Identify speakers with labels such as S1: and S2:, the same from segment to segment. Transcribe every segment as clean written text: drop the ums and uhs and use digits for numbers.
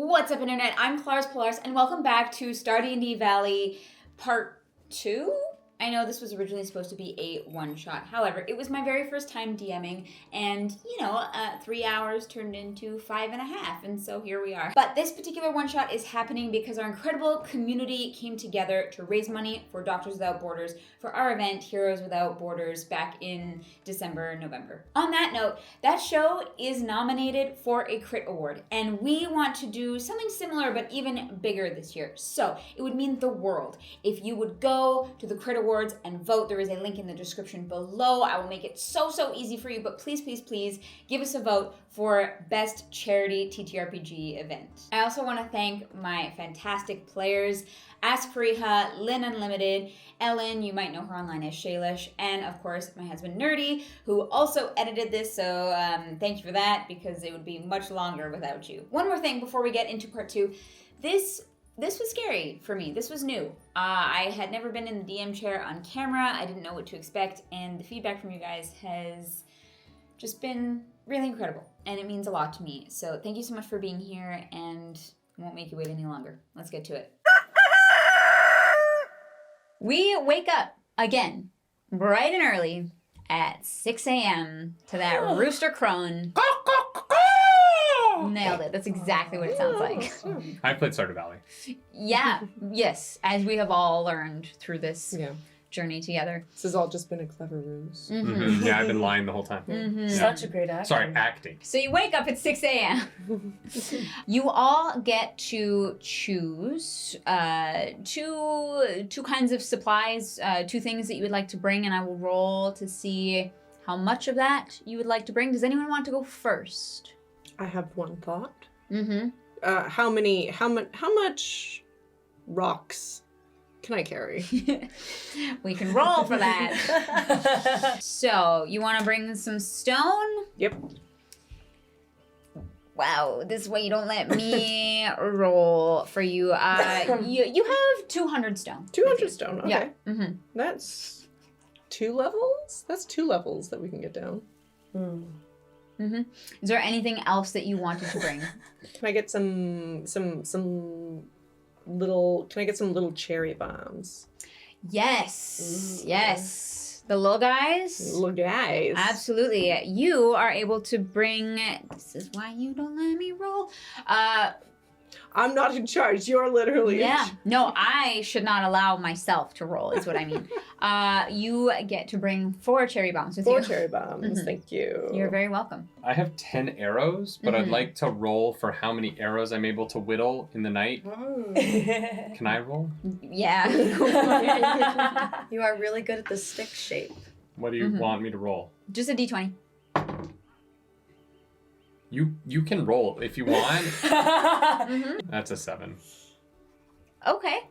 S1: What's up, Internet? I'm Claris Polaris, and welcome back to StarD&D Valley Part 2? I know this was originally supposed to be a one-shot. However, it was my very first time DMing, and, 3 hours turned into 5.5, and so here we are. But this particular one-shot is happening because our incredible community came together to raise money for Doctors Without Borders for our event, Heroes Without Borders, back in December, November. On that note, that show is nominated for a Crit Award, and we want to do something similar but even bigger this year. So, it would mean the world if you would go to the Crit Awards and vote. There is a link in the description below. I will make it so easy for you, but please give us a vote for Best Charity TTRPG Event. I also want to thank my fantastic players, Ask Fariha, Lynn Unlimited, Ellen, you might know her online as Shaylish, and of course my husband Nerdy, who also edited this, so thank you for that, because it would be much longer without you. One more thing before we get into part 2. This was scary for me. This was new. I had never been in the DM chair on camera. I didn't know what to expect, and the feedback from you guys has just been really incredible, and it means a lot to me. So thank you so much for being here, and I won't make you wait any longer. Let's get to it. We wake up again, bright and early, at 6 a.m. to that rooster crowing. Nailed it. That's exactly what it sounds like.
S2: I played Stardew Valley.
S1: Yeah, yes, as we have all learned through this journey together.
S3: This has all just been a clever ruse.
S1: Mm-hmm.
S2: Yeah, I've been lying the whole time.
S1: Mm-hmm.
S2: Yeah.
S4: Such a great actor.
S2: Sorry, acting.
S1: So you wake up at 6 a.m. You all get to choose two kinds of supplies, 2 things that you would like to bring, and I will roll to see how much of that you would like to bring. Does anyone want to go first?
S3: I have one thought.
S1: Mm-hmm.
S3: How much rocks can I carry?
S1: We can roll for that. So, you want to bring some stone?
S3: Yep.
S1: Wow, this way you don't let me roll for you. You have 200 stone.
S3: 200 stone, okay.
S1: Yeah. Mm-hmm.
S3: That's 2 levels? That's 2 levels that we can get down.
S1: Mm-hmm. Is there anything else that you wanted to bring?
S3: Can I get some little cherry bombs?
S1: Yes.
S3: Ooh.
S1: Yes. The little guys?
S3: Little guys.
S1: Absolutely. You are able to bring... This is why you don't let me roll.
S3: I'm not in charge. You're literally in
S1: Yeah.
S3: charge.
S1: No, I should not allow myself to roll, is what I mean. You get to bring 4 cherry bombs with
S3: 4
S1: you.
S3: cherry bombs. Thank you.
S1: You're very welcome.
S2: I have 10 arrows, but I'd like to roll for how many arrows I'm able to whittle in the night. Can I roll?
S1: Yeah.
S4: You are really good at the stick shape.
S2: What do you want me to roll?
S1: Just a d20.
S2: You can roll if you want.
S1: Mm-hmm.
S2: That's a 7.
S1: Okay.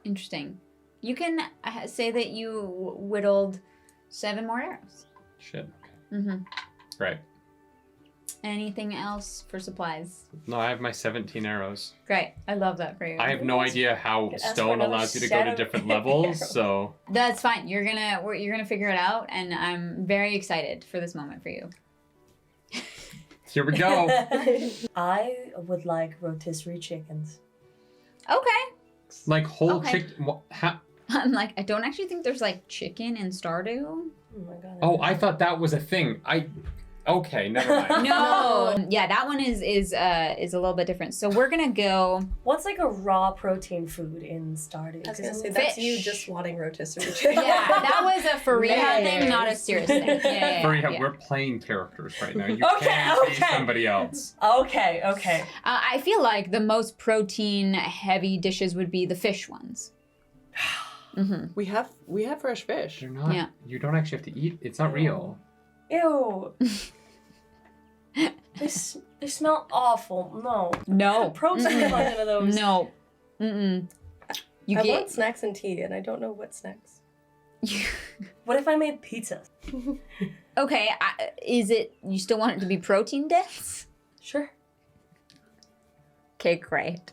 S1: Interesting. You can say that you whittled 7 more arrows.
S2: Shit.
S1: Mm-hmm.
S2: Right.
S1: Anything else for supplies?
S2: No, I have my 17 arrows.
S1: Great. I love that for you.
S2: I have no idea how
S4: Ask for
S2: stone
S4: another
S2: allows you to
S4: set
S2: go to
S4: of
S2: different
S4: arrows.
S2: levels, so...
S1: That's fine. You're gonna figure it out, and I'm very excited for this moment for you.
S2: Here we go.
S4: I would like rotisserie chickens.
S1: Okay.
S2: Like whole
S1: Okay.
S2: chicken...
S1: I'm like, I don't actually think there's like chicken in Stardew.
S4: Oh my god.
S2: Oh, I thought that was a thing. Okay, never mind.
S1: No. Yeah, that one is a little bit different. So we're gonna go.
S4: What's like a raw protein food in Stardew?
S5: I was gonna say,
S1: Fish.
S5: that's you just wanting rotisserie chicken.
S1: Yeah, that was a Fariha thing, not a serious thing. Yeah.
S2: Fariha, we're playing characters right now. You
S4: Okay,
S2: can't be
S4: okay.
S2: somebody else.
S4: Okay.
S1: I feel like the most protein-heavy dishes would be the fish ones. Mm-hmm.
S3: We have fresh fish.
S2: You're not.
S1: Yeah.
S2: You don't actually have to eat. It's not real.
S4: Ew. They smell awful. No.
S1: No.
S4: Protein in one of those.
S1: No. Mm-mm. You
S5: I
S1: get.
S5: want snacks and tea, and I don't know what snacks.
S4: What if I made pizza?
S1: Okay. Is it? You still want it to be protein dense?
S4: Sure.
S1: Okay, great.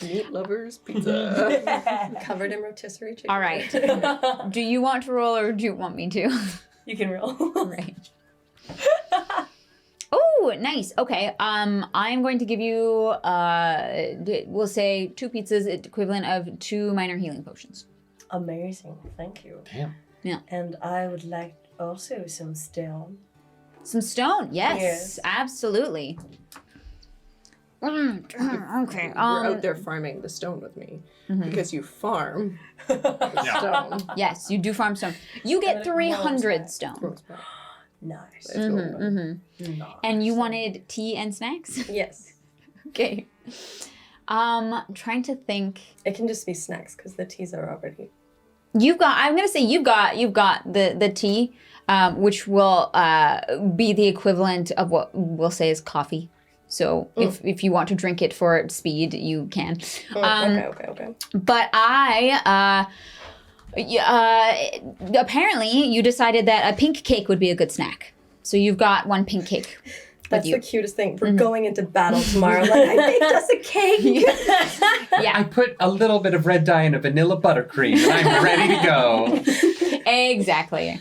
S3: Meat lovers pizza.
S5: Covered in rotisserie chicken.
S1: All right. Do you want to roll or do you want me to?
S4: You can roll.
S1: Right. Oh, Ooh, nice. Okay. I'm going to give you, we'll say 2 pizzas, equivalent of 2 minor healing potions.
S6: Amazing. Thank you.
S2: Damn.
S1: Yeah.
S6: And I would like also some stone.
S1: Some stone. Yes,
S6: Yes.
S1: absolutely. Okay.
S3: You're out there farming the stone with me because you farm
S2: Yeah.
S3: stone.
S1: Yes, you do farm stone. You get 300 stone.
S6: Nice.
S1: Nice. And you wanted tea and snacks?
S5: Yes.
S1: Okay. Trying to think.
S5: It can just be snacks because the teas are already.
S1: I'm gonna say you've got the tea, which will be the equivalent of what we'll say is coffee. So if you want to drink it for speed, you can.
S5: Okay.
S1: But apparently you decided that a pink cake would be a good snack. So you've got 1 pink cake with
S5: That's
S1: you.
S5: the cutest thing. We're going into battle tomorrow. Like, I baked us a cake.
S1: Yeah,
S2: I put a little bit of red dye in a vanilla buttercream, and I'm ready to go.
S1: exactly.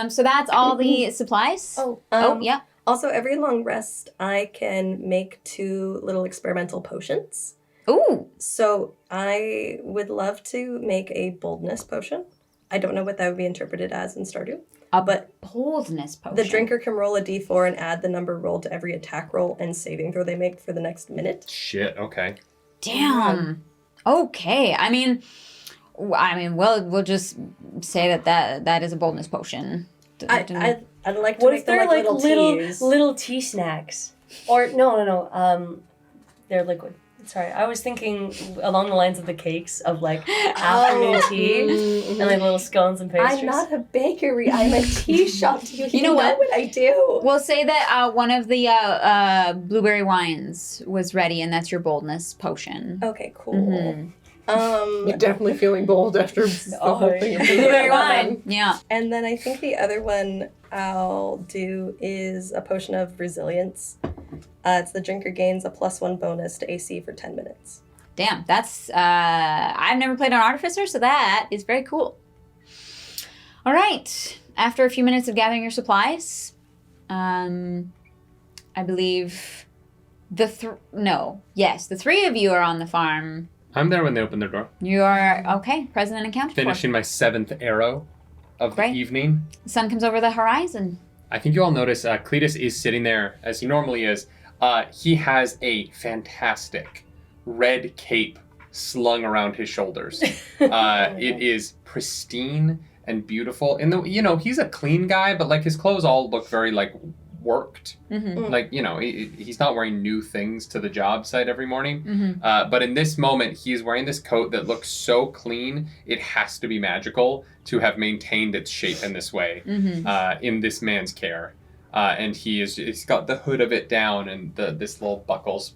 S1: So that's all the supplies. Yeah.
S5: Also, every long rest, I can make 2 little experimental potions.
S1: Ooh.
S5: So I would love to make a boldness potion. I don't know what that would be interpreted as in Stardew. But
S1: boldness potion.
S5: the drinker can roll a d4 and add the number rolled to every attack roll and saving throw they make for the next minute.
S2: Shit, okay.
S1: Damn. Okay. I mean, we'll just say that is a boldness potion.
S5: I'd like to
S6: What
S5: make
S6: if they're
S5: them
S6: like
S5: little teas.
S6: little tea snacks? Or no. They're liquid. Sorry, I was thinking along the lines of the cakes of like afternoon tea and like little scones and pastries.
S5: I'm not a bakery. I'm a tea shop. You
S1: know what?
S5: I do?
S1: We'll say that one of the blueberry wines was ready, and that's your boldness potion.
S5: Okay, cool.
S1: Mhm.
S3: You're definitely feeling bold after the whole thing. of
S1: Blueberry wine. Yeah.
S5: And then I think the other one I'll do is a potion of resilience. It's the drinker gains a +1 bonus to AC for 10 minutes.
S1: Damn. That's I've never played on Artificer, so that is very cool. All right. After a few minutes of gathering your supplies, I believe the 3 of you are on the farm.
S2: I'm there when they open their door.
S1: You are okay. Present and accounted for.
S2: Finishing my 7th arrow of
S1: Great.
S2: the evening.
S1: The sun comes over the horizon.
S2: I think you all notice Cletus is sitting there as he normally is. He has a fantastic red cape slung around his shoulders. It is pristine and beautiful. And he's a clean guy, but like his clothes all look very like worked.
S1: Mm-hmm.
S2: Like, he's not wearing new things to the job site every morning.
S1: Mm-hmm.
S2: But in this moment, he's wearing this coat that looks so clean, it has to be magical to have maintained its shape in this way in this man's care. And he's got the hood of it down, and this little buckles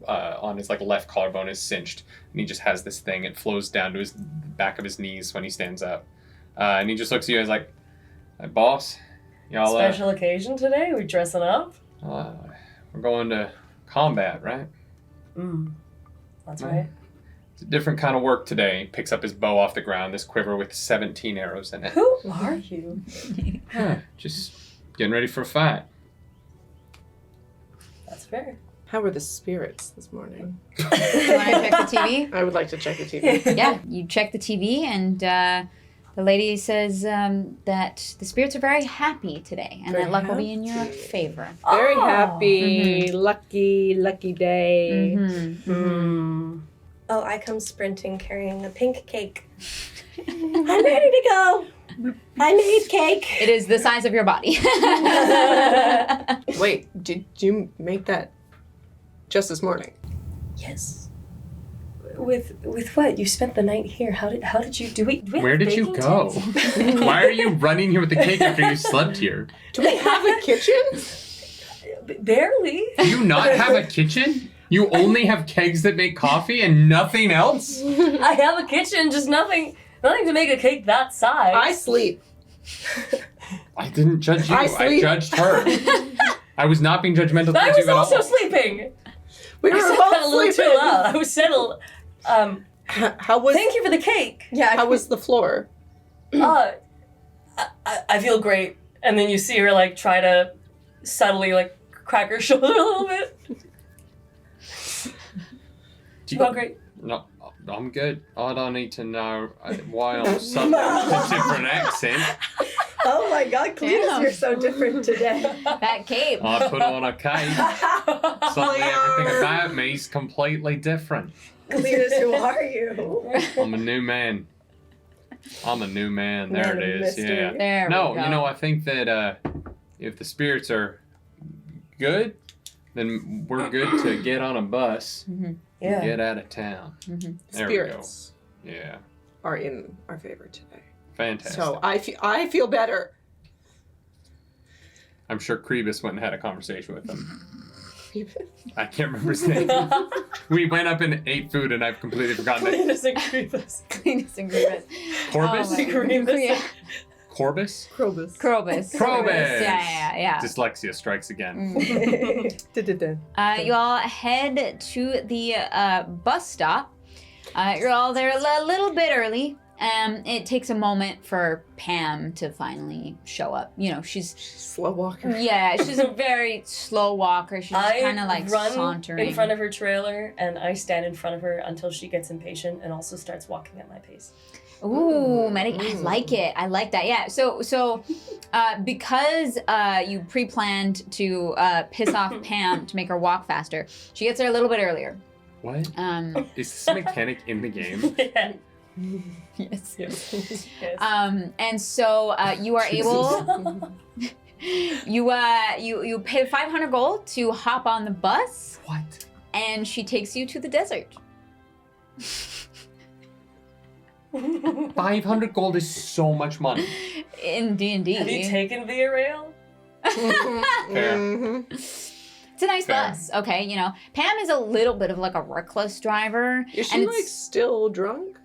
S2: on his like left collarbone is cinched, and he just has this thing. It flows down to his back of his knees when he stands up, and he just looks at you and is like, "Hey, boss, y'all
S6: Special occasion today? We dressing up?
S2: we're going to combat, right?
S6: That's
S2: Right.
S6: right.
S2: It's a different kind of work today." He picks up his bow off the ground, this quiver with 17 arrows in it.
S6: Who are you?
S2: Just getting ready for a fight.
S6: That's fair.
S3: How were the spirits this morning?
S1: You want to check the TV?
S3: I would like to check the TV.
S1: Yeah, you check the TV, and the lady says that the spirits are very happy today, and
S3: Very
S1: that luck will be in your favor.
S3: Very
S6: Oh.
S3: happy, lucky day.
S1: Mm-hmm.
S5: Oh, I come sprinting carrying a pink cake. I'm ready to go. I made cake.
S1: It is the size of your body.
S3: Wait, did you make that just this morning?
S6: Yes. With what? You spent the night here. How did you do it?
S2: Where did you go? Why are you running here with the cake after you slept here?
S3: Do we have a kitchen?
S6: Barely.
S2: Do you not have a kitchen? You only have kegs that make coffee and nothing else?
S6: I have a kitchen, just nothing to make a cake that size.
S3: I sleep.
S2: I didn't judge you.
S3: I
S2: I
S3: sleep.
S2: judged her. I was not being judgmental
S6: I
S2: towards
S6: was
S2: you at
S6: also
S2: all.
S6: sleeping.
S3: We
S6: I
S3: were
S6: said that a
S3: both
S6: little
S3: sleeping.
S6: too loud. I was settled.
S3: How was
S6: Thank you for the cake.
S5: Yeah.
S3: How was the floor?
S6: I feel great. And then you see her like try to subtly like crack her shoulder a little bit. Oh, great.
S2: No, I'm good. I don't need to know why I'm such a different accent.
S5: Oh my God, Cletus,
S1: Damn.
S5: you're so different today.
S1: That cape.
S2: I put on a cape. Suddenly everything about me is completely different.
S5: Cletus, who are you?
S2: I'm a new man. I'm a new man. There
S5: Man
S2: it
S5: of
S2: is.
S5: mystery.
S2: Yeah.
S1: There
S2: No,
S1: we go.
S2: you know, I think that if the spirits are good, then we're good to get on a bus and
S6: Yeah.
S2: get out of town. There
S3: Spirits
S2: we go. Yeah.
S3: are in our favor today.
S2: Fantastic.
S3: So I feel better.
S2: I'm sure Krebus went and had a conversation with him. I can't remember his name. We went up and ate food, and I've completely forgotten it.
S6: Cletus and Grievous.
S1: Cleanest ingredients.
S2: Corbus?
S1: Oh my
S6: Grievous.
S1: Yeah.
S2: Corbus?
S3: Krobus.
S1: Krobus.
S2: Krobus.
S1: Yeah.
S2: Dyslexia strikes again.
S1: You all head to the bus stop. You're all there a little bit early. It takes a moment for Pam to finally show up. You know, she's
S3: Slow walker.
S1: yeah, she's a very slow walker. She's
S6: I
S1: kind of like
S6: run
S1: sauntering
S6: in front of her trailer, and I stand in front of her until she gets impatient and also starts walking at my pace.
S1: Ooh, medic! I like it. I like that. Yeah. So, because you pre-planned to piss off Pam to make her walk faster, she gets there a little bit earlier.
S2: What? Is this mechanic in the game?
S6: Yeah.
S1: Yes.
S6: Yes.
S1: And so you are able. You pay 500 gold to hop on the bus,
S2: What?
S1: and she takes you to the desert.
S2: 500 gold is so much money.
S1: In D&D.
S6: Have you taken Via Rail?
S2: Fair.
S3: Mhm.
S1: It's a nice
S2: Fair.
S1: bus, okay? You know, Pam is a little bit of like a reckless driver.
S3: Is
S1: and
S3: she
S1: it's-
S3: like still drunk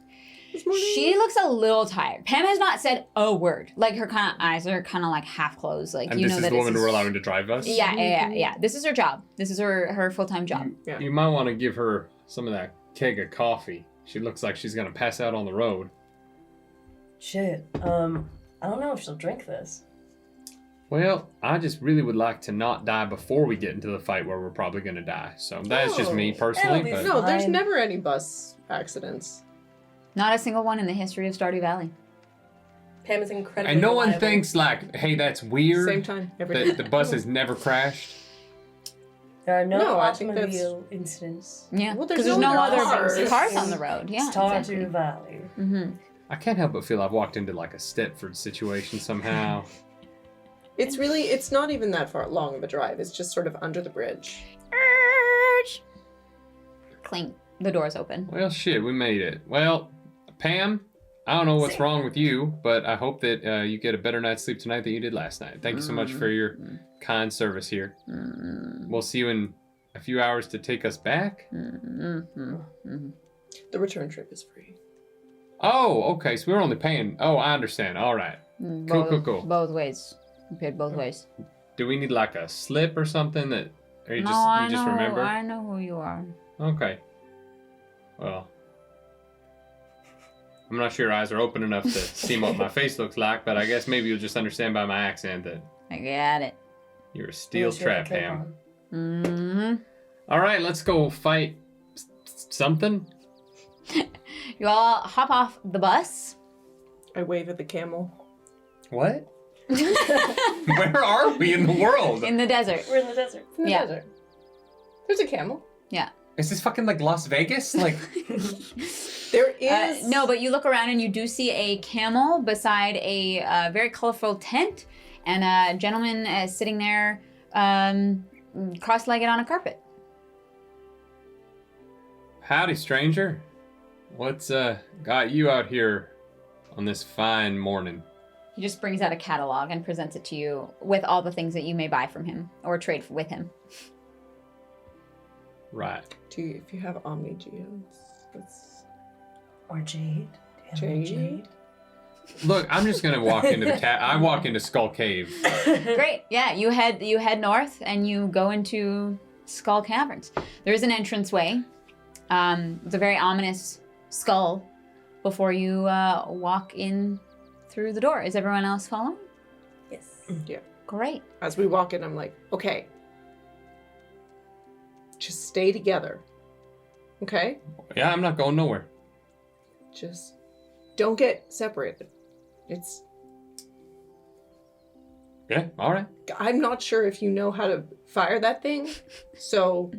S3: this morning?
S1: She looks a little tired. Pam has not said a word. Like her kind of eyes are kind of like half closed. Like
S2: And
S1: you
S2: this
S1: know
S2: is
S1: that
S2: the woman
S1: this
S2: we're
S1: is-
S2: allowing to drive us?
S1: Yeah. This is her job. This is her full-time job.
S3: Yeah.
S2: You might want to give her some of that keg of coffee. She looks like she's going to pass out on the road.
S6: Shit. I don't know if she'll drink this.
S2: Well, I just really would like to not die before we get into the fight where we're probably going to die. So that's just me
S3: Oh,
S2: personally.
S6: it'll be
S2: But
S3: No, there's
S6: Fine.
S3: never any bus accidents.
S1: Not a single one in the history of Stardew Valley.
S5: Pam is incredibly
S2: and no one
S5: reliable.
S2: thinks like, hey, that's weird
S3: Same time every
S2: that the bus has never crashed.
S6: There are no,
S3: No, I think that's-
S6: automobile incidents.
S1: Yeah,
S3: Well,
S1: because
S3: there's
S1: there's no
S3: no
S1: other
S3: cars.
S1: cars on the road. Yeah,
S6: Stardew
S1: exactly.
S6: Valley.
S1: Mm-hmm.
S2: I can't help but feel I've walked into like a Stepford situation somehow.
S3: It's not even that far long of a drive. It's just sort of under the bridge.
S1: Clink. The door's open.
S2: Well, shit, we made it. Well, Pam, I don't know what's wrong with you, but I hope that you get a better night's sleep tonight than you did last night. Thank you so much for your kind service here. We'll see you in a few hours to take us back.
S3: The return trip is free.
S2: Oh, okay, so we were only paying. Oh, I understand. All right. Cool.
S1: Both ways. We paid both ways.
S2: Do we need like a slip or something that, or you
S1: No,
S2: just remember?
S1: I know who you are.
S2: Okay. Well, I'm not sure your eyes are open enough to see what my face looks like, but I guess maybe you'll just understand by my accent that
S1: I got it.
S2: you're a steel
S6: Unless you have
S2: trap,
S6: a cape
S2: Pam.
S6: on.
S1: Mm-hmm.
S2: All right, let's go fight something.
S1: You all hop off the bus.
S3: I wave at the camel.
S2: What? Where are we in the world?
S1: In the desert.
S6: We're in the desert.
S3: In the
S1: Yeah.
S3: desert. There's a camel.
S2: Is this fucking like Las Vegas? Like,
S3: There is.
S1: No, but you look around and you do see a camel beside a very colorful tent and a gentleman sitting there cross-legged on a carpet.
S2: howdy, stranger. What's got you out here on this fine morning?
S1: He just brings out a catalog and presents it to you with all the things that you may buy from him or trade with him.
S2: Right.
S3: If you have Omni Geodes, that's
S6: Or Jade. Do you have any
S3: Jade.
S2: Look, I'm just gonna walk into the I walk into Skull Cave.
S1: Great. Yeah, you head north and you go into Skull Caverns. There is an entranceway. It's a very ominous skull before you walk in through the door. Is everyone else following?
S5: Yes.
S1: Great.
S3: As we walk in, I'm like, okay, just stay together. Okay?
S2: Yeah, I'm not going nowhere.
S3: Just don't get separated. It's...
S2: Yeah, all right.
S3: I'm not sure if you know how to fire that thing, so...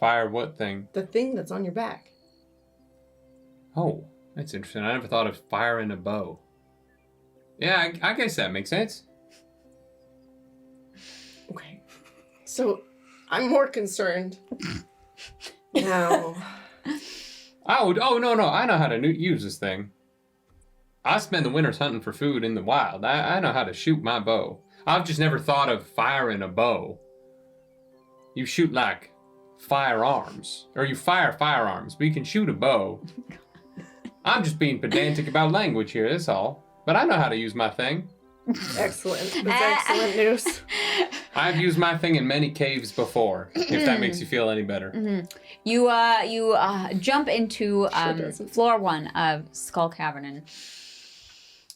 S2: Fire what thing?
S3: The thing that's on your back.
S2: Oh, that's interesting. I never thought of firing a bow. Yeah, I guess that makes sense.
S3: Okay. So, I'm more concerned now.
S2: Oh, no. I know how to use this thing. I spend the winters hunting for food in the wild. I know how to shoot my bow. I've just never thought of firing a bow. You shoot like firearms. Or you fire firearms, but you can shoot a bow. I'm just being pedantic about language here, that's all. But I know how to use my thing.
S3: Excellent. That's excellent news.
S2: I've used my thing in many caves before, if that makes you feel any better.
S1: Mm-hmm. You jump into
S3: doesn't.
S1: floor 1 of Skull Cavern, and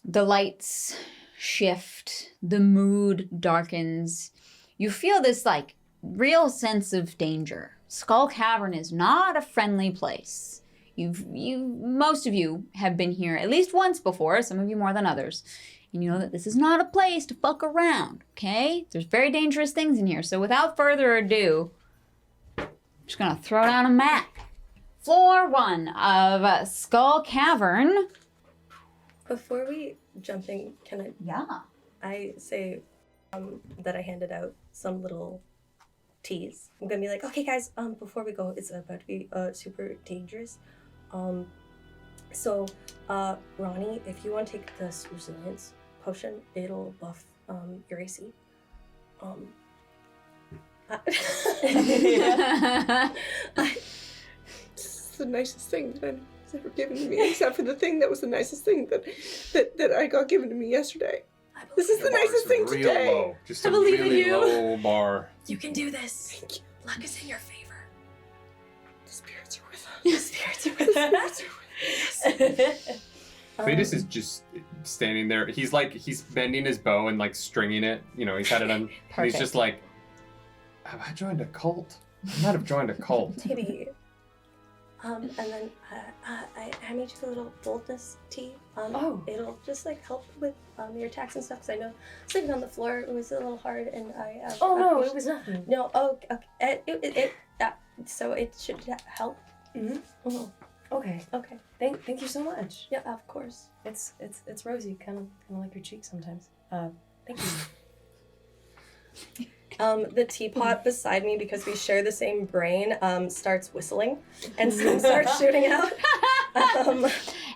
S1: the lights shift, the mood darkens. You feel this like real sense of danger. Skull Cavern is not a friendly place. Most of you have been here at least once before, some of you more than others. And you know that this is not a place to fuck around, okay? There's very dangerous things in here. So without further ado, I'm just gonna throw down a map. Floor 1 of Skull Cavern.
S5: Before we jump in, can
S1: Yeah.
S5: I say that I handed out some little teas? I'm gonna be like, okay, guys. Before we go, it's about to be super dangerous. So, Ronnie, if you want to take this resilience potion, it'll buff your AC.
S3: It's the nicest thing that anyone's ever given to me, except for the thing that was the nicest thing that I got given to me yesterday. This is the nicest thing
S2: real
S3: today.
S2: Low. Just
S5: I
S2: a
S5: believe in
S2: really
S5: you.
S2: low bar.
S5: You can do this.
S3: Thank you.
S5: Luck is in your favor.
S3: The spirits are with us.
S5: The spirits are with us.
S2: Cletus is just standing there. He's bending his bow and like stringing it. You know, he's had it on. And he's
S1: Perfect.
S2: just like, have I joined a cult? I might have joined a cult.
S5: Maybe. And then I made you a little boldness tea. It'll just like help with your attacks and stuff. Because I know sleeping on the floor it was a little hard, and I.
S6: Oh no, it was nothing.
S5: No. Oh, okay. So it should help.
S6: Mm-hmm.
S5: Oh,
S6: Okay.
S5: okay.
S6: Thank you so much.
S5: Yeah, of course.
S6: It's rosy, kind of like your cheeks sometimes. Thank you.
S5: The teapot beside me, because we share the same brain, starts whistling, and steam starts shooting out.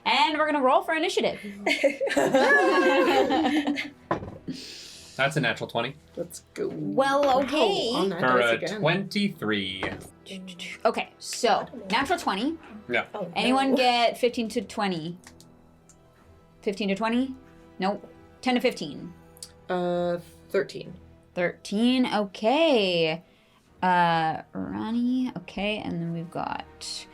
S1: And we're gonna roll for initiative.
S2: That's a natural 20
S3: Let's go.
S1: Well, okay.
S3: Wow, on that
S2: for
S3: dice
S2: a
S3: again.
S2: 23.
S1: Okay, so natural 20.
S2: Yeah.
S5: Oh,
S1: Anyone
S5: no.
S1: get 15 to 20? 15 to 20? Nope. 10 to 15.
S3: 13.
S1: 13. Okay. Ronnie. Okay, and then we've got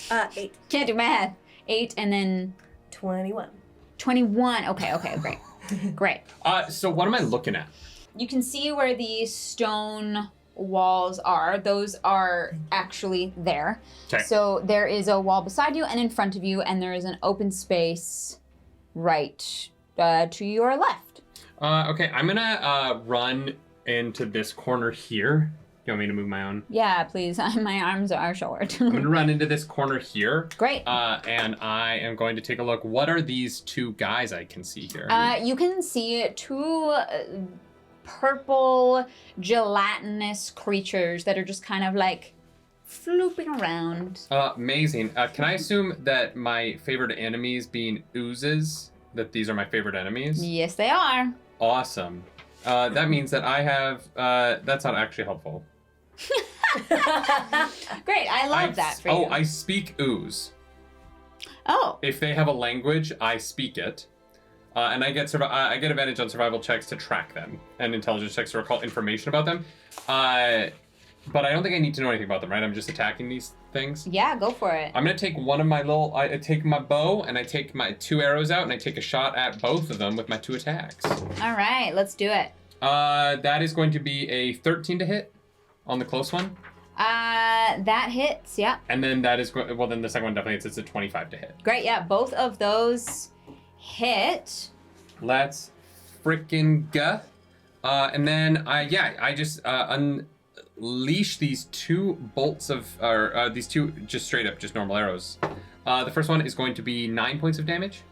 S5: 8.
S1: can't do math. 8 and then
S6: 21.
S1: 21. Okay, great. Great.
S2: So what am I looking at?
S1: You can see where the stone walls are. Those are actually there.
S2: Okay.
S1: So there is a wall beside you and in front of you, and there is an open space right to your left.
S2: Okay, I'm gonna run into this corner here. You want me to move my own?
S1: Yeah, please. My arms are short.
S2: I'm gonna run into this corner here.
S1: Great.
S2: And I am going to take a look. What are these two guys I can see here?
S1: You can see two purple gelatinous creatures that are just kind of like flooping around.
S2: Amazing. Can I assume that my favorite enemies being oozes, that these are my favorite enemies?
S1: Yes, they are.
S2: Awesome. That means that I have, that's not actually helpful.
S1: Great. I love that for you.
S2: Oh, I speak ooze.
S1: Oh.
S2: If they have a language, I speak it. And I get I get advantage on survival checks to track them, and intelligence checks to recall information about them. But I don't think I need to know anything about them, right? I'm just attacking these things.
S1: Yeah, go for it.
S2: I'm gonna take one of my I take my bow, and I take my 2 arrows out, and I take a shot at both of them with my 2 attacks.
S1: All right, let's do it.
S2: That is going to be a 13 to hit on the close one.
S1: That hits, yeah.
S2: And then that is, well, then the second one definitely hits. It's a 25 to hit.
S1: Great, yeah. Both of those hit.
S2: Let's frickin' go. And then, I just unleash these two bolts of, these two just straight up, just normal arrows. The first one is going to be 9 points of damage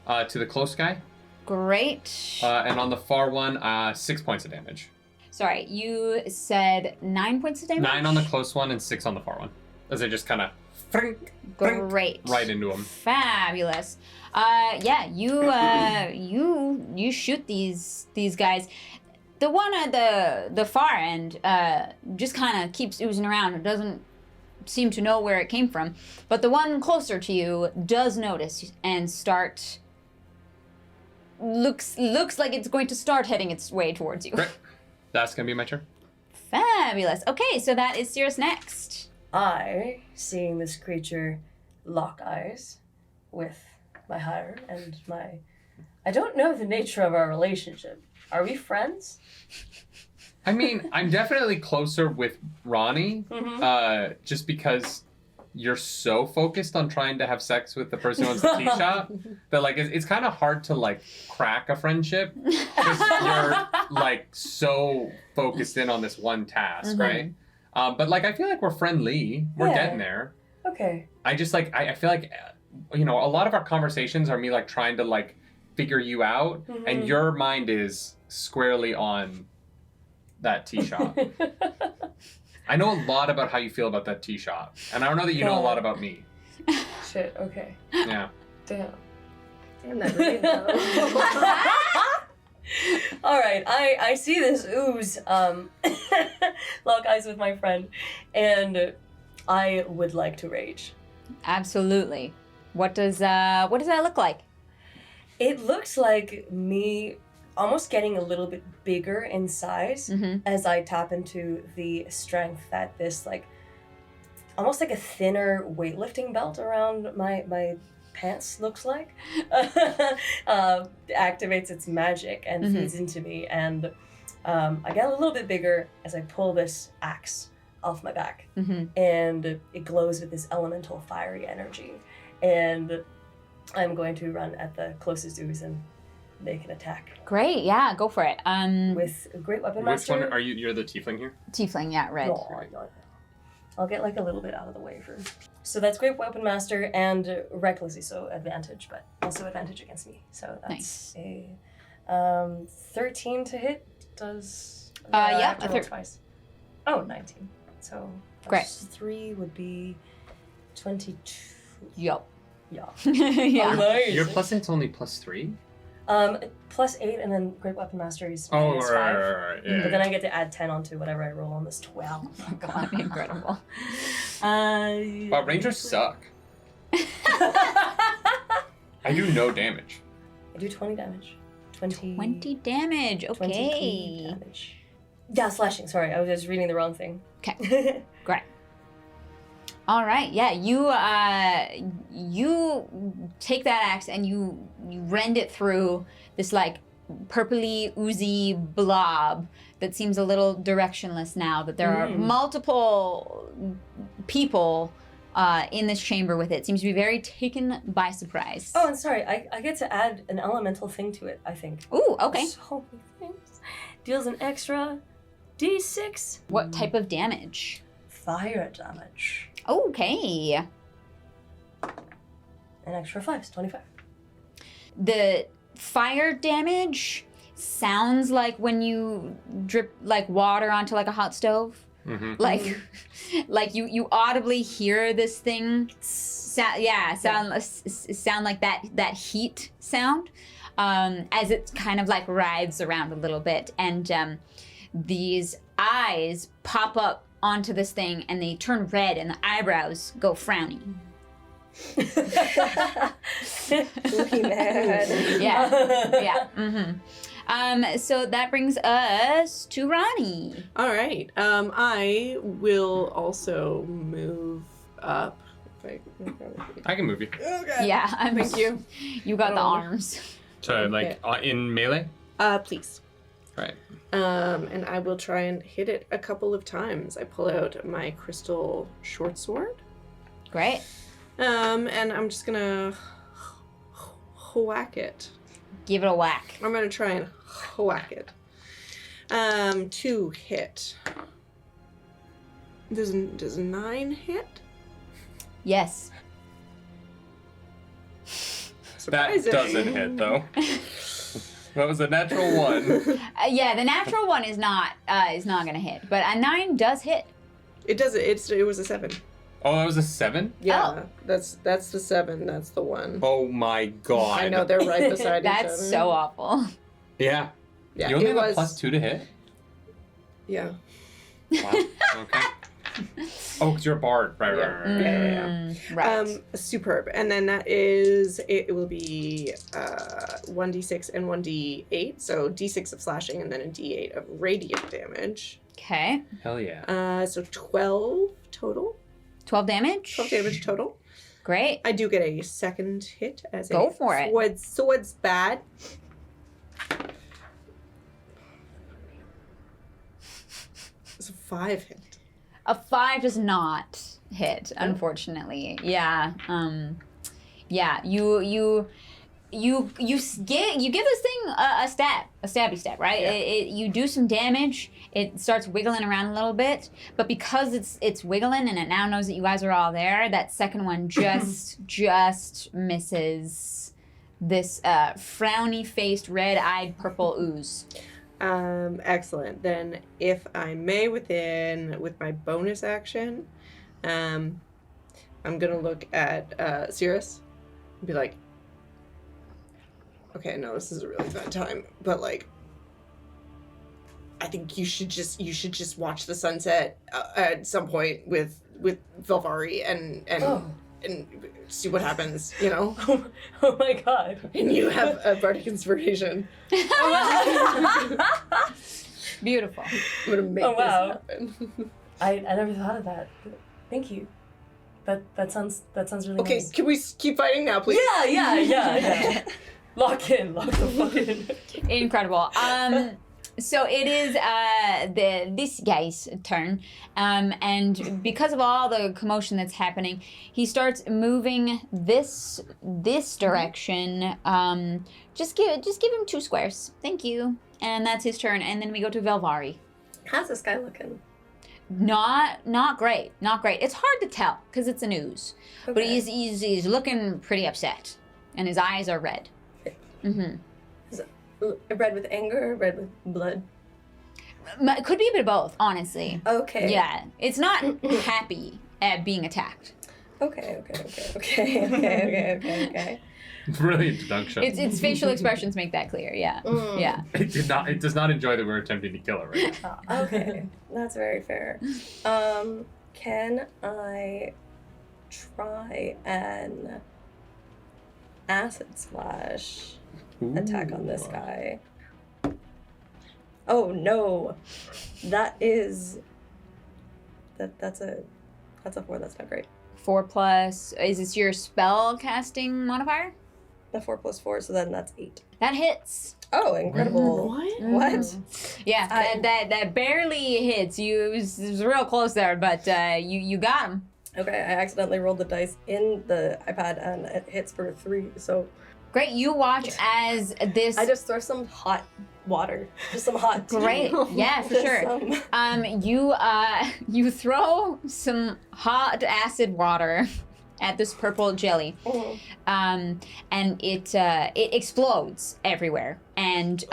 S2: to the close guy.
S1: Great.
S2: And on the far one, 6 points of damage.
S1: Sorry, you said 9 points of damage?
S2: 9 on the close one and 6 on the far one. As I just kind of
S1: Great.
S2: right into him.
S1: Fabulous. You shoot these guys. The one at the far end just kind of keeps oozing around. It doesn't seem to know where it came from. But the one closer to you does notice and looks like it's going to start heading its way towards you.
S2: Great. That's going to be my turn.
S1: Fabulous. Okay, so that is Cirrus next.
S6: I, seeing this creature lock eyes with my hire and my... I don't know the nature of our relationship. Are we friends?
S2: I mean, I'm definitely closer with Ronnie, just because you're so focused on trying to have sex with the person who owns the tea shop that, like, it's kind of hard to, like, crack a friendship because you're, like, so focused in on this one task, right? But, like, I feel like we're friendly. We're getting there.
S6: Okay.
S2: I just, like, I feel like, you know, a lot of our conversations are me, like, trying to, like, figure you out, and your mind is squarely on that tea shop. I know a lot about how you feel about that tea shop, and I don't know that you know a lot about me.
S6: Shit, okay.
S2: Yeah.
S6: Damn.
S3: Damn that radio.
S6: All right, I see this ooze lock eyes with my friend, and I would like to rage.
S1: Absolutely. What does that look like?
S6: It looks like me almost getting a little bit bigger in size as I tap into the strength that this, like, almost like a thinner weightlifting belt around my pants looks like, activates its magic and feeds into me. And I get a little bit bigger as I pull this axe off my back. And it glows with this elemental fiery energy. And I'm going to run at the closest ooze and make an attack.
S1: Great, yeah, go for it.
S6: With a great weapon
S2: Which
S6: master.
S2: one are you? You're the tiefling here?
S1: Tiefling, yeah, red.
S6: No. I'll get like a little bit out of the way first. So that's great weapon master and recklessly, so advantage, but also advantage against me. So that's a 13 to hit. Does I have to roll twice. Oh, 19. So
S1: great.
S6: 3 would be 22.
S1: Yup.
S6: Yeah.
S1: Yeah.
S6: Oh, nice.
S2: Your plus 8's only +3?
S6: Plus 8, and then great weapon master is
S2: Oh,
S6: minus
S2: right,
S6: 5.
S2: right. Yeah.
S6: But then I get to add 10 onto whatever I roll on this 12.
S1: Oh my god, incredible.
S2: Wow, rangers suck. I do no damage.
S6: I do 20 damage.
S1: 20 damage,
S6: 20
S1: okay.
S6: damage. Yeah, slashing, sorry, I was just reading the wrong thing.
S1: Okay, great. All right, yeah, you take that axe and you rend it through this, like, purpley, oozy blob that seems a little directionless now, that there are multiple people in this chamber with it. It seems to be very taken by surprise.
S6: Oh, and sorry, I get to add an elemental thing to it, I think.
S1: Ooh, okay.
S6: So many things. Deals an extra D6.
S1: What type of damage?
S6: Fire damage.
S1: Okay.
S6: An extra 5 is 25.
S1: The fire damage sounds like when you drip, like, water onto, like, a hot stove. Like, like you audibly hear this thing sound like that heat sound as it kind of, like, writhes around a little bit, and these eyes pop up onto this thing and they turn red and the eyebrows go frowny.
S3: Looking mad.
S1: Yeah. So that brings us to Ronnie.
S3: All right. I will also move up.
S2: I can move you.
S3: Okay.
S1: Yeah,
S3: Thank you.
S1: You got the arms.
S2: So, like, in melee?
S3: Please.
S2: Right.
S3: And I will try and hit it a couple of times. I pull out my crystal short sword.
S1: Great.
S3: And I'm just gonna whack it.
S1: Give it a whack.
S3: I'm gonna try and whack it. 2 hit. Does 9 hit?
S1: Yes.
S2: That
S3: Surprising.
S2: doesn't hit, though. That was a natural 1.
S1: Yeah, the natural one is not gonna hit, but a 9 does hit.
S3: It does. It was a 7.
S2: Oh, that was a 7?
S3: Yeah, that's the 7. That's the 1.
S2: Oh my god.
S3: I know they're right beside each other.
S1: That's so awful.
S2: Yeah.
S3: Yeah,
S2: You only
S3: it
S2: have a
S3: was.
S2: +2 to hit?
S3: Yeah.
S2: Wow. Okay. Oh, because you're a bard. Right.
S3: Yeah.
S1: Right.
S3: Superb. And then that is it will be 1d6 and 1d8. So d6 of slashing and then a d8 of radiant damage.
S1: Okay.
S2: Hell yeah.
S3: So 12 total.
S1: 12 damage.
S3: 12 damage total.
S1: Great.
S3: I do get a second hit as
S1: Go
S3: a
S1: for it.
S3: Swords bad. It's a 5 hit.
S1: A 5 does not hit, unfortunately. Yeah. Yeah. You give this thing a stabby stab, right?
S3: Yeah.
S1: You do some damage. It starts wiggling around a little bit, but because it's wiggling and it now knows that you guys are all there, that second one just misses this frowny-faced, red-eyed purple ooze.
S3: Excellent. Then, if I may, with my bonus action, I'm gonna look at Cirrus and be like, okay, no, this is a really bad time, but like, I think you should just watch the sunset at some point with Velvari and see what happens, you know.
S6: Oh my god.
S3: And you have a bardic inspiration.
S1: Beautiful.
S3: I'm gonna make
S6: Oh, wow.
S3: this happen.
S6: I never thought of that. Thank you. That sounds really
S3: Okay,
S6: nice.
S3: can we keep fighting now, please?
S6: Yeah. Lock the fuck in.
S1: Incredible. So it is this guy's turn, and because of all the commotion that's happening, he starts moving this direction. Just give him 2 squares. Thank you. And that's his turn. And then we go to Velvari.
S5: How's this guy looking?
S1: Not great. Not great. It's hard to tell because it's an ooze, but
S5: Okay.
S1: he's looking pretty upset, and his eyes are red. Mm-hmm.
S5: Red with anger or red with blood?
S1: It could be a bit of both, honestly.
S5: Okay.
S1: Yeah, it's not happy at being attacked.
S5: Okay.
S2: Brilliant deduction.
S5: Mm-hmm.
S1: Its facial expressions make that clear. Yeah, yeah.
S2: It does not enjoy that we're attempting to kill it right now.
S5: Okay, that's very fair. Can I try an acid splash attack on this guy? Oh no, that's a 4. That's not great.
S1: 4+. Is this your spell casting modifier?
S5: The 4 + 4, so then that's 8.
S1: That hits.
S5: Oh, incredible!
S3: What?
S5: What?
S1: Yeah, that barely hits. It was real close there, but you got him.
S5: Okay, I accidentally rolled the dice in the iPad and it hits for 3. So
S1: Great. You watch as this.
S5: I just throw some hot water, just some hot tea.
S1: Great. Yeah, for
S5: Just
S1: sure.
S5: some-
S1: You throw some hot acid water at this purple jelly, and it explodes everywhere, and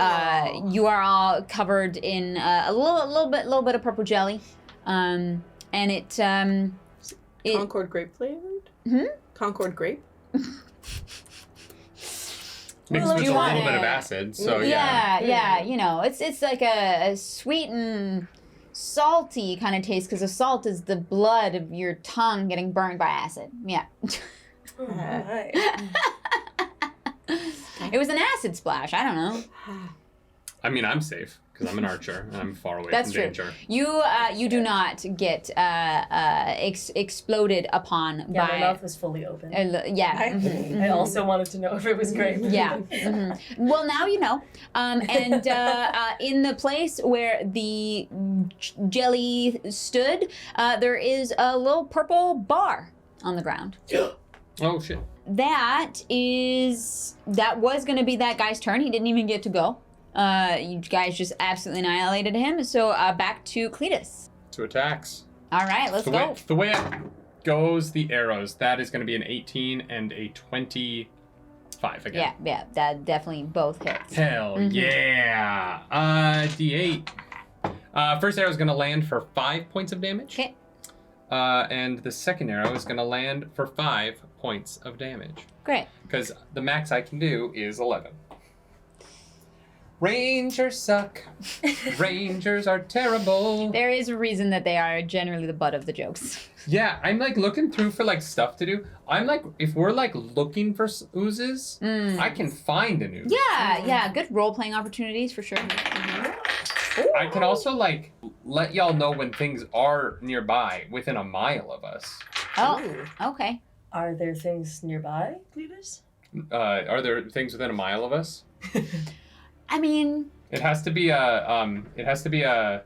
S1: you are all covered in a little bit of purple jelly, and it
S3: Concord grape flavored? Concord grape?
S2: Mixed
S1: Well,
S2: with
S1: you
S2: a
S1: want
S2: little bit of
S1: it.
S2: acid, so
S1: yeah, you know, it's like a sweet and salty kind of taste, because the salt is the blood of your tongue getting burned by acid. Yeah.
S5: Oh, my.
S1: It was an acid splash. I don't know.
S2: I mean, I'm safe. because I'm an archer and I'm far away
S1: That's
S2: from
S1: true.
S2: danger.
S1: You do not get exploded upon
S6: Yeah,
S1: by.
S6: my mouth was fully open.
S1: Yeah.
S6: I also wanted to know if it was grape.
S1: Yeah. Well, now you know. And in the place where the jelly stood, there is a little purple bar on the ground.
S2: Oh shit.
S1: That was going to be that guy's turn. He didn't even get to go. You guys just absolutely annihilated him. So back to Cletus.
S2: To attacks.
S1: All right, let's go.
S2: The way it goes, the arrows, that is going to be an 18 and a 25 again.
S1: Yeah, that definitely both hits.
S2: Hell yeah. D8. First arrow is going to land for 5 points of damage.
S1: Okay.
S2: And the second arrow is going to land for 5 points of damage.
S1: Great.
S2: Because the max I can do is 11. Rangers suck. Rangers are terrible.
S1: There is a reason that they are generally the butt of the jokes.
S2: Yeah, I'm like looking through for like stuff to do. I'm like, if we're like looking for oozes, I can find an ooze.
S1: Yeah, good role-playing opportunities for sure.
S2: I can also like let y'all know when things are nearby within a mile of us.
S1: Oh, okay.
S6: Are there things nearby, Cletus?
S2: Are there things within a mile of us?
S1: I mean,
S2: It has to be a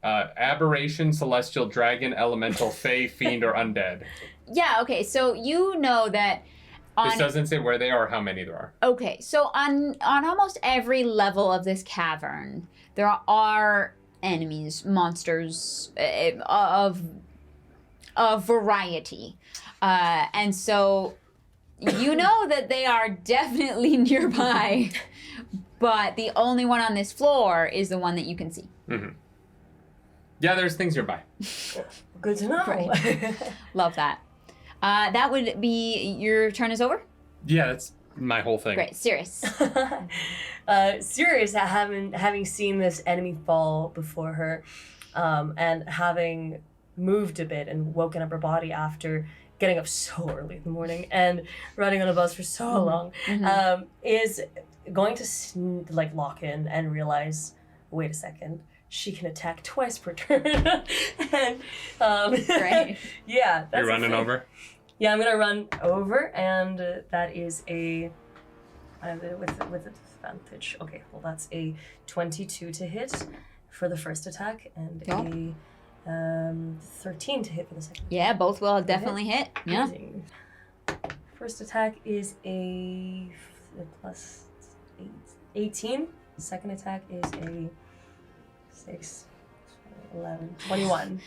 S2: aberration, celestial, dragon, elemental, fae, fiend, or undead.
S1: yeah, okay, so you know that
S2: This doesn't say where they are or how many there are.
S1: Okay, so on almost every level of this cavern, there are enemies, monsters of variety. And so you know that they are definitely nearby, but the only one on this floor is the one that you can see.
S2: Mm-hmm. Yeah, there's things nearby.
S6: Good to know.
S1: Right. Love that. That would be, your turn is over?
S2: Yeah, that's my whole thing.
S1: Great, Sirius.
S6: Sirius, having seen this enemy fall before her, and having moved a bit and woken up her body after getting up so early in the morning and running on a bus for so long, is going to lock in and realize, wait a second, she can attack twice per turn. And
S1: Great.
S6: Yeah, that's
S2: You're running over?
S6: Yeah, I'm gonna run over, and that is a with advantage. Okay, well that's a 22 to hit for the first attack, and a 13 to hit for the second.
S1: Yeah, both will definitely hit. Yeah.
S6: Amazing. First attack is a plus 18. Second attack is a 6, 11, 21.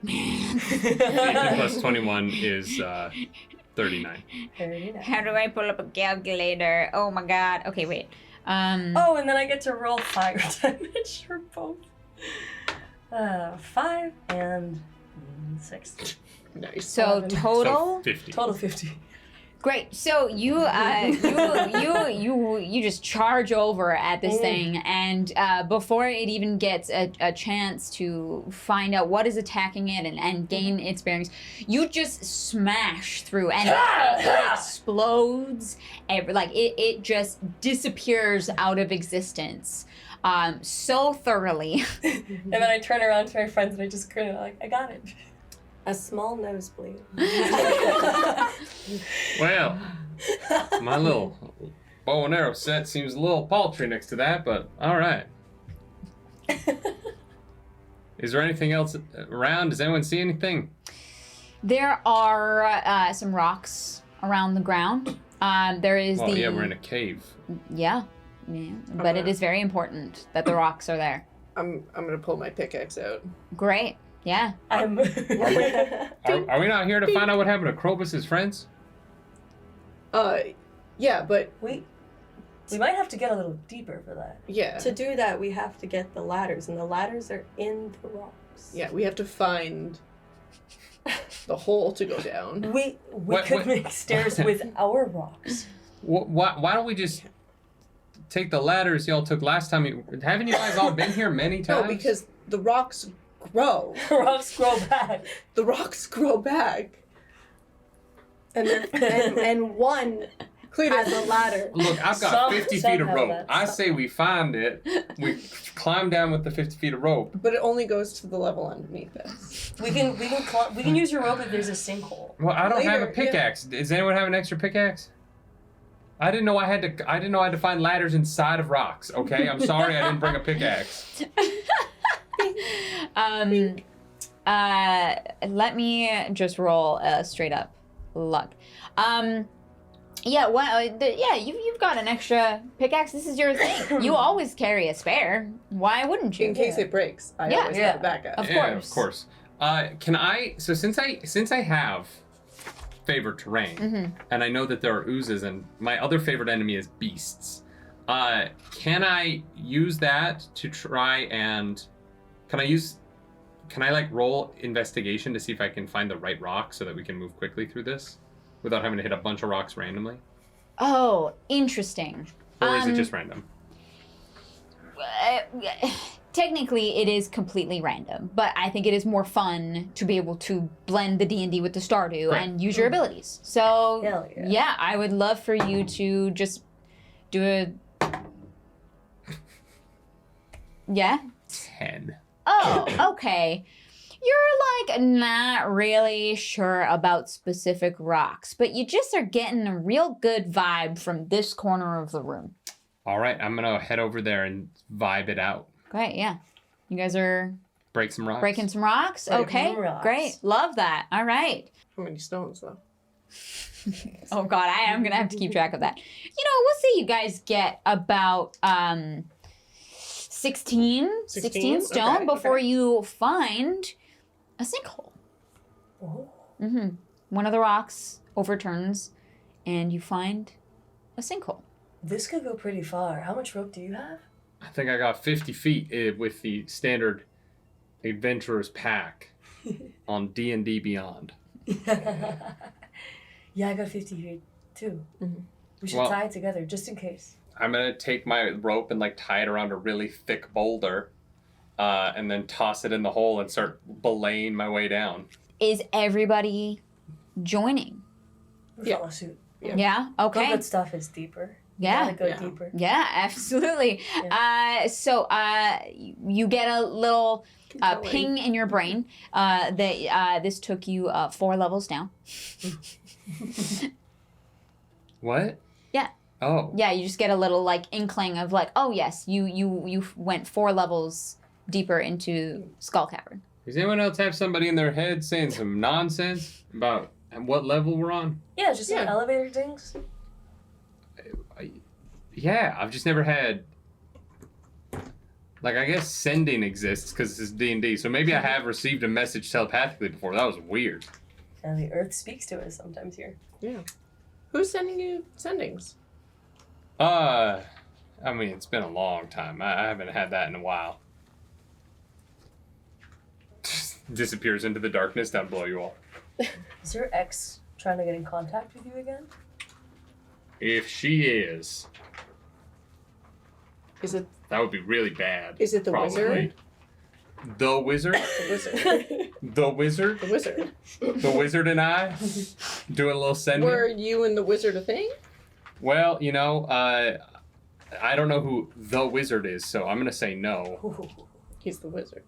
S2: 18 plus 21 is 39.
S6: 39.
S1: How do I pull up a calculator? Oh my god. Okay, wait.
S6: Oh, and then I get to roll fire damage for both. 5 and 6.
S3: Nice.
S1: So
S6: 11.
S1: total?
S2: So 50.
S6: Total 50.
S1: Great. So you just charge over at this thing, and before it even gets a chance to find out what is attacking it and gain its bearings, you just smash through, and it explodes. It just disappears out of existence. So thoroughly.
S6: And then I turn around to my friends and I just grin and I'm like, I got it.
S5: A small nosebleed.
S2: Well, my little bow and arrow set seems a little paltry next to that, but all right. Is there anything else around? Does anyone see anything?
S1: There are some rocks around the ground. There is
S2: Well, yeah, we're in a cave.
S1: Yeah, but it is very important that the rocks are there.
S3: I'm gonna pull my pickaxe out.
S1: Great. Yeah.
S2: Are we not here to find out what happened to Krobus's friends?
S3: Yeah, but
S6: we might have to get a little deeper for that.
S3: yeah.
S5: To do that, we have to get the ladders, and the ladders are in the rocks.
S3: Yeah, we have to find the hole to go down.
S6: We could make stairs with our rocks.
S2: Why don't we just take the ladders y'all took last time? Haven't you guys all been here many times?
S3: No, because the rocks grow.
S6: Rocks grow back.
S3: The rocks grow back.
S5: And one has a ladder.
S2: Look, I've got 50 feet of
S6: somehow
S2: rope.
S6: that's
S2: I say we find it. We climb down with the 50 feet of rope.
S3: But it only goes to the level underneath us.
S6: We can use your rope if there's a sinkhole.
S2: Well, I don't have a
S3: Later,
S2: pickaxe. Does anyone have an extra pickaxe? I didn't know I had to find ladders inside of rocks. Okay, I'm sorry I didn't bring a pickaxe.
S1: Let me just roll straight up luck. You've got an extra pickaxe. This is your thing. You always carry a spare. Why wouldn't you?
S3: In case it breaks, I always have a backup.
S1: Of
S2: Yeah,
S1: course.
S2: of course. Can I? So since I have favorite terrain, and I know that there are oozes, and my other favorite enemy is beasts. Can I use that to try and? Can I like roll investigation to see if I can find the right rock so that we can move quickly through this without having to hit a bunch of rocks randomly?
S1: Oh, interesting.
S2: Or is it just random?
S1: Technically, it is completely random, but I think it is more fun to be able to blend the D&D with the Stardew
S2: Great.
S1: and use your abilities. So,
S6: Hell yeah.
S1: I would love for you to just do a... Yeah?
S2: 10.
S1: Oh, okay. You're like not really sure about specific rocks, but you just are getting a real good vibe from this corner of the room.
S2: All right, I'm gonna head over there and vibe it out.
S1: Great, yeah. You guys are
S2: Break some rocks.
S1: breaking some rocks?
S6: Breaking
S1: Okay,
S6: some rocks.
S1: great. Love that. All right.
S3: How many stones, though?
S1: Oh, God, I am going to have to keep track of that. We'll say you guys get about 16 stone
S3: Okay,
S1: before
S3: okay.
S1: you find a sinkhole.
S6: Oh.
S1: One of the rocks overturns, and you find a sinkhole.
S6: This could go pretty far. How much rope do you have?
S2: I think I got 50 feet with the standard adventurer's pack on D&D Beyond.
S6: Yeah, I got 50 feet too. We should
S2: Well-
S6: tie it together just in case.
S2: I'm gonna take my rope and like tie it around a really thick boulder, and then toss it in the hole and start belaying my way down.
S1: Is everybody joining?
S3: Yeah.
S6: Follow suit.
S1: Yeah? Okay.
S6: Good stuff is deeper. You
S1: Yeah.
S6: gotta go
S3: Yeah.
S6: deeper.
S1: Yeah, absolutely. So you get a little
S3: Keep going.
S1: ping in your brain that this took you 4 levels down.
S2: What?
S1: Yeah.
S2: Oh.
S1: Yeah, you just get a little like inkling of like, oh yes, you went 4 levels deeper into Skull Cavern.
S2: Does anyone else have somebody in their head saying some nonsense about what level we're on?
S6: Yeah, just some
S3: Yeah.
S6: elevator things.
S2: Yeah, I've just never had. Like, I guess sending exists because this is D&D, so maybe I have received a message telepathically before. That was weird.
S6: And the earth speaks to us sometimes here.
S3: Yeah. Who's sending you sendings?
S2: I mean, it's been a long time. I haven't had that in a while. Disappears into the darkness down below you all.
S6: Is your ex trying to get in contact with you again?
S2: If she is,
S3: Is it
S2: that would be really bad.
S3: Is it the
S2: probably.
S3: wizard?
S2: The wizard?
S3: the wizard?
S2: The wizard?
S3: The wizard.
S2: The wizard and I? Doing a little sending?
S3: Were you and the wizard a thing?
S2: Well, I don't know who the wizard is, so I'm going to say no.
S3: He's the wizard.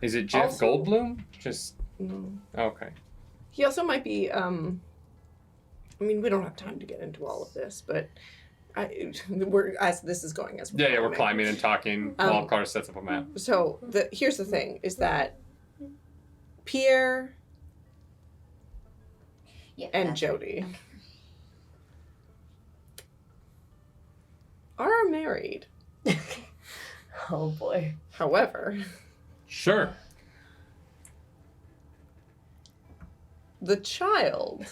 S2: Is it Jeff
S3: Also-
S2: Goldblum? Just,
S3: No.
S2: okay.
S3: He also might be. I mean, we don't have time to get into all of this, but we're as this is going as
S2: Yeah, we're climbing and talking while Carter sets up a map.
S3: So here's the thing: is that Pierre and Jody are married.
S6: Oh boy.
S3: However,
S2: Sure.
S3: the child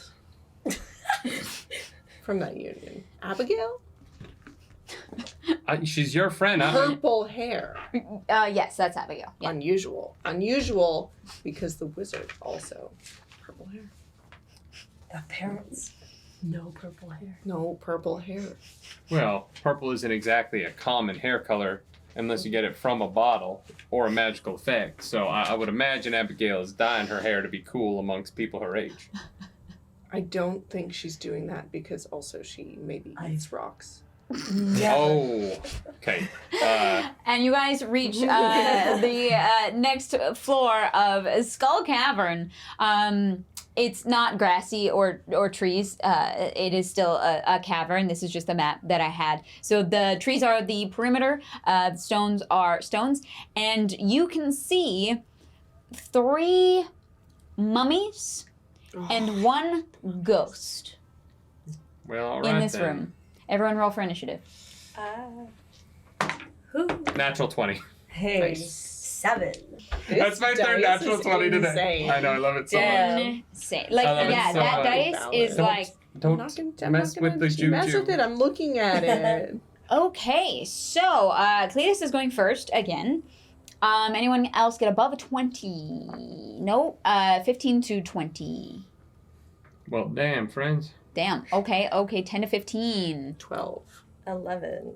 S3: from that union, Abigail,
S2: She's your friend.
S3: purple hair.
S1: Yes, that's Abigail. Yeah.
S3: Unusual because the wizard also purple hair.
S6: The parents. No purple hair.
S3: No purple hair.
S2: Well, purple isn't exactly a common hair color unless you get it from a bottle or a magical effect. So I would imagine Abigail is dyeing her hair to be cool amongst people her age.
S3: I don't think she's doing that because also she maybe eats rocks.
S2: Oh, okay.
S1: And you guys reach the next floor of Skull Cavern. It's not grassy or trees. It is still a cavern. This is just the map that I had. So the trees are the perimeter. The stones are stones. And you can see 3 mummies and 1 ghost
S2: Well, all right
S1: in this
S2: then.
S1: room. Everyone roll for initiative.
S2: Natural 20.
S6: Hey,
S3: Nice.
S6: 7.
S2: That's my third
S3: dice
S2: natural
S3: is
S2: 20 today.
S3: insane.
S2: I know, I love it so much.
S6: Damn.
S1: Like,
S2: I love it
S1: yeah,
S2: so
S1: that
S2: much.
S1: dice is
S3: Don't-
S1: like...
S2: Don't mess with the juju.
S3: Mess with it. I'm looking at it.
S1: Okay, so Cletus is going first again. Anyone else get above a 20? No, 15 to 20.
S2: Well, damn, friends.
S1: Damn. Okay, 10 to 15.
S3: 12.
S6: 11.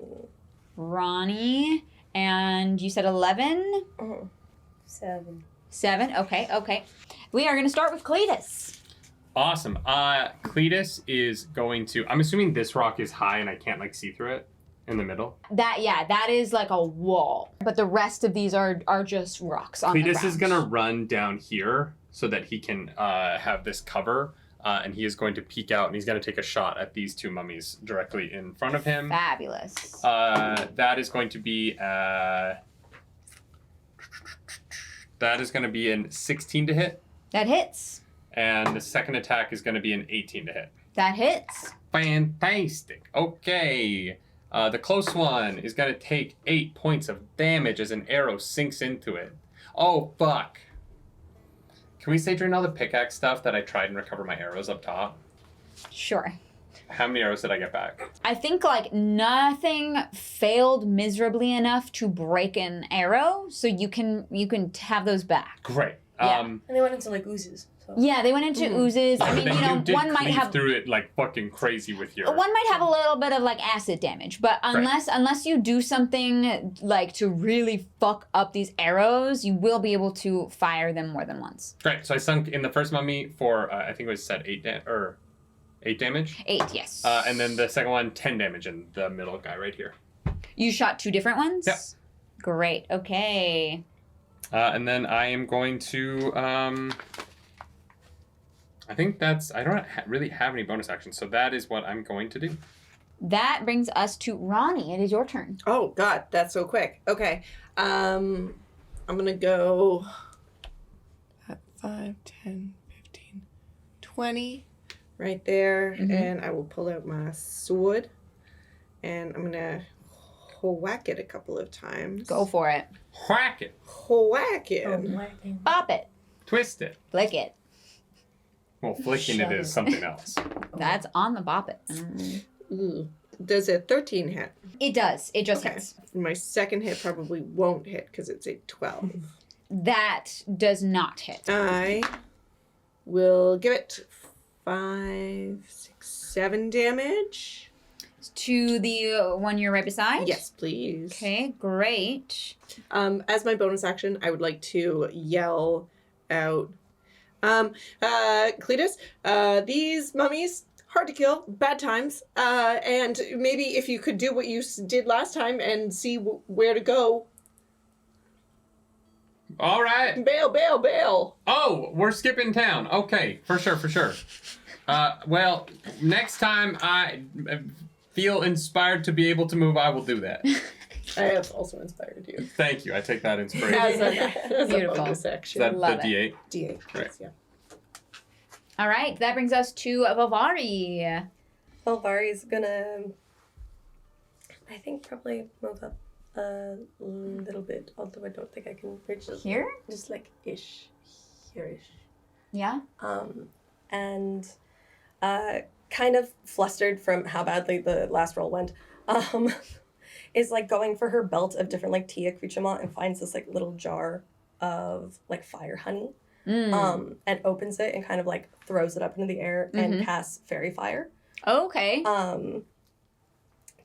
S1: Ronnie, and you said 11?
S6: 7.
S1: 7, okay. We are going to start with Cletus.
S2: Awesome. Cletus is going to... I'm assuming this rock is high and I can't, like, see through it in the middle.
S1: That is like a wall. But the rest of these are just rocks on the ground.
S2: Cletus is going to run down here so that he can have this cover. And he is going to peek out and he's going to take a shot at these 2 mummies directly in front of him.
S1: Fabulous.
S2: That is going to be... that is going to be an 16 to hit.
S1: That hits.
S2: And the second attack is going to be an 18 to hit.
S1: That hits.
S2: Fantastic. Okay. The close one is going to take 8 points of damage as an arrow sinks into it. Oh, fuck. Can we say during all the pickaxe stuff that I tried and recover my arrows up top?
S1: Sure.
S2: How many arrows did I get back?
S1: I think like nothing failed miserably enough to break an arrow, so you can have those back.
S2: Great.
S1: Yeah.
S6: And they went into like oozes. So.
S1: Yeah, they went into oozes. I mean,
S2: Then you did
S1: one might
S2: cleave
S1: have
S2: through it like fucking crazy with your...
S1: one might have a little bit of like acid damage, but unless you do something like to really fuck up these arrows, you will be able to fire them more than once.
S2: Great. So I sunk in the first mummy for I think it was said 8 damage.
S1: 8, yes.
S2: And then the second one 10 damage in the middle guy right here.
S1: You shot 2 different ones?
S2: Yep.
S1: Great. Okay.
S2: And then I am going to I think that's... I don't really have any bonus actions, so that is what I'm going to do.
S1: That brings us to Ronnie. It is your turn.
S3: Oh, God, that's so quick. Okay. I'm going to go at 5, 10, 15, 20 right there.
S1: Mhm.
S3: And I will pull out my sword. And I'm going to whack it a couple of times.
S1: Go for it.
S2: Whack it.
S3: Whack it.
S1: Bop it.
S2: Twist it.
S1: Flick it.
S2: Well, flicking it is something else.
S1: That's on the bop it.
S3: Ooh. Does a 13 hit?
S1: It does. It just
S3: Okay.
S1: hits.
S3: My second hit probably won't hit because it's a 12.
S1: That does not hit.
S3: I will give it 5, 6, 7 damage.
S1: To the one you're right beside?
S3: Yes, please.
S1: Okay, great.
S3: As my bonus action, I would like to yell out, Cletus, these mummies, hard to kill, bad times, and maybe if you could do what you did last time and see where to go.
S2: All right.
S3: Bail, bail, bail.
S2: Oh, we're skipping town. Okay, for sure. Well, next time I feel inspired to be able to move, I will do that.
S3: I have also inspired you.
S2: Thank you. I take that inspiration.
S3: As a
S1: Beautiful.
S3: bonus
S2: Is
S3: action.
S2: that
S1: Love
S2: the D8?
S3: D8.
S2: Right.
S3: Yeah.
S1: All right, that brings us to Valvari.
S5: Valvari's gonna, I think, probably move up a little bit, although I don't think I can reach it.
S1: Here?
S5: Just like ish. Here-ish.
S1: Yeah?
S5: And kind of flustered from how badly the last roll went, is like going for her belt of different like tea accoutrement and finds this like little jar of like fire honey. And opens it and kind of like throws it up into the air and casts fairy fire.
S1: Okay.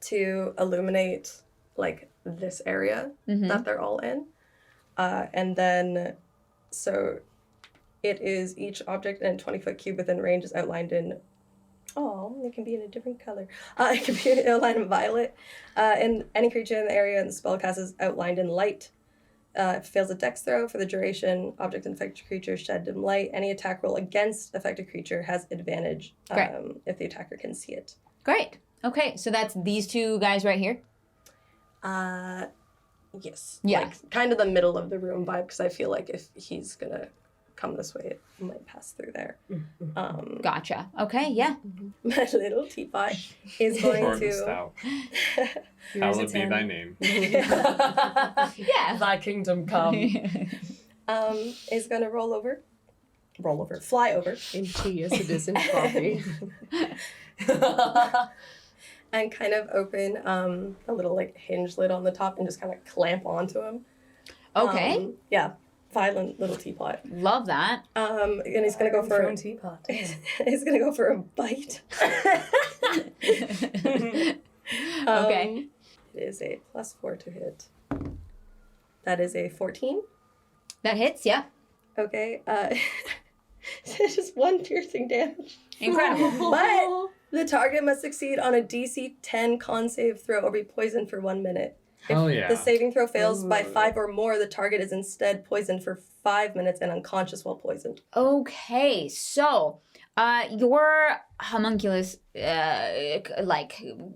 S5: To illuminate like this area that they're all in. And then so It is each object in a 20-foot cube within range is outlined in. Oh, it can be in a different color. It can be outlined in violet. And any creature in the area and the spellcast is outlined in light. If it fails a dex throw for the duration, object and affected creature shed dim light. Any attack roll against affected creature has advantage if the attacker can see it.
S1: Great. Okay, so that's these two guys right here.
S5: Yes.
S1: Yeah.
S5: Like, kind of the middle of the room vibe, because I feel like if he's gonna come this way, it might pass through there.
S1: Gotcha. Okay, yeah.
S5: My little teapot is going
S2: Short and
S5: to.
S2: stout.
S6: Here's
S2: Hallowed
S6: a
S2: be
S6: 10.
S2: thy name.
S1: Yeah.
S6: Thy kingdom come.
S5: Is gonna fly over,
S3: In tea as it is in coffee.
S5: and kind of open a little like hinge lid on the top and just kind of clamp onto him.
S1: Okay.
S5: Yeah, violent little teapot.
S1: Love that.
S5: And he's gonna go for
S6: Thrown teapot.
S5: he's gonna go for a bite.
S1: Okay.
S5: It is a +4 to hit. That is a 14.
S1: That hits, yeah.
S5: Okay. Just 1 piercing damage.
S1: Incredible.
S5: But the target must succeed on a DC 10 con save throw or be poisoned for 1 minute.
S2: Hell yeah.
S5: The saving throw fails by 5 or more, the target is instead poisoned for 5 minutes and unconscious while poisoned.
S1: Okay, so your homunculus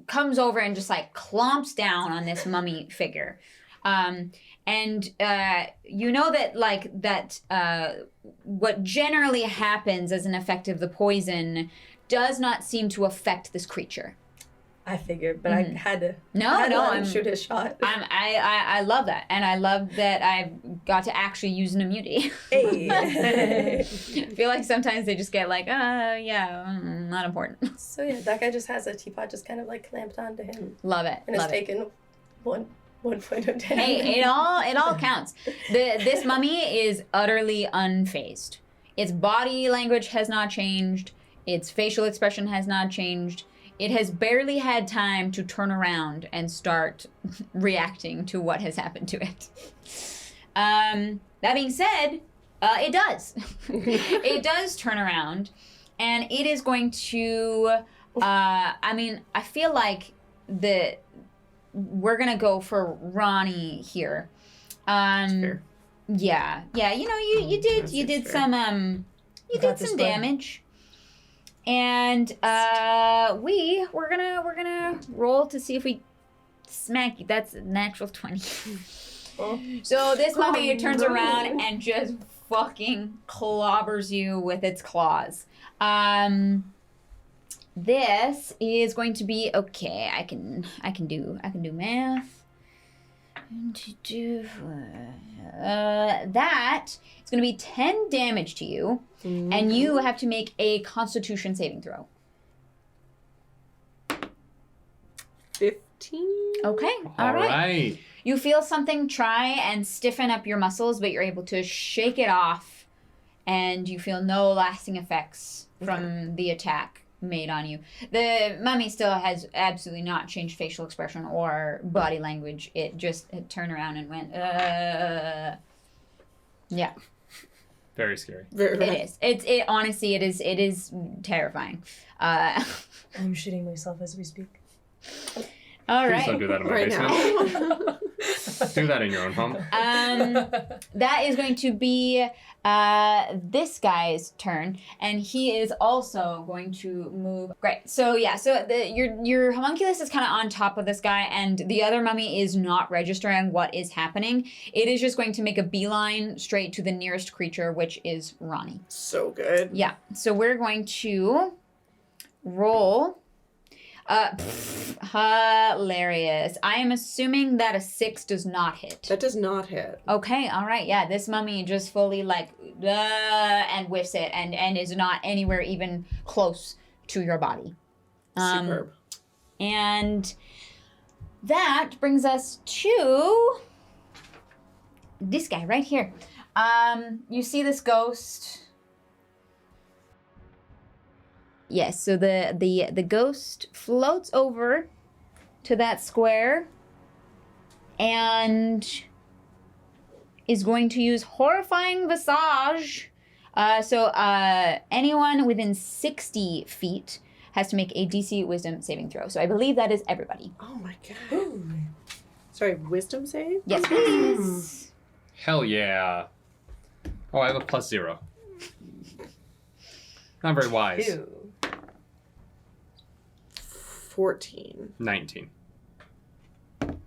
S1: comes over and just clomps down on this mummy figure. And you know that what generally happens as an effect of the poison does not seem to affect this creature.
S5: I figured, but I had to.
S1: I'm
S5: shoot his shot.
S1: I love that, and I love that I've got to actually use an immunity.
S5: Hey.
S1: I feel like sometimes they just get not important.
S5: So yeah, that guy just has a teapot just kind of clamped onto him,
S1: Love it.
S5: and
S1: love
S5: it's
S1: it.
S5: taken one point of damage.
S1: Hey, it all counts. This mummy is utterly unfazed. Its body language has not changed. Its facial expression has not changed. It has barely had time to turn around and start reacting to what has happened to it. That being said, it does. It does turn around, and it is going to. I feel like we're gonna go for Ronnie here.
S3: Fair.
S1: Yeah. You did
S3: fair.
S1: some some damage. And we're gonna roll to see if we smack you. That's a natural 20. So this mummy turns around and just fucking clobbers you with its claws. This is going to be okay. I can do math. That is going to be 10 damage to you, and you have to make a Constitution saving throw.
S3: 15.
S1: Okay,
S2: All right.
S1: You feel something try and stiffen up your muscles, but you're able to shake it off, and you feel no lasting effects from the attack made on you. The mummy still has absolutely not changed facial expression or body language. It just turned around and went, Yeah.
S2: Very scary.
S3: Very
S1: It is. It honestly, it is terrifying.
S6: I'm shitting myself as we speak.
S1: All
S2: Please don't
S1: right.
S2: do that in my
S3: Right
S2: basement.
S3: now.
S2: Do that in your own home.
S1: That is going to be this guy's turn, and he is also going to move. Great. So yeah, your homunculus is kind of on top of this guy, and the other mummy is not registering what is happening. It is just going to make a beeline straight to the nearest creature, which is Ronnie.
S3: So good.
S1: Yeah. So we're going to roll. Hilarious. I am assuming that a 6 does not hit.
S3: That does not hit.
S1: Okay, all right, yeah. This mummy just fully and whiffs it and is not anywhere even close to your body.
S3: Superb.
S1: And that brings us to this guy right here. You see this ghost. Yes, so the ghost floats over to that square and is going to use Horrifying Visage So anyone within 60 feet has to make a DC Wisdom saving throw. So I believe that is everybody.
S3: Oh my god. Sorry, wisdom save?
S1: Yes, please.
S2: Hell yeah. Oh, I have a +0. Not very wise.
S6: Ew.
S3: 14.
S2: 19.
S6: 20.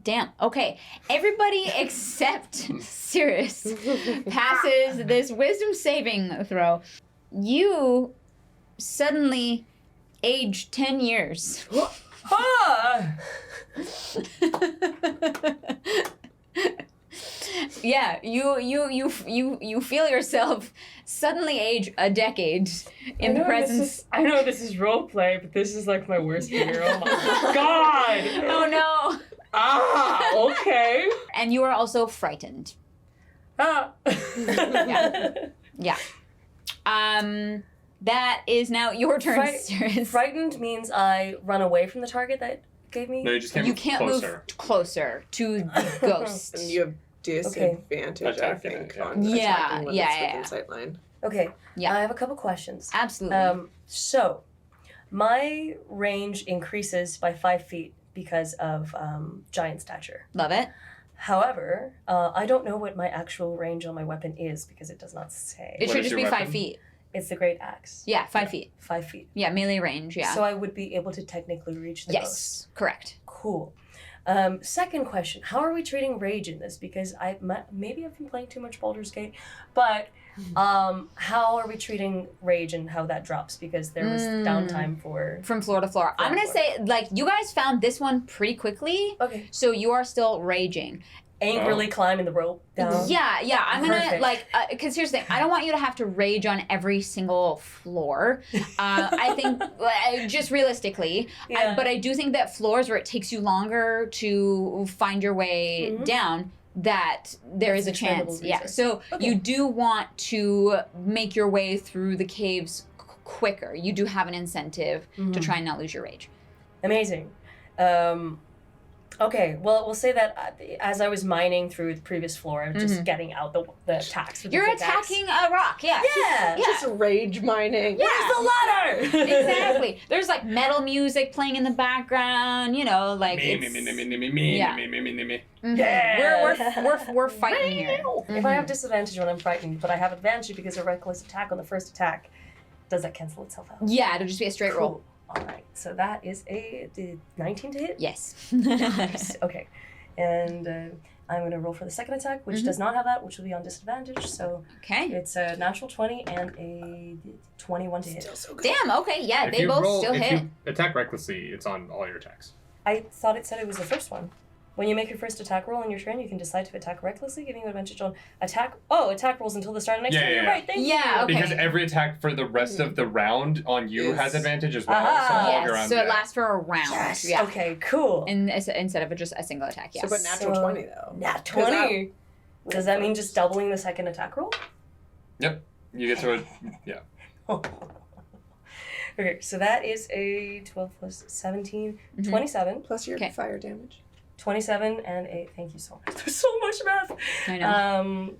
S1: Damn. Okay. Everybody except Cirrus passes this wisdom saving throw. You suddenly age 10 years.
S6: Ah!
S1: Yeah, you feel yourself suddenly age a decade in the presence.
S6: I know this is roleplay, but this is like my worst fear. Oh my god!
S1: Oh no.
S6: Ah, okay.
S1: And you are also frightened.
S6: Ah.
S1: Yeah. That is now your turn, Cirrus.
S6: Frightened means I run away from the target that gave me.
S2: No, you just can't
S1: You
S2: move
S1: can't
S2: closer.
S1: move closer to the ghost.
S3: And you have disadvantage, I
S2: Attacking
S3: think,
S2: it, yeah.
S3: on
S1: Yeah,
S3: attacking when
S1: yeah,
S3: it's
S1: yeah.
S3: within sight line.
S6: Okay.
S1: Yeah.
S6: I have a couple questions.
S1: Absolutely.
S6: So, my range increases by 5 feet because of giant stature.
S1: Love it.
S6: However, I don't know what my actual range on my weapon is because it does not say.
S1: It
S2: What
S1: should
S2: is
S1: just
S2: your
S1: be 5
S2: weapon?
S1: feet.
S6: It's the great axe.
S1: Yeah, 5 feet.
S6: 5 feet.
S1: Yeah, melee range, yeah.
S6: So I would be able to technically reach the ghost.
S1: Yes, correct.
S6: Cool. Second question: how are we treating rage in this? Because maybe I've been playing too much Baldur's Gate, but how are we treating rage and how that drops? Because there was downtime for.
S1: From floor to floor. I'm going to say, like, you guys found this one pretty quickly,
S6: Okay.
S1: so you are still raging.
S6: Angrily climbing the rope down.
S1: Yeah, I'm gonna
S6: Perfect.
S1: like because here's the thing. I don't want you to have to rage on every single floor. I think just realistically,
S6: Yeah.
S1: but I do think that floors where it takes you longer to find your way down, that there is a
S6: That's an
S1: chance.
S6: expendable
S1: Yeah,
S6: resource.
S1: so
S6: Okay.
S1: you do want to make your way through the caves quicker. You do have an incentive to try and not lose your rage.
S6: Amazing. Okay, well, we'll say that as I was mining through the previous floor, I'm just getting out the attacks. With
S1: You're
S6: the pickaxe.
S1: attacking a rock. Yeah.
S6: Yeah.
S3: Just rage mining.
S6: Where's the ladder?
S1: Exactly. There's like metal music playing in the background, you know, like
S2: Me,
S1: it's,
S2: me, me, me, me, me, me,
S1: Yeah.
S2: me, me, me, me, me.
S6: Yeah.
S1: we're fighting here.
S6: If I have disadvantage when I'm frightened, but I have advantage because of reckless attack on the first attack, does that cancel itself out?
S1: Yeah, it'll just be a straight roll.
S6: Cool. All right, so that is a 19 to hit.
S1: Yes.
S6: Nice. Okay, and I'm going to roll for the second attack, which does not have that, which will be on disadvantage. So
S1: Okay.
S6: it's a natural 20 and a 21 to hit.
S3: Still so good.
S1: Damn. Okay. Yeah,
S2: If
S1: they
S2: you
S1: both
S2: roll,
S1: still
S2: if
S1: hit.
S2: you attack recklessly, it's on all your attacks.
S6: I thought it said it was the first one. When you make your first attack roll in your turn, you can decide to attack recklessly, giving you advantage on attack. Oh, attack rolls until the start of next
S2: Yeah,
S6: turn.
S2: yeah,
S6: You're
S2: yeah.
S6: right. Thank you.
S1: Yeah, okay.
S2: Because every attack for the rest of the round on you has advantage as well.
S6: Ah.
S2: so all
S1: Yes.
S2: your rounds,
S1: So it
S2: yeah.
S1: lasts for a round.
S6: Yes.
S1: Yeah.
S6: Okay. Cool.
S1: Instead of just a single attack. Yes.
S3: So, but natural
S6: So-
S3: 20, though.
S6: Nat
S3: 'Cause
S6: 20. Does that mean just doubling the second attack roll?
S2: Yep. You get to it. Yeah.
S6: Okay, so that is a 12 plus 17, 27.
S3: Plus your
S1: Okay.
S3: fire damage.
S6: 27 and a, thank you so much. There's so much math.
S1: I know.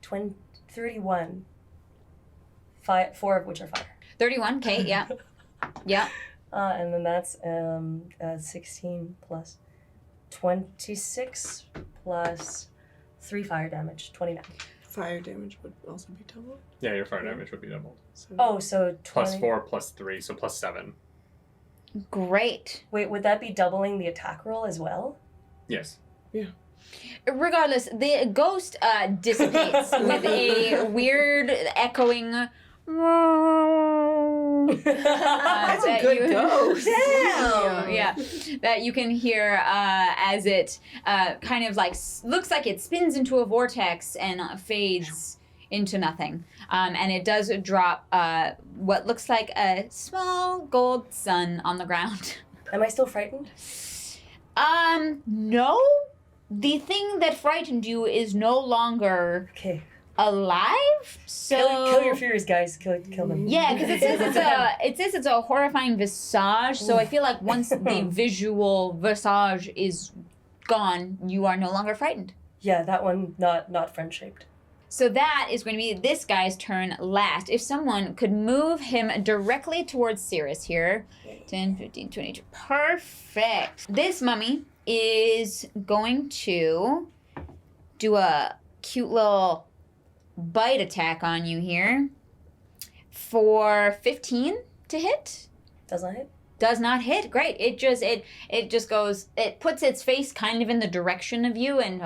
S6: 31. 4 of which are fire.
S1: 31. Okay. Yeah. Yeah.
S6: And then that's 16 plus 26 plus 3 fire damage, 29.
S3: Fire damage would also be doubled.
S2: Yeah, your fire damage would be doubled.
S3: So
S6: Oh, so 20.
S2: Plus 4, plus 3, so plus 7.
S1: Great.
S6: Wait, would that be doubling the attack roll as well?
S2: Yes.
S1: Regardless, the ghost dissipates with a weird echoing.
S3: That's a
S1: that
S3: good
S1: you-
S3: ghost.
S6: Damn!
S1: Yeah, that you can hear as it kind of like looks like it spins into a vortex and fades into nothing. And it does drop what looks like a small gold sun on the ground.
S6: Am I still frightened?
S1: No. The thing that frightened you is no longer
S6: Okay.
S1: alive. So
S6: Kill your fears, guys. Kill them.
S1: yeah, because it says it's a horrifying visage. So I feel like once the visual visage is gone, you are no longer frightened.
S6: Yeah, that one not friend shaped.
S1: So that is going to be this guy's turn last. If someone could move him directly towards Cirrus here. 10, 15, 22. Perfect. This mummy is going to do a cute little bite attack on you here for 15 to hit.
S6: Does not hit.
S1: Does not hit. Great. It just goes, it puts its face kind of in the direction of you and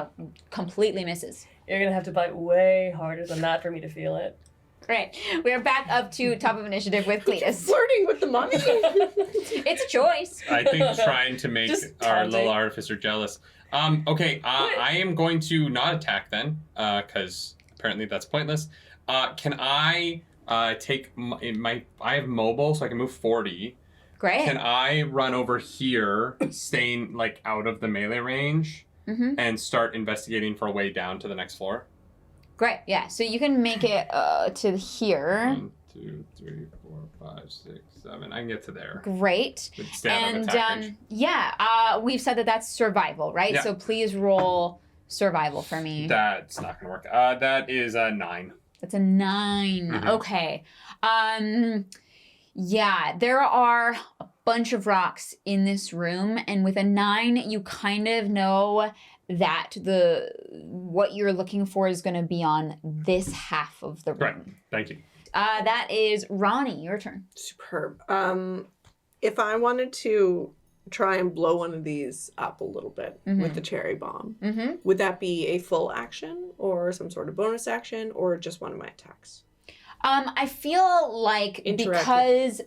S1: completely misses.
S6: You're gonna have to bite way harder than that for me to feel it.
S1: Great. We are back up to top of initiative with Cletus.
S3: Flirting with the mummy.
S1: It's a choice.
S2: I think trying to make
S6: Just
S2: our
S6: taunting.
S2: little artificer jealous. Okay, I am going to not attack then, because apparently that's pointless. Can I take I have mobile, so I can move 40.
S1: Great.
S2: Can I run over here, staying like out of the melee range, and start investigating for a way down to the next floor?
S1: Great. Yeah. So you can make it to here.
S2: 1, 2, 3, 4, 5, 6, 7. I can get to there.
S1: Great.
S2: With stand up
S1: And
S2: attack range.
S1: we've said that that's survival, right?
S2: Yeah.
S1: So please roll survival for me.
S2: That's not gonna work. That is a 9.
S1: That's a 9.
S2: Mhm.
S1: Okay. Yeah, there are a bunch of rocks in this room, and with a 9, you kind of know that what you're looking for is going to be on this half of the room.
S2: Right. Thank you.
S1: That is Ronnie, your turn.
S3: Superb. If I wanted to try and blow one of these up a little bit with the cherry bomb, would that be a full action or some sort of bonus action or just one of my attacks?
S1: I feel like because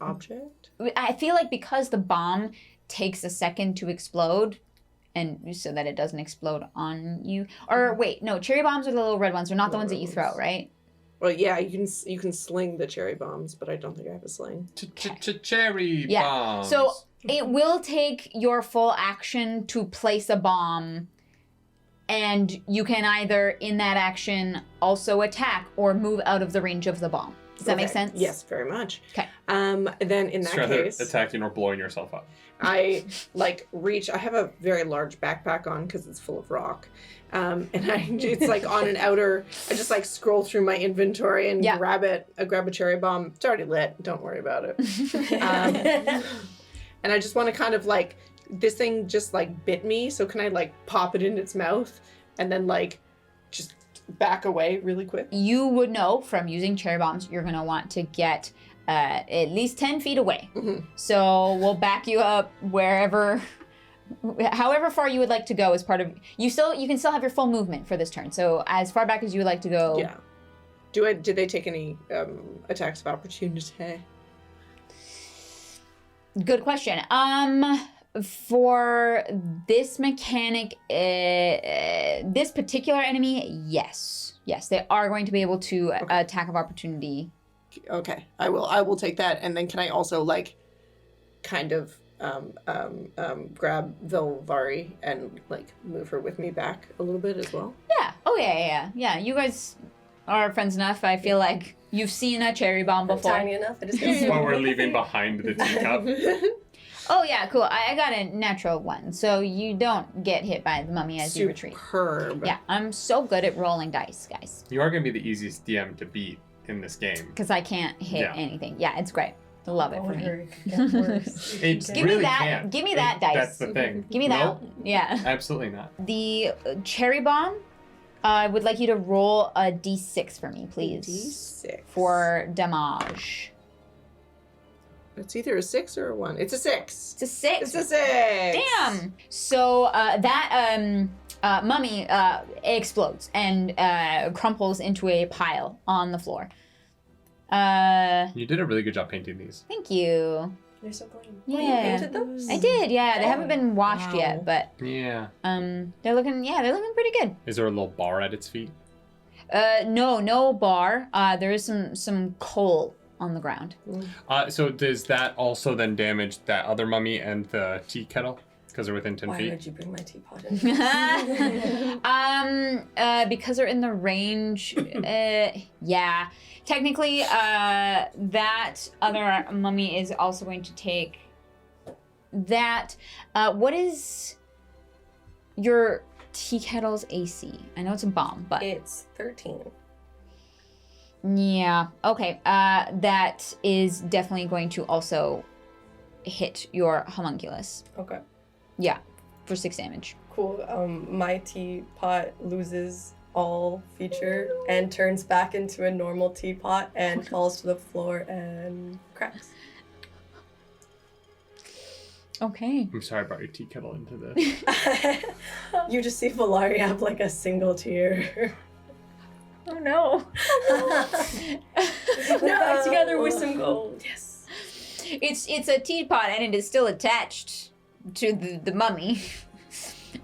S1: the bomb takes a second to explode, and so that it doesn't explode on you. Or wait, no, cherry bombs are the little red ones. They're not the ones that you throw, right?
S3: Well, yeah, you can sling the cherry bombs, but I don't think I have a sling.
S2: Cherry bombs.
S1: So it will take your full action to place a bomb, and you can either, in that action, also attack or move out of the range of the bomb. Does that make sense?
S3: Yes, very much.
S1: Okay.
S3: Then in that case,
S2: attacking or blowing yourself up.
S3: I reach. I have a very large backpack on because it's full of rock, and it's like on an outer. I just scroll through my inventory and grab it. I grab a cherry bomb. It's already lit. Don't worry about it. And I just want to kind of this thing just bit me. So can I pop it in its mouth and then just back away really quick?
S1: You would know from using cherry bombs, you're going to want to get at least 10 feet away. So we'll back you up however far you would like to go as part of... You can still have your full movement for this turn. So as far back as you would like to go...
S3: Yeah. Did they take any attacks of opportunity?
S1: Good question. For this mechanic, this particular enemy, yes. Yes, they are going to be able to attack of opportunity.
S3: Okay, I will take that. And then can I also kind of grab Vilvari and move her with me back a little bit as well?
S1: Yeah. Oh yeah. You guys are friends enough. I feel like you've seen a cherry bomb before.
S5: Tiny enough. I just
S2: While we're leaving behind the teacup.
S1: Oh yeah, cool. I got a natural 1, so you don't get hit by the mummy as you retreat.
S3: Superb.
S1: Yeah, I'm so good at rolling dice, guys.
S2: You are going to be the easiest DM to beat in this game.
S1: Because I can't hit anything. Yeah, it's great. I love it for me.
S6: Get worse.
S2: It
S1: Give me
S2: really
S1: that.
S2: can't.
S1: Give me that dice.
S2: That's the thing.
S1: Give me that.
S2: Nope,
S1: Yeah.
S2: absolutely not.
S1: The cherry bomb. I would like you to roll a d6 for me, please.
S3: D6
S1: For damage.
S3: It's either a 6 or a 1. It's a 6.
S1: It's a 6.
S3: It's a 6.
S1: Damn. So that mummy explodes and crumples into a pile on the floor.
S2: You did a really good job painting these.
S1: Thank you.
S6: They're so clean.
S1: Yeah.
S5: You painted those?
S1: I did. Yeah, they haven't been washed
S3: Wow.
S1: yet, but
S2: Yeah.
S1: they're looking pretty good.
S2: Is there a little bar at its feet?
S1: No bar. There is some coal on the ground.
S2: So does that also then damage that other mummy and the tea kettle? Because they're within 10
S6: Why
S2: feet?
S6: would you bring my teapot in?
S1: Because they're in the range. Yeah. Technically, that other mummy is also going to take that. What is your tea kettle's AC? I know it's a bomb, but
S5: It's 13.
S1: yeah. Okay. That is definitely going to also hit your homunculus.
S5: Okay.
S1: Yeah, for 6 damage.
S5: Cool. My teapot loses all feature and turns back into a normal teapot and falls to the floor and cracks.
S1: Okay.
S2: I'm sorry I brought your tea kettle into this.
S5: You just see Valari have like a single tear.
S1: Oh no.
S6: Put it back together with some gold.
S5: Yes.
S1: It's a teapot and it is still attached to the mummy.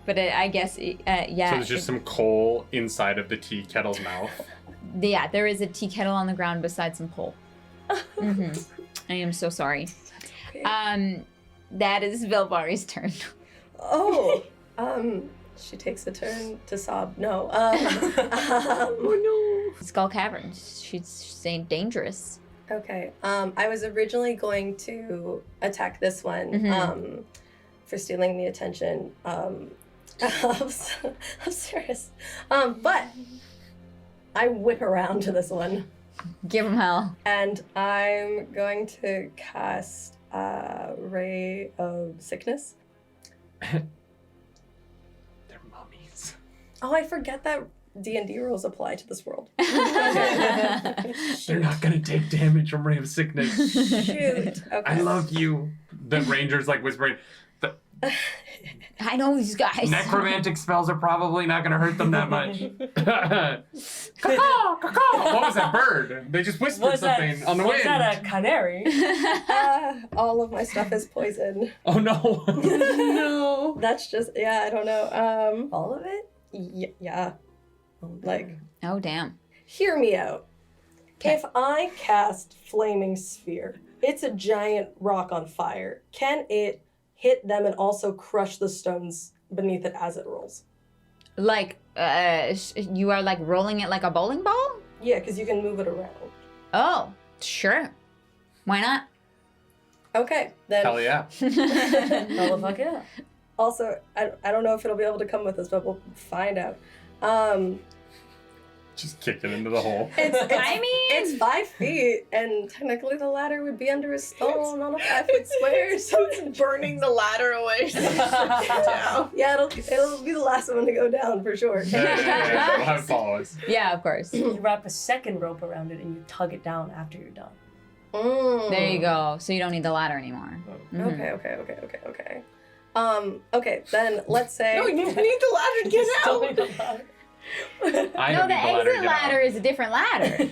S1: But I guess, yeah.
S2: So there's just some coal inside of the tea kettle's mouth.
S1: Yeah, there is a tea kettle on the ground beside some coal. I am so sorry.
S5: Okay.
S1: That is Velvari's turn.
S5: Oh. She takes a turn to sob. No. Oh no.
S1: Skull Cavern. She's saying dangerous.
S5: Okay. I was originally going to attack this one. For stealing the attention of Cirrus. But I whip around to this one.
S1: Give him hell.
S5: And I'm going to cast Ray of Sickness.
S2: They're mummies.
S5: Oh, I forget that D&D rules apply to this world.
S2: They're not gonna take damage from Ray of Sickness.
S5: Shoot. Okay.
S2: I love you. The ranger's like whispering.
S1: I know these guys.
S2: Necromantic spells are probably not gonna hurt them that much. Caw, caw. What was that bird? They just whispered something on the wind.
S6: Was that a canary?
S5: All of my stuff is poison.
S2: Oh no.
S5: No. That's just, yeah, I don't know.
S6: All of it?
S5: Yeah. Like,
S1: Oh, damn.
S5: hear me out.
S1: Okay.
S5: If I cast Flaming Sphere, it's a giant rock on fire. Can it hit them and also crush the stones beneath it as it rolls?
S1: Like, you are like rolling it like a bowling ball?
S5: Yeah, because you can move it around.
S1: Oh, sure. Why not?
S5: Okay, then.
S2: Hell yeah.
S6: Oh, the fuck yeah.
S5: Also, I don't know if it'll be able to come with us, but we'll find out.
S2: Just kick it into the hole.
S1: I mean,
S5: It's 5 feet, and technically the ladder would be under a stone on a 5-foot square.
S3: So it's burning the ladder away. Down.
S5: Yeah, it'll be the last one to go down for sure.
S2: Yeah. We'll have followers.
S1: yeah, of course.
S6: You wrap a second rope around it and you tug it down after you're done.
S1: There you go. So you don't need the ladder anymore.
S5: Okay. Okay, then let's say.
S3: No, you need the ladder to get
S6: Still
S3: out.
S6: need the ladder.
S2: I
S1: No,
S2: don't
S1: the
S2: need the ladder to
S1: exit
S2: get out.
S1: ladder is a different ladder.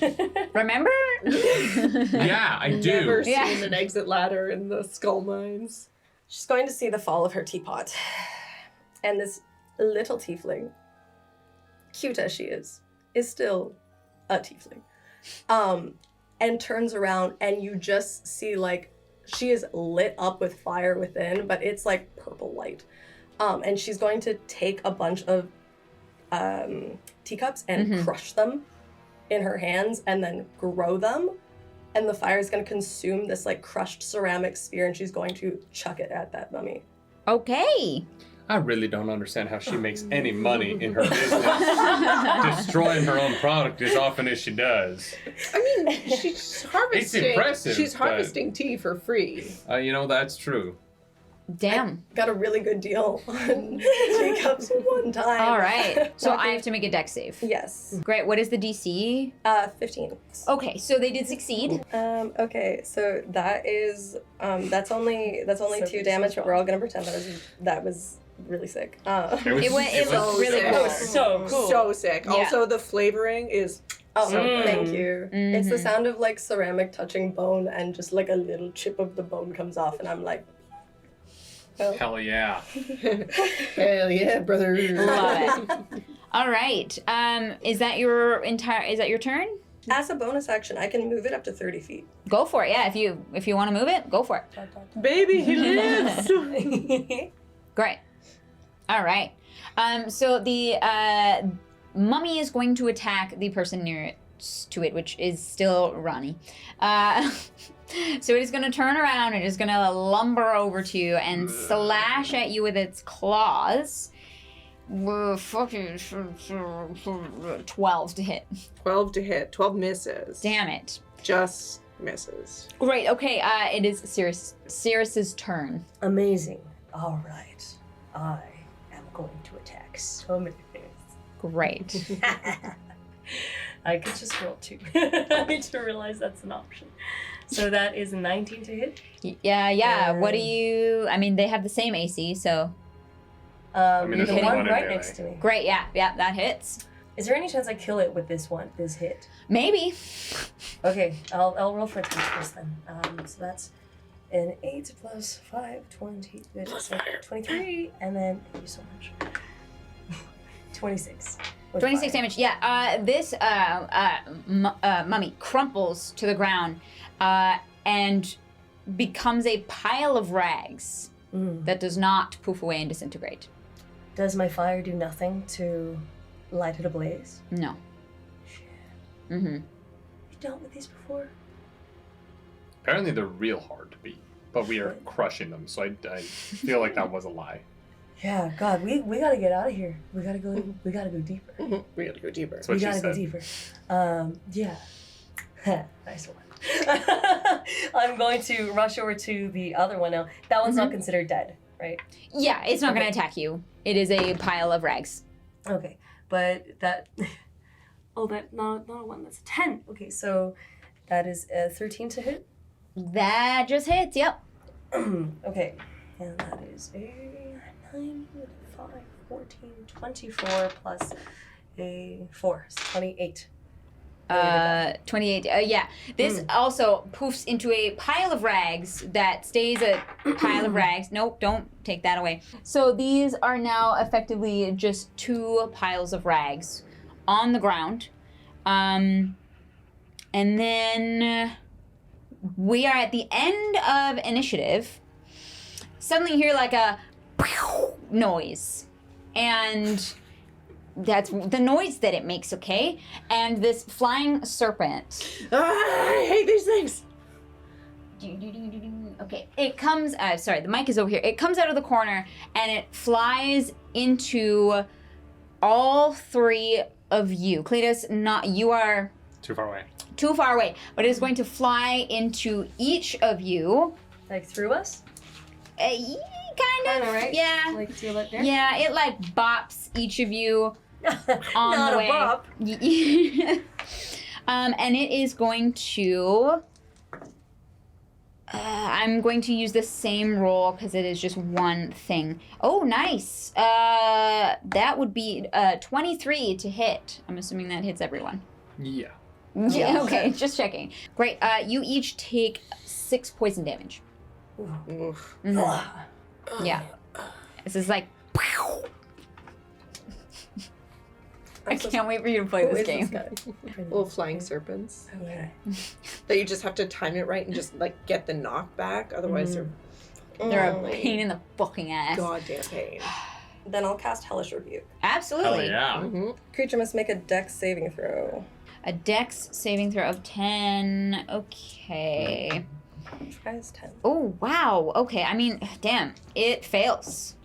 S1: Remember?
S2: Yeah, I do.
S3: Never
S1: Yeah.
S3: seen an exit ladder in the skull mines.
S5: She's going to see the fall of her teapot. And this little tiefling, cute as she is still a tiefling. And turns around and you just see like she is lit up with fire within, but it's like purple light. And she's going to take a bunch of teacups and crush them in her hands and then grow them. And the fire is going to consume this like crushed ceramic sphere and she's going to chuck it at that mummy.
S1: Okay.
S2: I really don't understand how she makes any money in her business, destroying her own product as often as she does.
S3: I mean, she's harvesting.
S2: It's impressive,
S3: She's
S2: but-
S3: harvesting tea for free.
S2: That's true.
S1: Damn.
S5: Got a really good deal on teacups one time.
S1: All right. So I have to make a dex save.
S5: Yes.
S1: Great. What is the DC?
S5: 15.
S1: Okay, so they did succeed.
S5: Okay, so that is that's only
S6: So
S5: 2 damage, but we're all gonna pretend that was really sick.
S1: It was really
S3: sick.
S1: cool.
S6: It was so cool.
S3: So sick.
S1: Yeah.
S3: Also, the flavoring is
S5: Thank you. It's the
S1: Mhm.
S5: sound of like ceramic touching bone, and just like a little chip of the bone comes off, and I'm like, oh.
S2: Hell yeah.
S3: hell yeah, brother.
S1: Love it. All right. Is that your turn?
S5: As a bonus action, I can move it up to 30 feet.
S1: Go for it. Yeah, if you want to move it, go for it.
S3: Baby, he lives.
S1: Great. All right. So the mummy is going to attack the person nearest to it, which is still Ronnie. So it is going to turn around and is going to lumber over to you and slash at you with its claws. Fucking 12 to hit.
S3: 12 to hit. 12 misses.
S1: Damn it.
S3: Just misses.
S1: Great. Okay. It is Cirrus's turn.
S6: Amazing. All right. I am going to attack so many things.
S1: Great.
S6: I could just roll 2. I need to realize that's an option. So that is a 19 to hit.
S1: Yeah. What do you? I mean, they have the same AC, so.
S2: there's
S6: The
S2: only
S6: one
S2: one in
S6: right
S2: melee.
S6: next to me.
S1: Great. Yeah. That hits.
S6: Is there any chance I kill it with this hit?
S1: Maybe.
S6: Okay, I'll roll for attack first then. So that's an 8 plus 5, 20, 23, and then, thank you so much. 26. with
S1: 26
S6: fire.
S1: damage. Yeah. This mummy crumples to the ground, and becomes a pile of rags that does not poof away and disintegrate.
S6: Does my fire do nothing to light it ablaze?
S1: No. Mm-hmm.
S6: You dealt with these before?
S2: Apparently they're real hard to beat, but we are crushing them, so I feel like that was a lie.
S6: Yeah, God, we gotta get out of here. We gotta go deeper.
S3: We gotta go deeper.
S2: That's what
S6: We
S2: she
S6: gotta go
S2: said.
S6: deeper. Yeah. Nice one. I'm going to rush over to the other one now. That one's not considered dead, right?
S1: Yeah, it's not going to attack you. It is a pile of rags.
S6: Okay, but that... Oh, that not a 1, that's a 10. Okay, so that is a 13 to hit.
S1: That just hits, yep.
S6: Okay, and that is a 9, 5, 14, 24 plus a 4, so 28.
S1: 28. Yeah. This also poofs into a pile of rags that stays a pile of rags. Nope, don't take that away. So these are now effectively just 2 piles of rags on the ground. And then we are at the end of initiative. Suddenly you hear like a noise. And that's the noise that it makes, okay? And this flying serpent.
S3: I hate these things.
S1: Okay, it comes, sorry, the mic is over here. It comes out of the corner and it flies into all 3 of you. Cletus, you are
S2: Too far away.
S1: too far away, but it is going to fly into each of you.
S6: Like through us?
S1: Kind of,
S6: right?
S1: yeah.
S6: Like to let there?
S1: Yeah, it like bops each of you on
S6: Not
S1: the
S6: a
S1: way.
S6: bop.
S1: And it is going to. I'm going to use the same roll because it is just one thing. Oh, nice. That would be 23 to hit. I'm assuming that hits everyone.
S2: Yeah.
S1: Yeah. Okay, just checking. Great. You each take 6 poison damage.
S3: Oof.
S1: Mhm. Yeah. This is like. I can't wait for you to play this game.
S3: Little flying serpents.
S6: Okay.
S3: That you just have to time it right and just like get the knockback. Otherwise,
S1: They're a pain in the fucking ass.
S3: goddamn pain.
S4: Then I'll cast Hellish Rebuke.
S2: Hell
S1: Absolutely.
S2: yeah.
S3: Mm-hmm.
S4: Creature must make a Dex saving throw.
S1: A Dex saving throw of 10. Okay.
S4: Try is 10.
S1: Oh, wow. Okay, I mean, damn. It fails.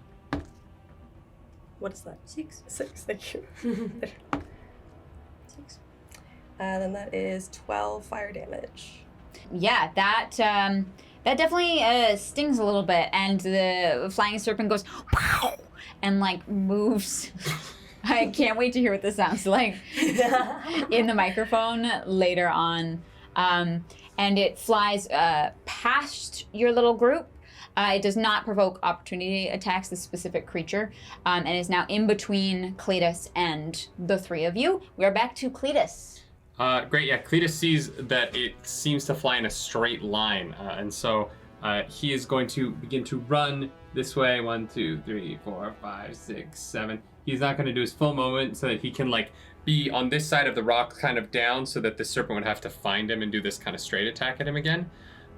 S4: What is that?
S6: 6.
S4: 6, thank you. 6. Then that is 12 fire damage.
S1: Yeah, that definitely stings a little bit, and the flying serpent goes wow, and like moves. I can't wait to hear what this sounds like in the microphone later on. And it flies past your little group. It does not provoke opportunity attacks, this specific creature, and is now in between Cletus and the 3 of you. We're back to Cletus.
S2: Great, yeah. Cletus sees that it seems to fly in a straight line, and so he is going to begin to run this way. 1, 2, 3, 4, 5, 6, 7. He's not going to do his full movement so that he can like be on this side of the rock, kind of down, so that the serpent would have to find him and do this kind of straight attack at him again.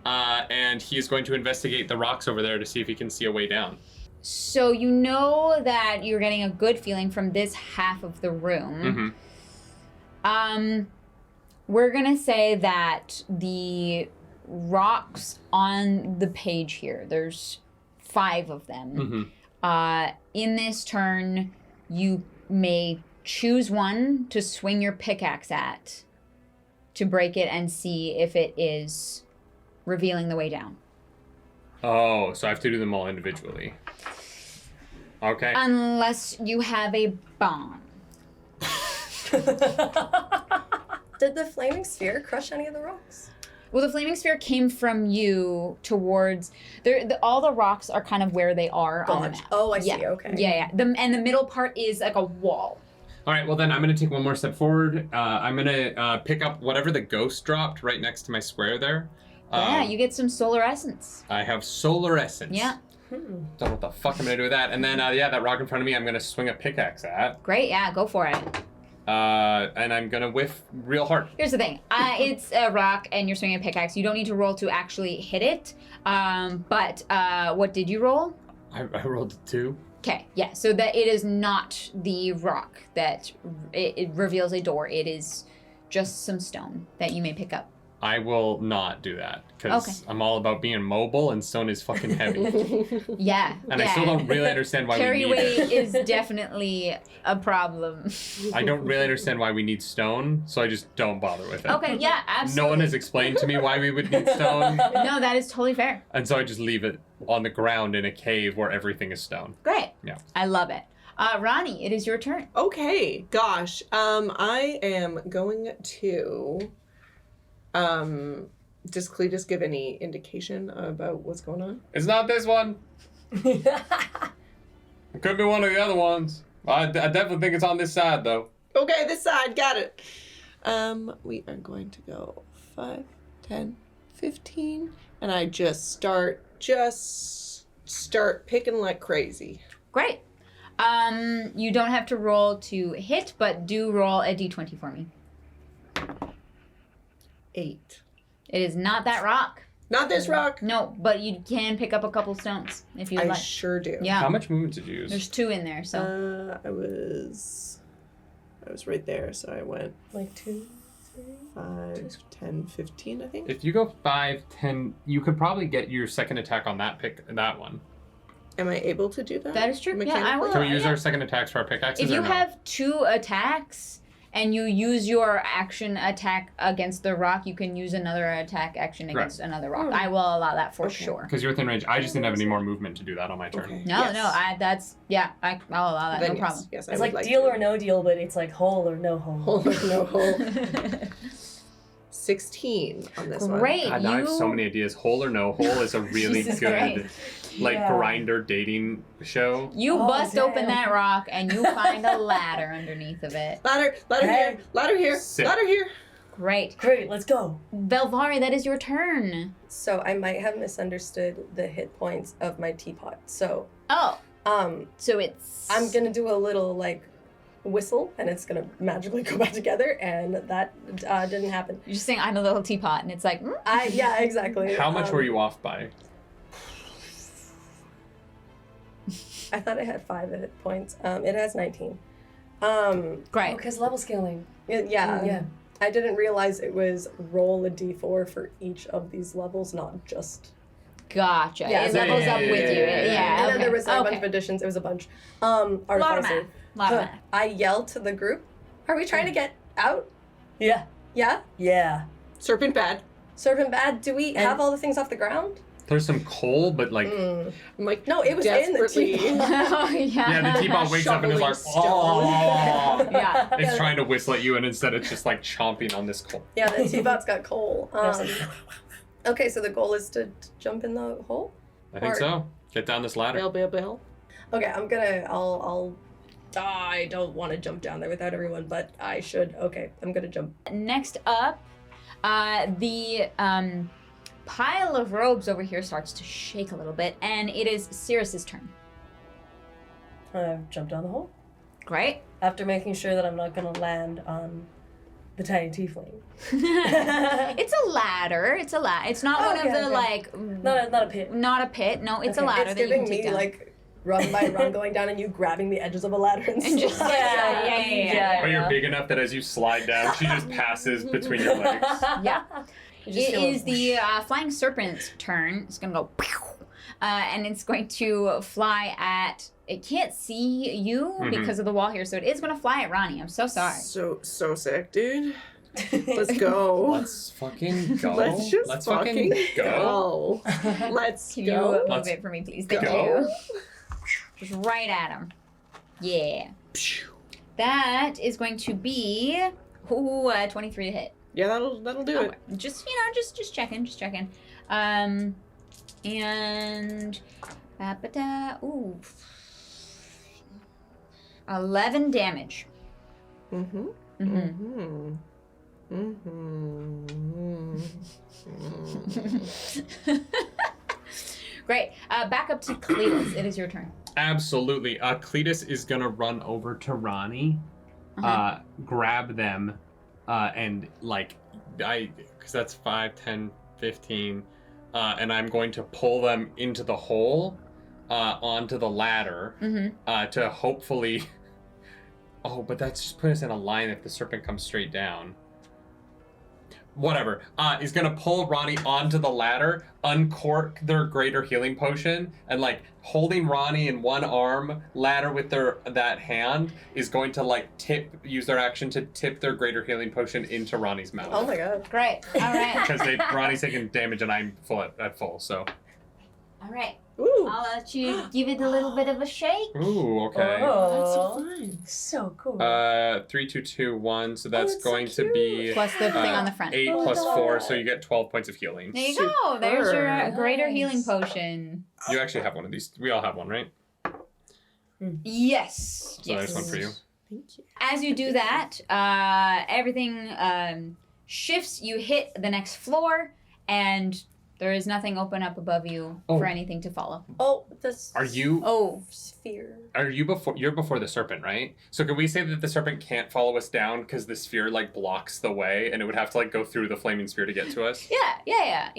S2: And he is going to investigate the rocks over there to see if he can see a way down.
S1: So you know that you're getting a good feeling from this half of the room.
S2: Mm-hmm.
S1: We're gonna say that the rocks on the page here, there's 5 of them.
S2: Mm-hmm.
S1: In this turn, you may choose one to swing your pickaxe at to break it and see if it is revealing the way down.
S2: Oh, so I have to do them all individually. Okay.
S1: Unless you have a bomb.
S5: Did the flaming sphere crush any of the rocks?
S1: Well, the flaming sphere came from you towards... all the rocks are kind of where they are on the map.
S5: Oh, I see.
S1: Yeah.
S5: Okay.
S1: Yeah. And the middle part is like a wall.
S2: All right, well then I'm going to take one more step forward. I'm going to pick up whatever the ghost dropped right next to my square there.
S1: Yeah, you get some solar essence.
S2: I have solar essence.
S1: Yeah.
S2: Don't know what the fuck I'm going to do with that. And then, that rock in front of me, I'm going to swing a pickaxe at.
S1: Great, yeah, go for it.
S2: And I'm going to whiff real hard.
S1: Here's the thing. It's a rock and you're swinging a pickaxe. You don't need to roll to actually hit it. But what did you roll?
S2: I rolled a 2.
S1: Okay, yeah, so that it is not the rock that it reveals a door. It is just some stone that you may pick up.
S2: I will not do that because I'm all about being mobile and stone is fucking heavy.
S1: Yeah.
S2: And I still don't really understand why we
S1: Carry
S2: need
S1: weight
S2: it.
S1: is definitely a problem.
S2: I don't really understand why we need stone, so I just don't bother with it.
S1: Okay, yeah, absolutely.
S2: No one has explained to me why we would need stone.
S1: No, that is totally fair.
S2: And so I just leave it on the ground in a cave where everything is stone.
S1: Great.
S2: Yeah.
S1: I love it. Ronnie, it is your turn.
S3: Okay, gosh. I am going to... does Cletus give any indication about what's going on?
S2: It's not this one. It could be one of the other ones. I definitely think it's on this side, though.
S3: Okay, this side, got it. We are going to go 5, 10, 15, and I just start picking like crazy.
S1: Great. You don't have to roll to hit, but do roll a d20 for me.
S3: 8.
S1: It is not that rock.
S3: Not this rock.
S1: No, but you can pick up a couple stones if you
S3: I
S1: like.
S3: sure do.
S1: Yeah.
S2: How much movement did you use?
S1: There's 2 in there, so.
S3: I was right there, so I went
S6: Like 2, 3.
S3: 5, 10, 15, I think.
S2: If you go 5, 10, you could probably get your second attack on that one.
S3: Am I able to do that?
S1: That is true. Yeah, I
S3: mechanically?
S1: will.
S2: Can we use
S1: yeah.
S2: our second attacks for our pickaxes
S1: If you
S2: or no?
S1: have 2 attacks and you use your action attack against the rock, you can use another attack action against another rock. I will allow that for sure.
S2: Because you're within range. I just didn't have any more movement to do that on my turn.
S3: Okay.
S1: No,
S3: Yes.
S1: no, I'll allow that.
S3: Then
S1: No
S3: yes,
S1: problem.
S3: Yes, I
S6: It's
S3: would
S6: like
S3: like
S6: deal
S3: to.
S6: or no deal, but it's like hole or no hole.
S3: Hole or no hole. 16 on this one.
S1: Great.
S2: God, now I have so many ideas. Hole or no hole is a really
S1: Jesus
S2: good,
S1: Christ.
S2: grinder dating show.
S1: You bust open
S6: damn.
S1: that rock and you find a ladder underneath of it.
S3: Ladder
S6: Hey.
S3: here, ladder here,
S2: Sit.
S3: ladder here.
S1: Great.
S6: Great, let's go.
S1: Velvari, that is your turn.
S5: So I might have misunderstood the hit points of my teapot. So
S1: Oh, so it's...
S5: I'm gonna do a little whistle, and it's gonna magically go back together, and that didn't happen.
S1: You're just saying I'm a little teapot, and it's like...
S5: Yeah, exactly.
S2: How much were you off by?
S5: I thought I had 5 hit points. It has 19.
S1: Great.
S6: Because level scaling.
S5: Yeah. I didn't realize it was roll a d4 for each of these levels, not just.
S1: Gotcha.
S5: Yeah,
S1: It
S5: so-
S1: levels up with you. Yeah,
S5: And then
S1: okay.
S5: there was a bunch
S1: Okay.
S5: of additions. It was a bunch.
S1: Lot of
S5: Artificer.
S1: math.
S5: I yelled to the group, "Are we trying to get out?
S6: Yeah.
S5: Yeah?
S6: Yeah.
S3: Serpent bad.
S5: Serpent bad. Do we have all the things off the ground?"
S2: There's some coal, but
S3: I'm like,
S5: No, it was in the
S3: desperately.
S5: teapot.
S1: Oh, yeah.
S2: yeah, the teapot wakes up and is like,
S3: Shoveling
S2: oh.
S1: Yeah.
S2: It's trying to whistle at you, and instead it's just like chomping on this coal.
S5: Yeah, the teapot's got coal. Okay, so the goal is to jump in the hole?
S2: I think
S5: Or-
S2: so. Get down this ladder.
S3: Bill.
S5: Okay, I'll I don't want to jump down there without everyone, but I should. Okay, I'm gonna jump.
S1: Next up, the pile of robes over here starts to shake a little bit, and it is Cirrus's turn.
S6: I've jumped down the hole.
S1: Great.
S6: After making sure that I'm not going to land on the tiny tiefling.
S1: It's a ladder. It's a ladder. It's not one of
S6: Okay,
S1: the,
S6: okay.
S1: like...
S6: Not a pit.
S1: Not a pit. No, it's a
S6: Okay.
S1: ladder
S5: It's
S1: that you
S5: giving
S1: can take
S5: me
S1: down.
S5: run by run going down and you grabbing the edges of a ladder and,
S1: And just,
S5: slide.
S1: yeah.
S2: But you're big enough that as you slide down, she just passes between your legs.
S1: Yeah.
S6: You just
S1: It
S6: feel
S1: is the Flying Serpent's turn. It's gonna go... and it's going to fly at. It can't see you because of the wall here, so it is going to fly at Ronnie. I'm so sorry.
S3: So sick, dude. Let's go.
S2: Let's fucking go.
S3: Let's just
S2: Let's
S3: fucking
S2: go.
S3: Let's
S1: Can
S3: go.
S1: you
S2: Let's
S1: move it for me, please? Thank
S2: go.
S1: you. Just right at him. Yeah. That is going to be 23 to hit.
S3: Yeah, that'll do it.
S1: Just just checking. And ooh, 11 damage.
S3: Mm-hmm.
S1: Mm-hmm.
S3: Mm-hmm.
S1: Great. Back up to Cletus. It is your turn.
S2: Absolutely. Cletus is gonna run over to Ronnie, grab them, and because that's 5, 10, 15, and I'm going to pull them into the hole, onto the ladder, to hopefully. Oh, but that's just put us in a line if the serpent comes straight down. Whatever. He's gonna pull Ronnie onto the ladder, uncork their greater healing potion, and holding Ronnie in one arm, ladder with that hand, is going to use their action to tip their greater healing potion into Ronnie's mouth.
S5: Oh my god.
S1: Great. All right.
S2: Because Ronnie's taking damage and I'm at full, so.
S1: All right.
S3: Ooh.
S1: I'll let you give it a little bit of a shake.
S2: Ooh, okay.
S3: That's so
S6: Oh,
S3: fun.
S6: so cool.
S2: 3, 2, 2, 1, so that's
S6: that's so
S2: going to
S6: cute.
S2: be
S1: Plus the thing on the front.
S2: 8
S6: Oh,
S2: plus
S6: God.
S2: 4, so you get 12 points of healing.
S1: There you go. There's your
S3: Superb.
S1: greater
S6: Nice.
S1: healing potion.
S2: You actually have one of these. We all have one, right?
S1: Yes.
S2: So there's one for you.
S3: Thank you.
S1: As you do that, everything shifts. You hit the next floor, and there is nothing open up above you for anything to follow.
S5: Oh, this
S2: Are you
S5: sphere.
S2: you're before the serpent, right? So can we say that the serpent can't follow us down because the sphere blocks the way and it would have to go through the flaming sphere to get to us?
S1: Yeah.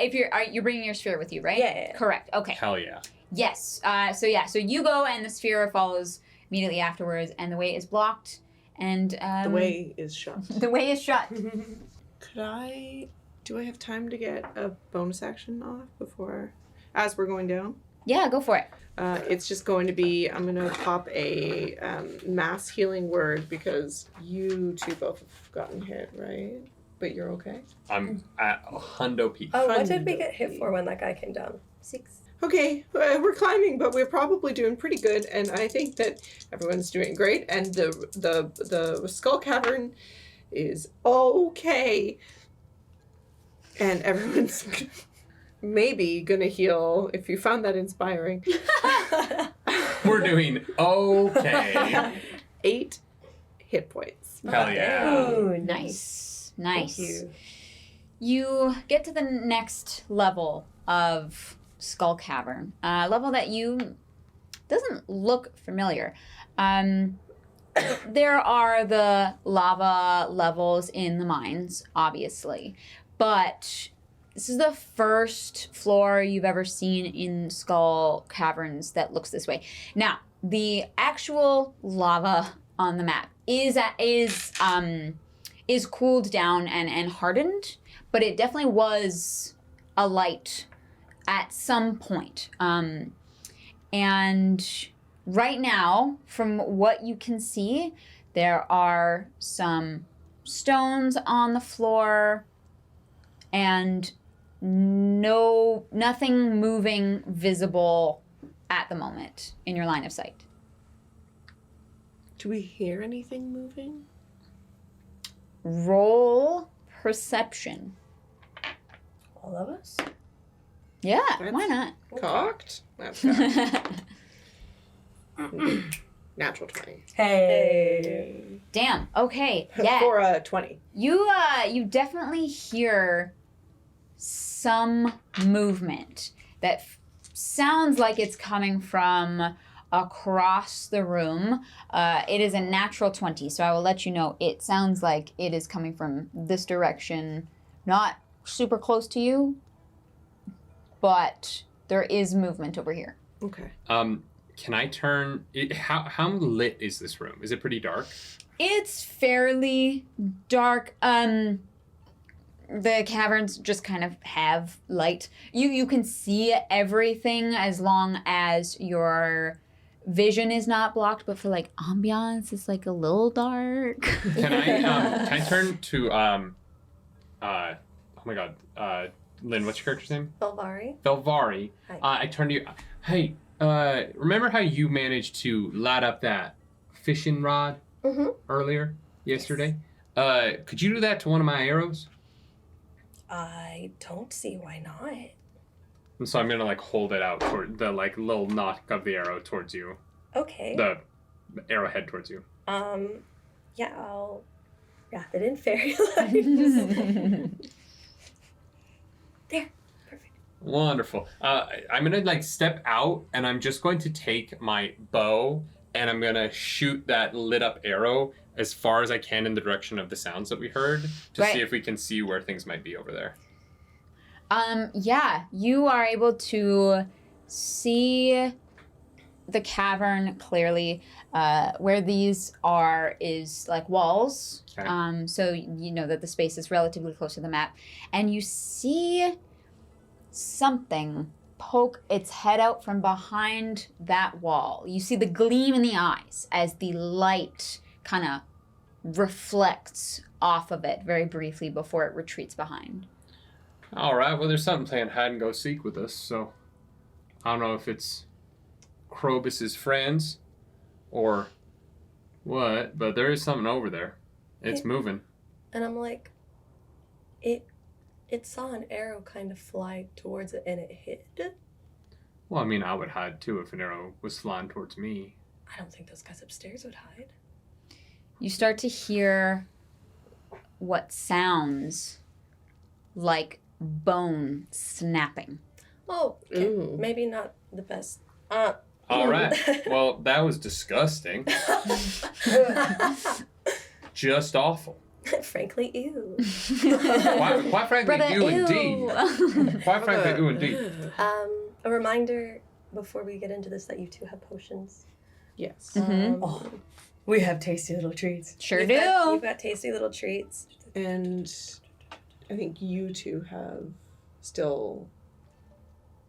S1: If you're bringing your sphere with you, right?
S5: Yeah.
S1: Correct. Okay.
S2: Hell yeah.
S1: Yes. So you go, and the sphere follows immediately afterwards, and the way is blocked, and
S3: The way is shut.
S1: the way is shut.
S3: Do I have time to get a bonus action off as we're going down?
S1: Yeah, go for it.
S3: It's just going to be, I'm going to pop a mass healing word because you two both have gotten hit, right? But you're okay?
S2: I'm at a hundo peak.
S5: Oh, what did we get hit for when that guy came down?
S4: 6.
S3: Okay, we're climbing, but we're probably doing pretty good, and I think that everyone's doing great, and the skull cavern is okay. And everyone's maybe gonna heal if you found that inspiring.
S2: We're doing okay.
S3: 8 hit points.
S2: Hell yeah.
S6: Ooh,
S1: Nice.
S6: Thank you.
S1: You get to the next level of Skull Cavern, a level that doesn't look familiar. There are the lava levels in the mines, obviously, but this is the first floor you've ever seen in Skull Caverns that looks this way. Now, the actual lava on the map is cooled down and hardened, but it definitely was alight at some point. And right now, from what you can see, there are some stones on the floor and nothing moving visible at the moment in your line of sight.
S3: Do we hear anything moving?
S1: Roll perception.
S6: All of us?
S1: Yeah,
S3: That's
S1: why not?
S3: Cocked? That's cocked. Natural 20.
S6: Hey.
S1: Damn. Okay. Yeah.
S3: For a 20.
S1: You definitely hear some movement that sounds like it's coming from across the room. It is a natural 20, so I will let you know it sounds like it is coming from this direction, not super close to you, but there is movement over here.
S3: Okay.
S2: Can I turn it? How lit is this room? Is it pretty dark?
S1: It's fairly dark. the caverns just kind of have light. You can see everything as long as your vision is not blocked, but for like ambiance, it's like a little dark.
S2: Can I turn to oh my god, Lynn, what's your character's name?
S5: Belvari.
S2: Belvari.
S5: Hi.
S2: I turn to you. Hey, remember how you managed to light up that fishing rod earlier yesterday? Could you do that to one of my arrows?
S5: I don't see why not.
S2: And so I'm gonna like hold it out toward the like little knock of the arrow towards you.
S5: Okay.
S2: The arrowhead towards you.
S5: Yeah, I'll wrap it in fairy lights. There. Perfect.
S2: Wonderful. I'm gonna like step out and I'm just going to take my bow and I'm gonna shoot that lit up arrow as far as I can in the direction of the sounds that we heard to see if we can see where things might be over there.
S1: Yeah, you are able to see the cavern clearly. Where these are is like walls.
S2: Okay.
S1: So you know that the space is relatively close to the map. And you see something poke its head out from behind that wall. You see the gleam in the eyes as the light kind of reflects off of it very briefly before it retreats behind.
S2: All right. Well, there's something playing hide and go seek with us. So I don't know if it's Krobus's friends or what, but there is something over there. It's moving.
S5: And I'm like, it saw an arrow kind of fly towards it and it hid.
S2: Well, I mean, I would hide too if an arrow was flying towards me.
S5: I don't think those guys upstairs would hide.
S1: You start to hear what sounds like bone snapping.
S5: Oh, okay.
S3: Ooh.
S5: Maybe not the best.
S2: All right. Well, that was disgusting. Just awful.
S5: Frankly, ew.
S2: Quite frankly,
S1: Brother,
S2: you
S1: ew.
S2: indeed. Quite frankly, you indeed.
S5: A reminder before we get into this that you two have potions.
S3: Yes.
S1: Mhm.
S6: Oh, we have tasty little treats.
S1: Sure
S5: You've
S1: do.
S5: You've got tasty little treats.
S3: And I think you two have still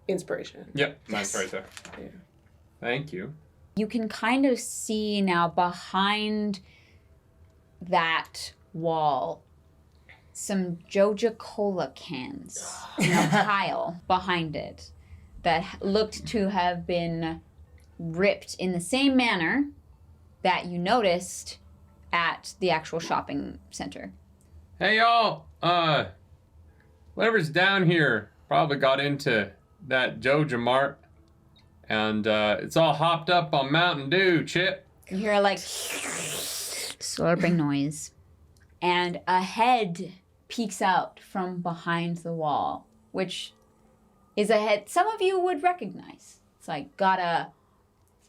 S3: inspiration.
S2: Yep, mine's right there.
S3: Yeah.
S2: Thank you.
S1: You can kind of see now behind that wall some Joja Cola cans in a pile behind it that looked to have been ripped in the same manner that you noticed at the actual shopping center.
S2: Hey y'all, whatever's down here probably got into that Joja Mart, and it's all hopped up on Mountain Dew, Chip.
S1: You hear a like slurping noise, and a head peeks out from behind the wall, which is a head some of you would recognize. It's like got a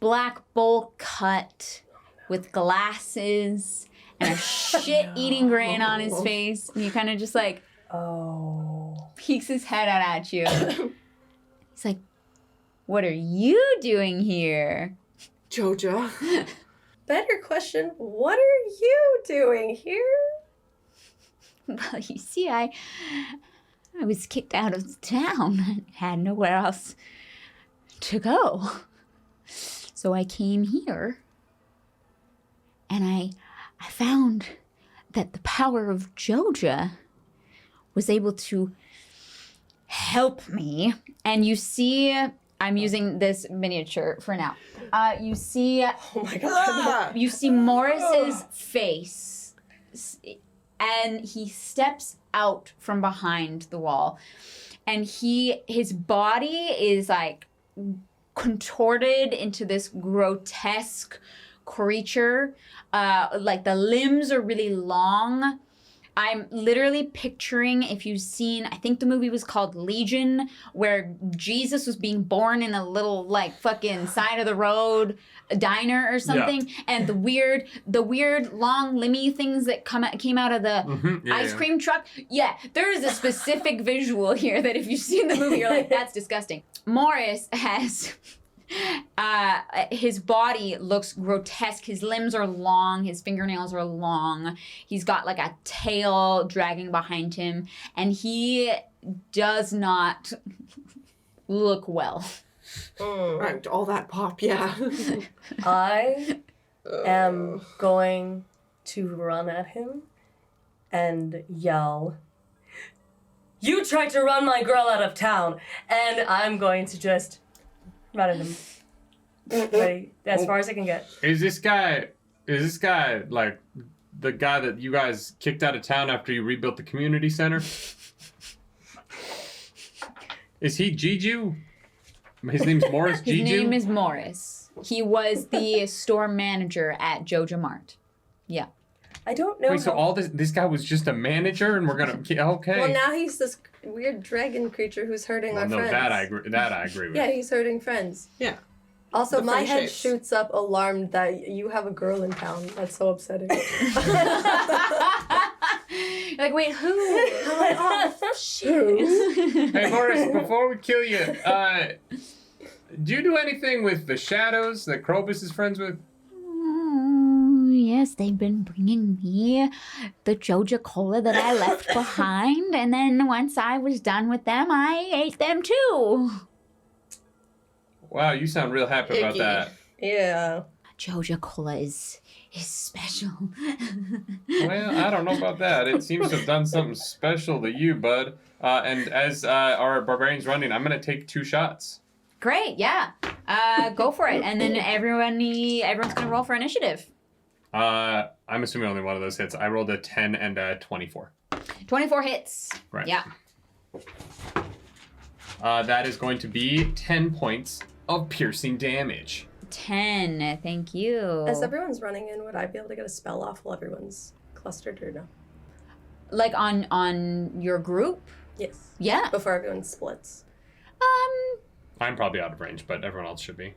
S1: black bowl cut with glasses and a shit-eating grin on his face, and you kind of just like peeks his head out at you. He's like, "What are you doing here?"
S3: Joja.
S5: Better question, what are you doing here?
S1: Well, you see, I was kicked out of town and had nowhere else to go. So I came here, and I found that the power of Joja was able to help me. And you see, I'm using this miniature for now. You see,
S5: Oh my god.
S1: you see Morris's face, and he steps out from behind the wall, and his body is like contorted into this grotesque creature. Like the limbs are really long. I'm literally picturing, if you've seen, I think the movie was called Legion, where Jesus was being born in a little like fucking side of the road diner or something, and the weird long limby things that came out of the ice cream truck. Yeah, there is a specific visual here that if you've seen the movie, you're like, that's disgusting. Morris has His body looks grotesque. His limbs are long. His fingernails are long. He's got like a tail dragging behind him, and he does not look well.
S3: Right, all that pop, yeah.
S6: I am going to run at him and yell, "You tried to run my girl out of town!" And I'm going to just run at him. Like, as far as I can get.
S2: Is this guy like the guy that you guys kicked out of town after you rebuilt the community center? Is he Jiju? His name's Morris Jiju?
S1: His name is Morris. He was the store manager at Joja Mart. Yeah.
S6: I don't know.
S2: Wait, so all this guy was just a manager, and we're gonna okay?
S5: Well, now he's this weird dragon creature who's hurting our friends.
S2: that I agree with.
S5: Yeah, he's hurting friends.
S3: Yeah.
S5: Also,
S3: The
S5: my head
S3: friendships.
S5: shoots up alarmed that you have a girl in town. That's so upsetting.
S1: Like, wait, who?
S2: Hey Morris, before we kill you, do you do anything with the shadows that Krobus is friends with?
S1: Yes, they've been bringing me the Joja Cola that I left behind, and then once I was done with them, I ate them too.
S2: Wow, you sound real happy about
S3: Icky.
S2: that.
S5: Yeah.
S1: Joja Cola is special.
S2: Well, I don't know about that. It seems to have done something special to you, bud. And as our barbarian's running, I'm gonna take 2 shots.
S1: Great, yeah. Go for it, and then everyone's gonna roll for initiative.
S2: I'm assuming only one of those hits. I rolled a 10 and a 24.
S1: 24 hits.
S2: Right.
S1: Yeah.
S2: That is going to be 10 points of piercing damage.
S1: 10. Thank you.
S5: As everyone's running in, would I be able to get a spell off while everyone's clustered or no?
S1: Like on your group?
S5: Yes.
S1: Yeah.
S5: Before everyone splits.
S2: I'm probably out of range, but everyone else should be.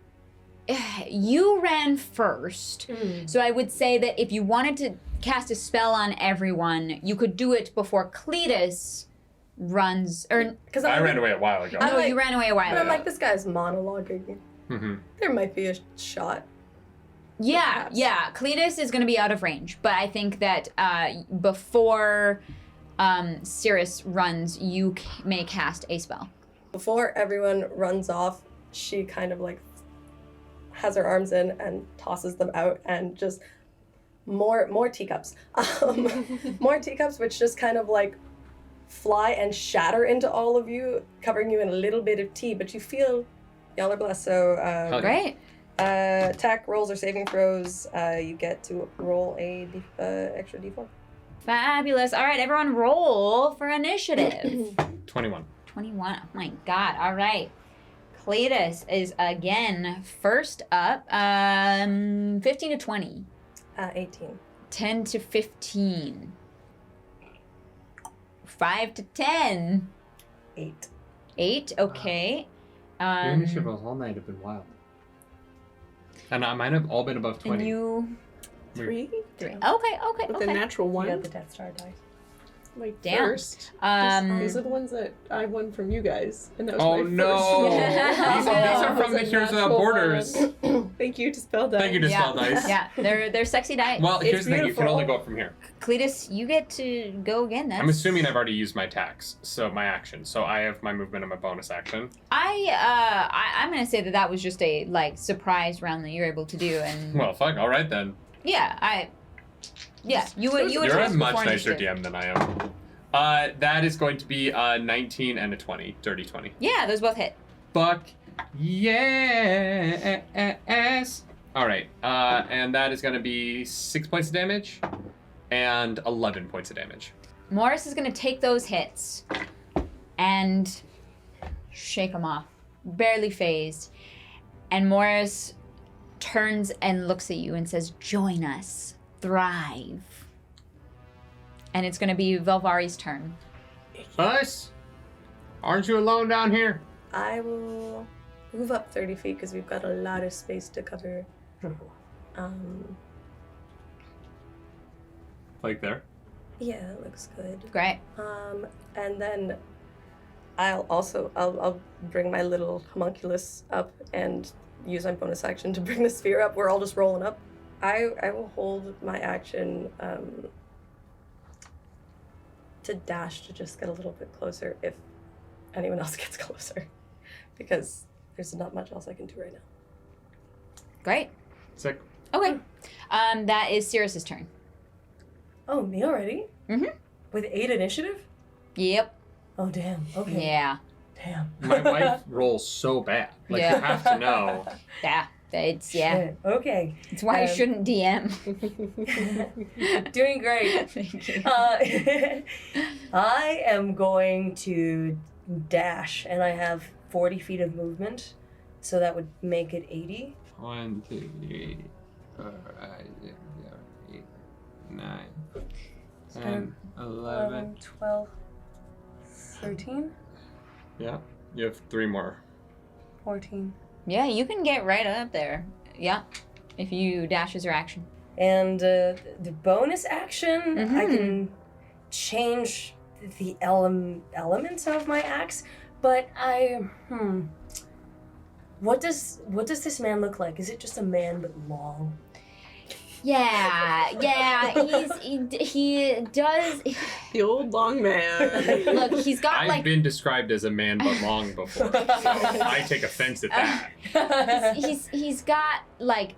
S1: You ran first, so I would say that if you wanted to cast a spell on everyone, you could do it before Cletus runs. Or
S5: Because
S2: I ran away a while ago.
S1: no, you ran away a while
S5: But I'm
S1: ago.
S5: like, this guy's monologuing.
S2: Mm-hmm.
S5: There might be a shot.
S1: Yeah,
S5: perhaps.
S1: yeah. Cletus is going to be out of range, but I think that before Cirrus runs, you may cast a spell.
S5: Before everyone runs off, she kind of like has her arms in and tosses them out and just more teacups. More teacups which just kind of like fly and shatter into all of you, covering you in a little bit of tea, but you feel y'all are blessed. So
S1: Great.
S5: attack rolls or saving throws, you get to roll a extra d4.
S1: Fabulous. All right, everyone roll for initiative.
S2: 21.
S1: 21. Oh my god. All right. Cletus is again first up. 15 to 20.
S5: 18.
S1: 10 to 15. 5 to 10.
S5: 8.
S1: 8. Okay.
S2: Your initiative rolls all night have been wild. And mine have all been above 20.
S1: And you
S3: 3?
S1: 3. Okay.
S3: With a
S1: Okay.
S3: natural
S6: You
S3: 1?
S6: got the Death Star dice.
S3: Like
S1: Damn.
S3: first.
S1: Um,
S3: These are the ones that I won from you guys. And that was
S2: Oh
S3: my
S2: no!
S3: first one.
S2: These are from the
S3: That was a
S2: Heroes Without
S3: natural
S2: Borders.
S3: one. Thank you to spell that.
S2: Thank you to
S1: Yeah.
S2: Spell Dice.
S1: Yeah, they're sexy dice.
S2: Well,
S3: It's
S2: here's the thing: you can
S3: beautiful.
S2: only go up from here.
S1: Cletus, you get to go again. That's...
S2: I'm assuming I've already used my tax, so my action. So I have my movement and my bonus action.
S1: I'm gonna say that was just a like surprise round that you're able to do, and
S2: Well, fuck. All right then.
S1: yeah, you
S2: You're a
S1: addressed
S2: much
S1: before
S2: nicer
S1: initiative.
S2: DM than I am. That is going to be 19 and a 20, dirty 20.
S1: Yeah, those both hit.
S2: Fuck yes. All right, and that is going to be 6 points of damage and 11 points of damage.
S1: Morris is gonna take those hits and shake them off, barely phased. And Morris turns and looks at you and says, "Join us, thrive." And it's gonna be Velvari's turn.
S2: Us? Aren't you alone down here?
S5: I will move up 30 feet because we've got a lot of space to cover.
S2: Like there?
S5: Yeah, it looks good.
S1: Great.
S5: And then I'll bring my little homunculus up and use my bonus action to bring the sphere up. We're all just rolling up. I will hold my action to dash to just get a little bit closer if anyone else gets closer, because there's not much else I can do right now.
S1: Great.
S2: Sick.
S1: Okay. That is Cirrus's turn.
S6: Oh, me already?
S1: Mm-hmm.
S6: With 8 initiative?
S1: Yep.
S6: Oh, damn. Okay.
S1: Yeah.
S6: Damn.
S2: My wife rolls so bad. Like,
S1: Yeah.
S2: you have to know.
S1: Yeah. It's yeah.
S6: Shit. Okay.
S1: It's why you shouldn't DM.
S6: Doing great.
S1: Thank you.
S6: I am going to dash, and I have 40 feet of movement, so that would make it 80.
S2: 1, 2, 3, 4, 5, 6, 7, 8, 9, 10, 11.
S6: 12, 13,
S2: Yeah. You have 3 more.
S6: 14.
S1: Yeah, you can get right up there. Yeah. If you dash as your action.
S6: And the bonus action, I
S1: Mhm.
S6: can change the elements of my axe, but what does this man look like? Is it just a man but long?
S1: Yeah, he does.
S3: The old long man.
S1: Look, he's got
S2: I've
S1: like
S2: been described as a man but long before, so I take offense at that.
S1: he's got like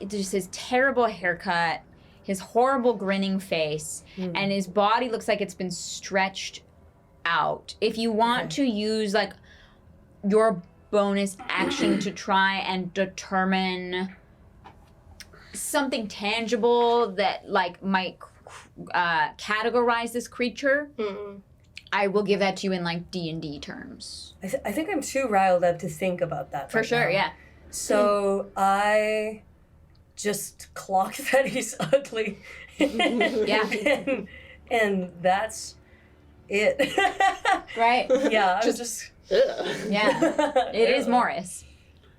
S1: just his terrible haircut, his horrible grinning face, and his body looks like it's been stretched out. If you want to use like your bonus action to try and determine something tangible that like might categorize this creature, I will give that to you in like D&D terms.
S6: I think I'm too riled up to think about that.
S1: For
S6: right
S1: sure,
S6: now.
S1: yeah.
S6: So I just clock that he's ugly.
S1: Yeah.
S6: and that's it.
S1: Right?
S6: Yeah, I'm just
S1: Yeah. It is Morris.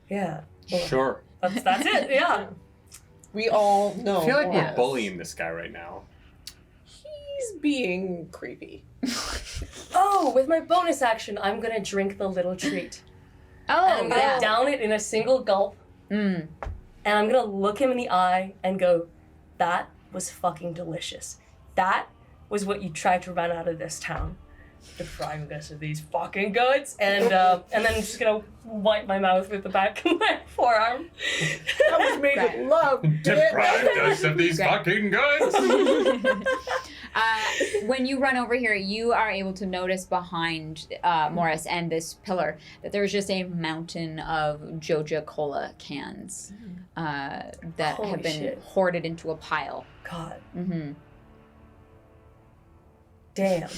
S6: Yeah.
S2: Sure.
S6: That's it, yeah.
S3: We all know.
S2: I feel like
S3: Morris.
S2: we're bullying this guy right now.
S3: He's being creepy.
S6: Oh, with my bonus action, I'm gonna drink the little treat. And
S1: Oh,
S6: I'm gonna
S1: yeah.
S6: down it in a single gulp, and I'm gonna look him in the eye and go, that was fucking delicious. That was what you tried to run out of this town. Depriving us of these fucking goods. And then I'm just gonna wipe my mouth with the back of my forearm.
S3: That was made
S1: Right.
S3: with love.
S2: Deprived us of these
S1: Great.
S2: fucking goods!
S1: When you run over here, you are able to notice behind Morris and this pillar that there's just a mountain of Joja Cola cans that
S6: Holy
S1: have been
S6: shit.
S1: hoarded into a pile.
S6: God
S1: Mm-hmm.
S6: damn.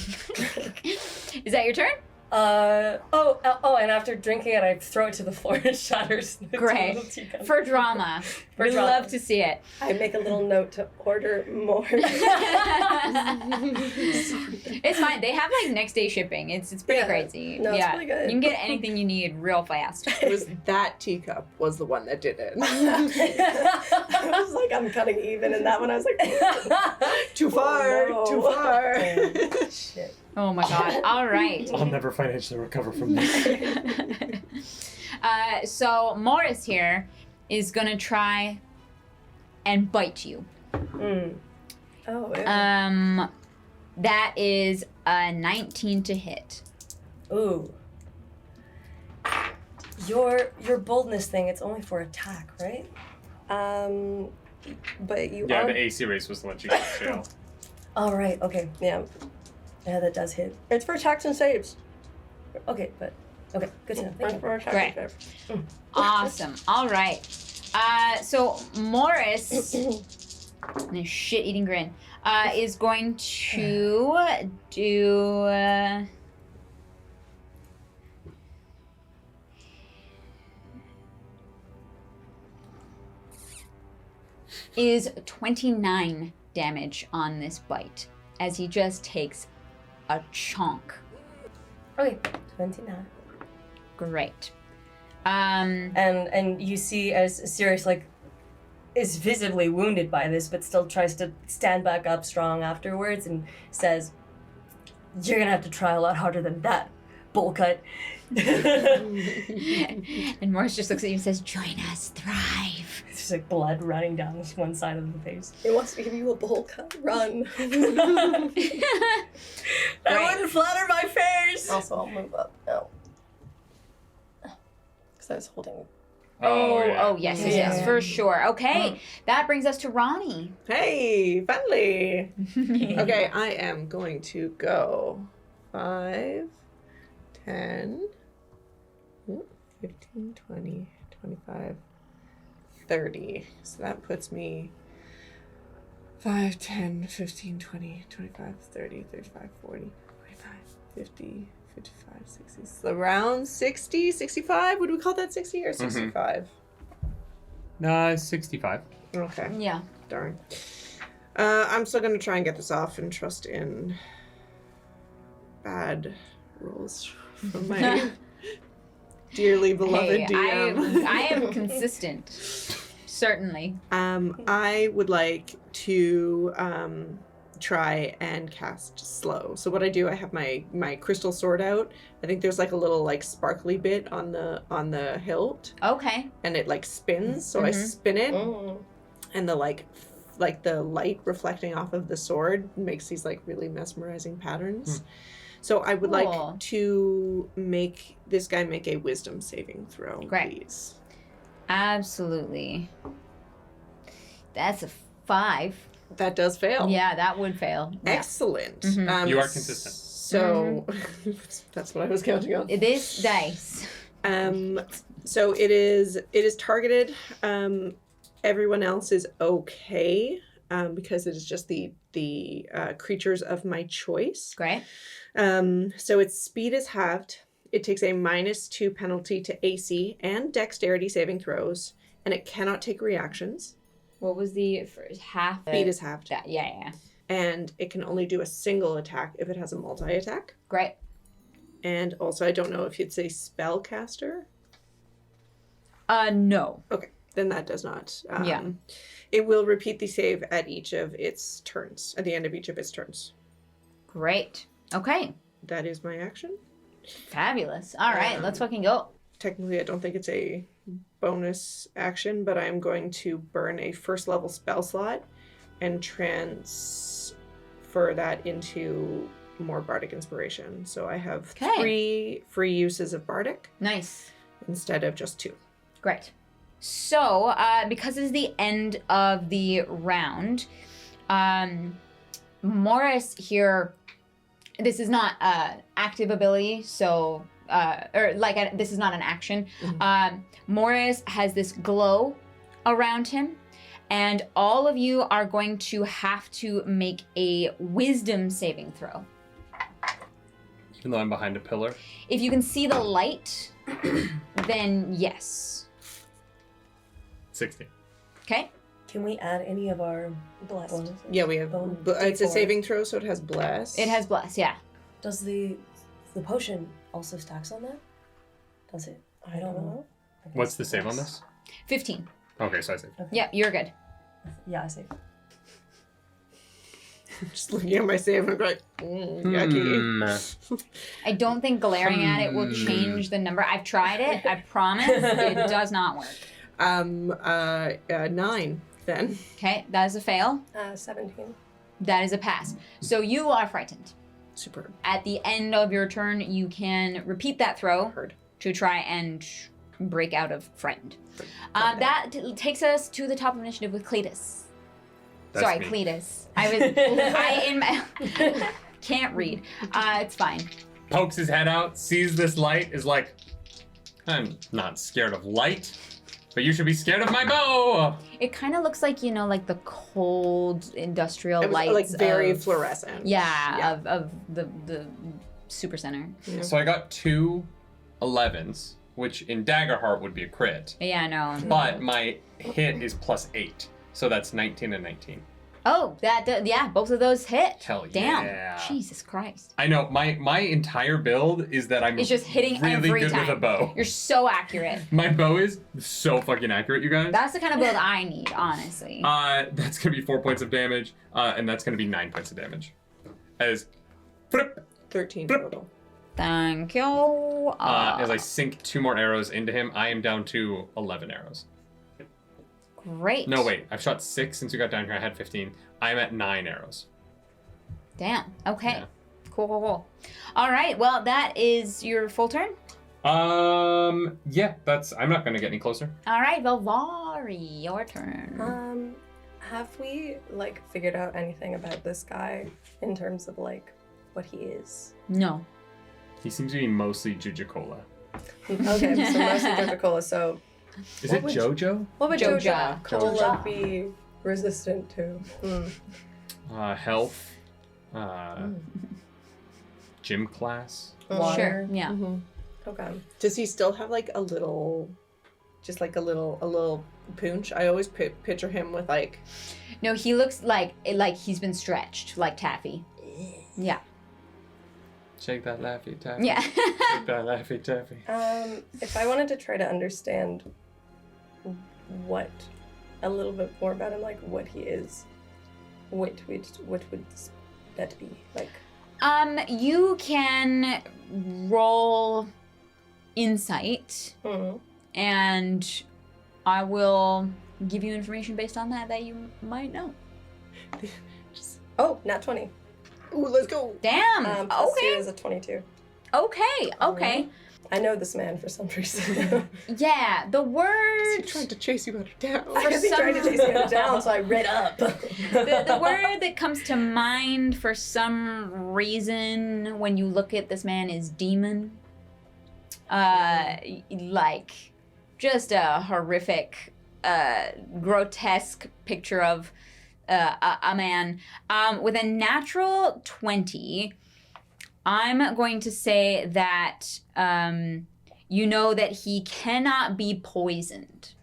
S1: Is that your turn?
S6: And after drinking it, I throw it to the floor and it shatters. The
S1: Great.
S6: little teacup.
S1: For drama.
S6: For
S1: we
S6: drama.
S1: love to see it.
S5: I make a little note to order more.
S1: It's fine. They have like next day shipping. It's pretty
S5: Yeah.
S1: crazy.
S5: No, it's
S1: yeah.
S5: really good.
S1: You can get anything you need real fast.
S3: It was that teacup was the one that did it.
S5: I was like, I'm cutting even, and that one I was like,
S3: Too far.
S5: no.
S3: Too far.
S6: Shit.
S1: Oh my god. All right.
S2: I'll never financially recover from this.
S1: So Morris here is gonna try and bite you.
S5: Oh, yeah.
S1: That is a 19 to hit.
S6: Ooh. Your boldness thing, it's only for attack, right?
S5: But you
S2: Yeah,
S5: are.
S2: the AC race was to let you go to jail.
S6: All right, okay.
S5: Yeah,
S6: Yeah, that does hit.
S5: it's for attacks and saves.
S6: Okay, but okay, good to know. Thank you.
S5: For attacks
S1: Great.
S5: and saves.
S1: Awesome. All right. So Morris, and a shit-eating grin, is going to do. Is 29 damage on this bite as he just takes a chunk.
S6: Okay, 29.
S1: Great.
S6: And you see as Sirius like is visibly wounded by this, but still tries to stand back up strong afterwards and says, "You're gonna have to try a lot harder than that, bowl cut.
S1: And Morris just looks at you and says, "Join us, thrive."
S6: It's just like blood running down one side of the face.
S5: It wants to give you a bowl cut. Run.
S6: That wouldn't flatter my face!
S5: Also, I'll move up now. Because I was holding.
S1: Oh, yes,
S3: Yeah.
S1: for sure. Okay, that brings us to Ronnie.
S3: Hey, finally. Okay, I am going to go 5, 10, 15, 20, 25, 30. So that puts me 5, 10, 15, 20, 25, 30, 35, 40, 45, 50, 55, 60. So around 60, 65? Would we call that 60 or 65?
S2: 65.
S3: Okay.
S1: Yeah.
S3: Darn. I'm still going to try and get this off and trust in bad rolls from my dearly beloved
S1: Hey,
S3: DM.
S1: I am consistent. Certainly.
S3: I would like to try and cast slow. So what I do, I have my crystal sword out. I think there's like a little like sparkly bit on the hilt,
S1: Okay.
S3: and it like spins. So I spin it,
S5: Oh.
S3: and the like the light reflecting off of the sword makes these like really mesmerizing patterns. So I would
S1: Cool.
S3: like to make this guy make a wisdom saving throw,
S1: Great.
S3: please.
S1: Absolutely. That's a 5.
S3: That does fail.
S1: Yeah, that would fail. Yeah.
S3: Excellent.
S1: Mhm.
S2: You are consistent.
S3: So that's what I was counting on.
S1: This dice.
S3: So it is targeted. Everyone else is okay because it is just the creatures of my choice.
S1: Great.
S3: So its speed is halved. It takes a -2 penalty to AC and dexterity saving throws, and it cannot take reactions.
S1: What was the first half?
S3: Speed is halved.
S1: Yeah.
S3: And it can only do a single attack if it has a multi-attack.
S1: Great.
S3: And also, I don't know if it's a spellcaster.
S1: No.
S3: Okay, then that does not.
S1: Yeah.
S3: It will repeat the save at each of its turns, at the end of each of its turns.
S1: Great. Okay.
S3: That is my action.
S1: Fabulous. All right, let's fucking go.
S3: Technically, I don't think it's a bonus action, but I'm going to burn a first level spell slot and transfer that into more Bardic Inspiration. So I have 3 free uses of Bardic
S1: Nice.
S3: instead of just 2.
S1: Great. So, because it's the end of the round, Morris here, this is not an active ability, so, this is not an action. Morris has this glow around him, and all of you are going to have to make a wisdom saving throw.
S2: Even though I'm behind a pillar.
S1: If you can see the light, then yes.
S2: 60.
S1: Okay?
S6: Can we add any of our
S5: Blessed.
S6: bonuses?
S3: Yeah, we have.
S6: Bone
S3: It's a
S6: D4.
S3: saving throw, so it has Bless.
S1: It has bless, yeah.
S6: Does the potion also stacks on that? Does it? I don't know. I guess
S2: What's the
S6: it
S2: save on
S6: does.
S2: this?
S1: 15.
S2: Okay, so I saved.
S1: Yep, you're good.
S6: Yeah, I save.
S3: Just looking at my save, I'm like, yucky.
S1: I don't think glaring at it will change the number. I've tried it. I promise it does not work.
S3: 9 then.
S1: Okay, that is a fail.
S5: 17.
S1: That is a pass. So you are frightened.
S3: Superb.
S1: At the end of your turn, you can repeat that throw
S3: Heard.
S1: to try and break out of frightened.
S3: Got
S1: That takes us to the top of initiative with Cletus.
S2: That's
S1: Sorry,
S2: me.
S1: Cletus. Can't read. It's fine.
S2: Pokes his head out, sees this light, is like, I'm not scared of light, but you should be scared of my bow.
S1: It kind of looks like, like the cold industrial
S3: It was
S1: lights.
S3: like very
S1: of,
S3: fluorescent.
S1: Yeah, of the super center.
S3: Yeah.
S2: So I got 2 11s, which in Daggerheart would be a crit,
S1: Yeah, no.
S2: but my hit is +8, so that's 19 and 19.
S1: Oh, yeah, both of those hit.
S2: Hell
S1: Damn.
S2: yeah.
S1: Jesus Christ.
S2: I know, my entire build is that I'm
S1: It's just hitting
S2: really
S1: every
S2: good
S1: time.
S2: with a bow.
S1: You're so accurate.
S2: My bow is so fucking accurate, you guys.
S1: That's the kind of build I need, honestly.
S2: That's gonna be 4 points of damage, and that's gonna be 9 points of damage. As
S3: 13 total.
S1: Thank you.
S2: As I sink 2 more arrows into him, I am down to 11 arrows.
S1: Great.
S2: No, wait. I've shot 6 since we got down here. I had 15. I'm at 9 arrows.
S1: Damn. Okay.
S2: Yeah.
S1: Cool. All right. Well, that is your full turn.
S2: Yeah, I'm not gonna get any closer.
S1: All right, Velvari, your turn.
S5: Have we like figured out anything about this guy in terms of like what he is?
S1: No.
S2: He seems to be mostly Jujicola.
S5: Okay, so mostly Jojo-Cola. So
S2: Is it Jojo?
S5: what would
S1: Joja.
S5: Joja-Cola
S1: Joja.
S5: be resistant to?
S2: Health. Gym class.
S1: Sure. Yeah.
S5: Okay.
S3: Does he still have like a little poonch? I always picture him with like.
S1: No, he looks like he's been stretched, like Taffy. Yeah.
S2: Shake that laffy taffy.
S1: Yeah.
S2: Shake that laffy taffy.
S5: If I wanted to try to understand what a little bit more about him, like what he is, what would that be like?
S1: You can roll insight, and I will give you information based on that you might know.
S5: Oh, nat 20.
S3: Ooh, let's go.
S1: Damn.
S5: Plus
S1: Okay.
S5: 2 is a 22.
S1: Okay.
S5: I know this man for some reason.
S1: Yeah, the word.
S3: He's trying to chase you out of town.
S5: I was trying to chase me down, so I read up.
S1: The word that comes to mind for some reason when you look at this man is demon. Like, just a horrific, grotesque picture of a man. With a natural 20, I'm going to say that you know that he cannot be poisoned.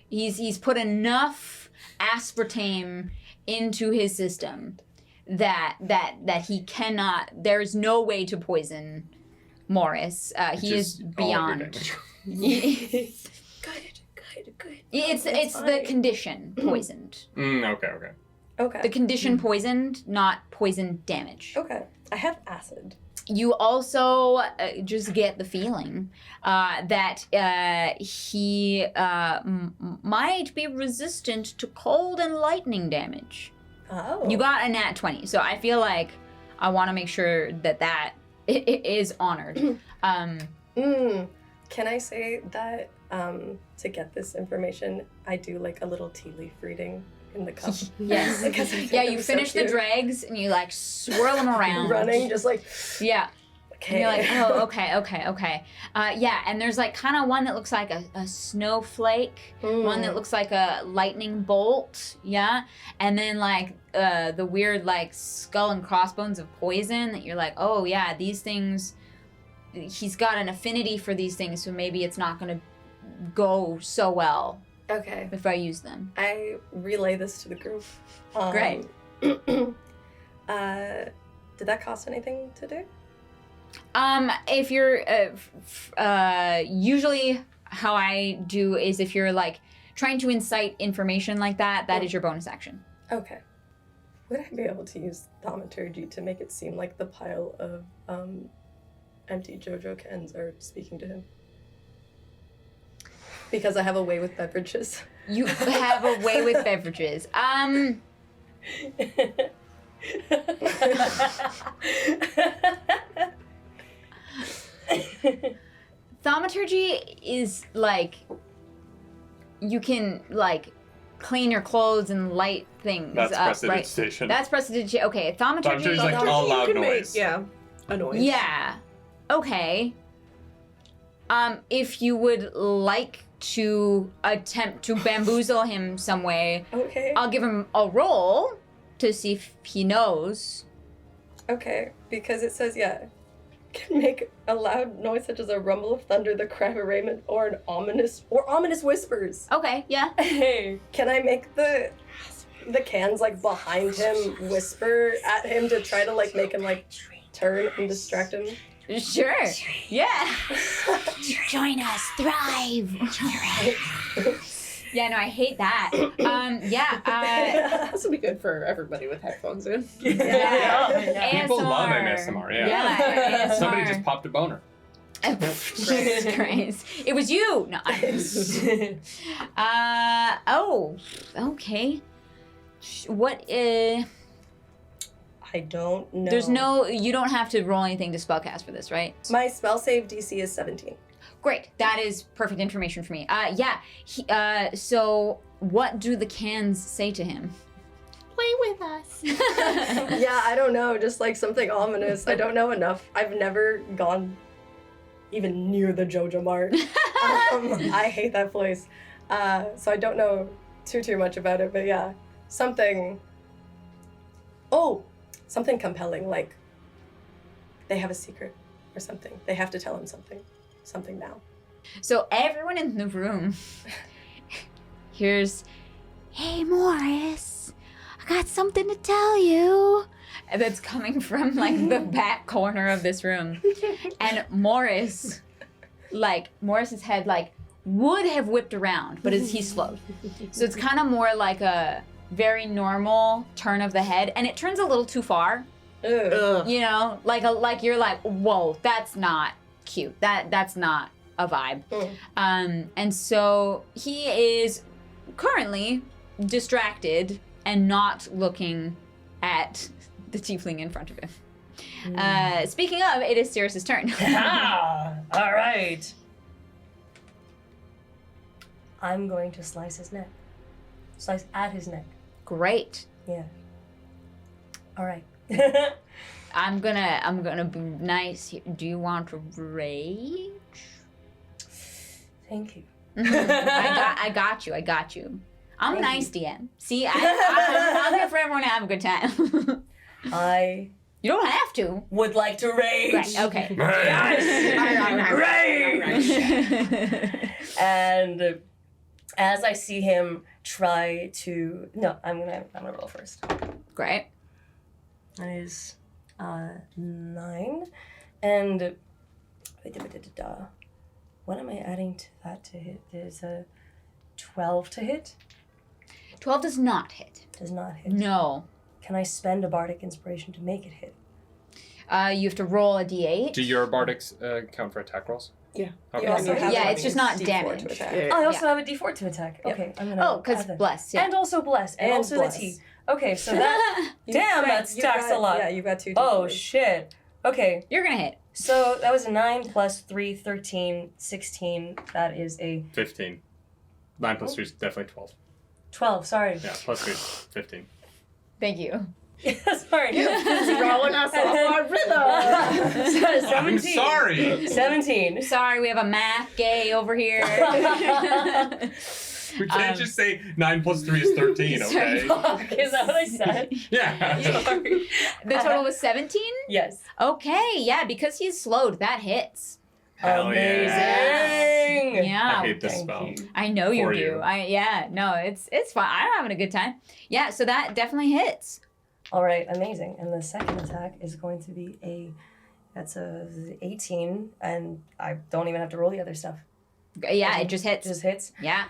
S1: He's put enough aspartame into his system that he cannot. There's no way to poison Morris. He is beyond.
S5: Good.
S1: It's the condition poisoned.
S5: Okay.
S1: The condition poisoned, not poison damage.
S5: Okay. I have acid.
S1: You also just get the feeling that he might be resistant to cold and lightning damage.
S5: Oh.
S1: You got a nat 20, so I feel like I want to make sure that is honored.
S5: Can I say that to get this information, I do like a little tea leaf reading in the cup?
S1: Yes.
S5: Because I think
S1: Yeah,
S5: I'm
S1: you
S5: so
S1: finish the
S5: cute.
S1: dregs and you like swirl them around.
S5: Running, just like,
S1: Yeah.
S5: okay.
S1: And you're like, oh, okay. Yeah, and there's like kind of one that looks like a snowflake, one that looks like a lightning bolt, yeah, and then like the weird like skull and crossbones of poison that you're like, oh yeah, these things, he's got an affinity for these things, so maybe it's not gonna go so well
S5: Okay.
S1: if I use them.
S5: I relay this to the group.
S1: Great.
S5: Did that cost anything to do?
S1: If you're usually how I do is if you're like trying to incite information like that, that is your bonus action.
S5: Okay. Would I be able to use thaumaturgy to make it seem like the pile of empty JoJo cans are speaking to him? Because I have a way with beverages.
S1: You have a way with beverages. Thaumaturgy is like you can like clean your clothes and light things
S2: That's
S1: up, right?
S2: prestidigitation.
S1: That's prestidigitation. Okay, thaumaturgy.
S2: Thaumaturgy is like all loud
S3: You can
S2: noise.
S3: a noise.
S1: Yeah. Okay. If you would like to attempt to bamboozle him some way,
S5: Okay.
S1: I'll give him a roll to see if he knows.
S5: Okay, because it says, yeah, can make a loud noise such as a rumble of thunder, the cry of a raiment, or an ominous whispers.
S1: Okay, yeah.
S5: Hey, can I make the cans like behind him whisper at him to try to like make him like turn and distract him?
S1: Sure. Yeah. Join us. Thrive. Yeah, no, I hate that.
S3: This will be good for everybody with headphones in.
S1: Yeah.
S2: People
S1: ASMR.
S2: love ASMR, yeah.
S1: Yeah, ASMR.
S2: Somebody just popped a boner.
S1: Jesus Christ. It was you. No. Okay. What?
S6: I don't know.
S1: There's you don't have to roll anything to spellcast for this, right?
S5: My spell save DC is 17.
S1: Great. That is perfect information for me. So what do the cans say to him?
S3: Play with us.
S5: Yeah, I don't know. Just like something ominous. I don't know enough. I've never gone even near the Joja Mart. I hate that place. So I don't know too much about it. But yeah, something compelling. Like they have a secret or something. They have to tell him something now.
S1: So everyone in the room hears, "Hey, Morris, I got something to tell you." And that's coming from like the back corner of this room. And Morris's head like would have whipped around, but he's slowed. So it's kind of more like a very normal turn of the head, and it turns a little too far.
S3: Ugh.
S1: You know, like you're like, whoa, that's not cute. That's not a vibe. And so he is currently distracted and not looking at the tiefling in front of him. Speaking of, it is Cirrus's turn.
S6: All right. I'm going to slice his neck. Slice at his neck.
S1: Great.
S6: Yeah. All right.
S1: I'm gonna be nice here. Do you want to rage?
S6: Thank you.
S1: I got you. I'm a nice DM. See, I'm here for everyone to have a good time.
S6: I
S1: You don't have to.
S6: would like to rage.
S1: Right, okay.
S6: Rage! And as I see him try to, no, I'm gonna roll first.
S1: Great.
S6: That is 9, and what am I adding to that to hit? There's a 12 to hit.
S1: 12 does not hit.
S6: Does not hit.
S1: No.
S6: Can I spend a bardic inspiration to make it hit?
S1: You have to roll a d8.
S2: Do your bardics count for attack rolls?
S3: Yeah.
S2: Okay.
S5: You also have
S1: Yeah,
S5: a
S1: it's just not
S5: D4
S1: damage.
S5: to attack.
S3: Yeah.
S6: I also have a d4 to attack.
S5: Yep.
S6: Okay, I'm gonna.
S1: Oh, because
S6: add that.
S1: bless. Yeah.
S6: And also bless. And,
S5: And
S6: also
S5: bless.
S6: the T. Okay, so that.
S5: You
S6: Damn,
S5: got-
S6: that
S5: you
S6: stacks
S5: got-
S6: a lot.
S5: Yeah, you got 2
S6: Oh,
S5: D4s.
S6: shit. Okay,
S1: You're gonna hit.
S6: so that was a 9 plus 3, 13, 16. That is a
S2: 15. 9 plus 3 is definitely 12.
S6: 12, sorry.
S2: Yeah, plus 3 is 15.
S1: Thank you.
S6: Sorry.
S3: Throwing us off our rhythm.
S6: 17.
S2: I'm sorry!
S6: 17.
S1: Sorry, we have a math gay over here.
S2: We can't just say 9 plus 3 is 13, okay?
S6: Fuck, is that what I said?
S2: Yeah.
S6: Sorry.
S1: The total was 17?
S6: Yes.
S1: Okay, yeah, because he's slowed, that hits.
S2: Hell
S6: Amazing.
S2: I
S1: Yeah.
S2: hate this
S6: Thank
S2: spell.
S6: you.
S1: I know you
S2: For
S1: do.
S2: you.
S1: It's fine. I'm having a good time. Yeah, so that definitely hits.
S6: All right, amazing. And the second attack is going to be that's a 18, and I don't even have to roll the other stuff.
S1: Yeah, it just
S6: It
S1: hits.
S6: just hits.
S1: Yeah.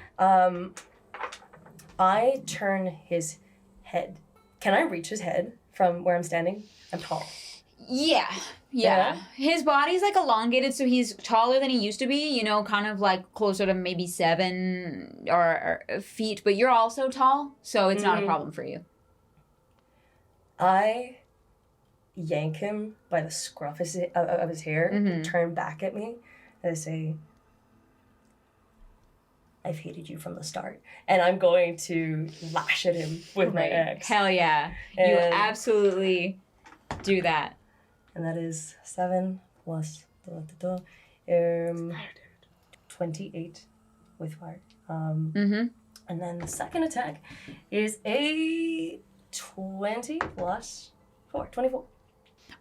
S6: I turn his head. Can I reach his head from where I'm standing? I'm tall.
S1: Yeah. His body's like elongated, so he's taller than he used to be, you know, kind of like closer to maybe 7 or feet, but you're also tall, so it's not a problem for you.
S6: I yank him by the scruff of his hair,
S1: Mhm.
S6: turn back at me, and I say, I've hated you from the start. And I'm going to lash at him with my axe.
S1: Hell yeah. You
S6: And-
S1: absolutely do that.
S6: And that is 7 plus 28 with fire.
S1: Mm-hmm.
S6: And then the second attack is a 20 plus 4, 24.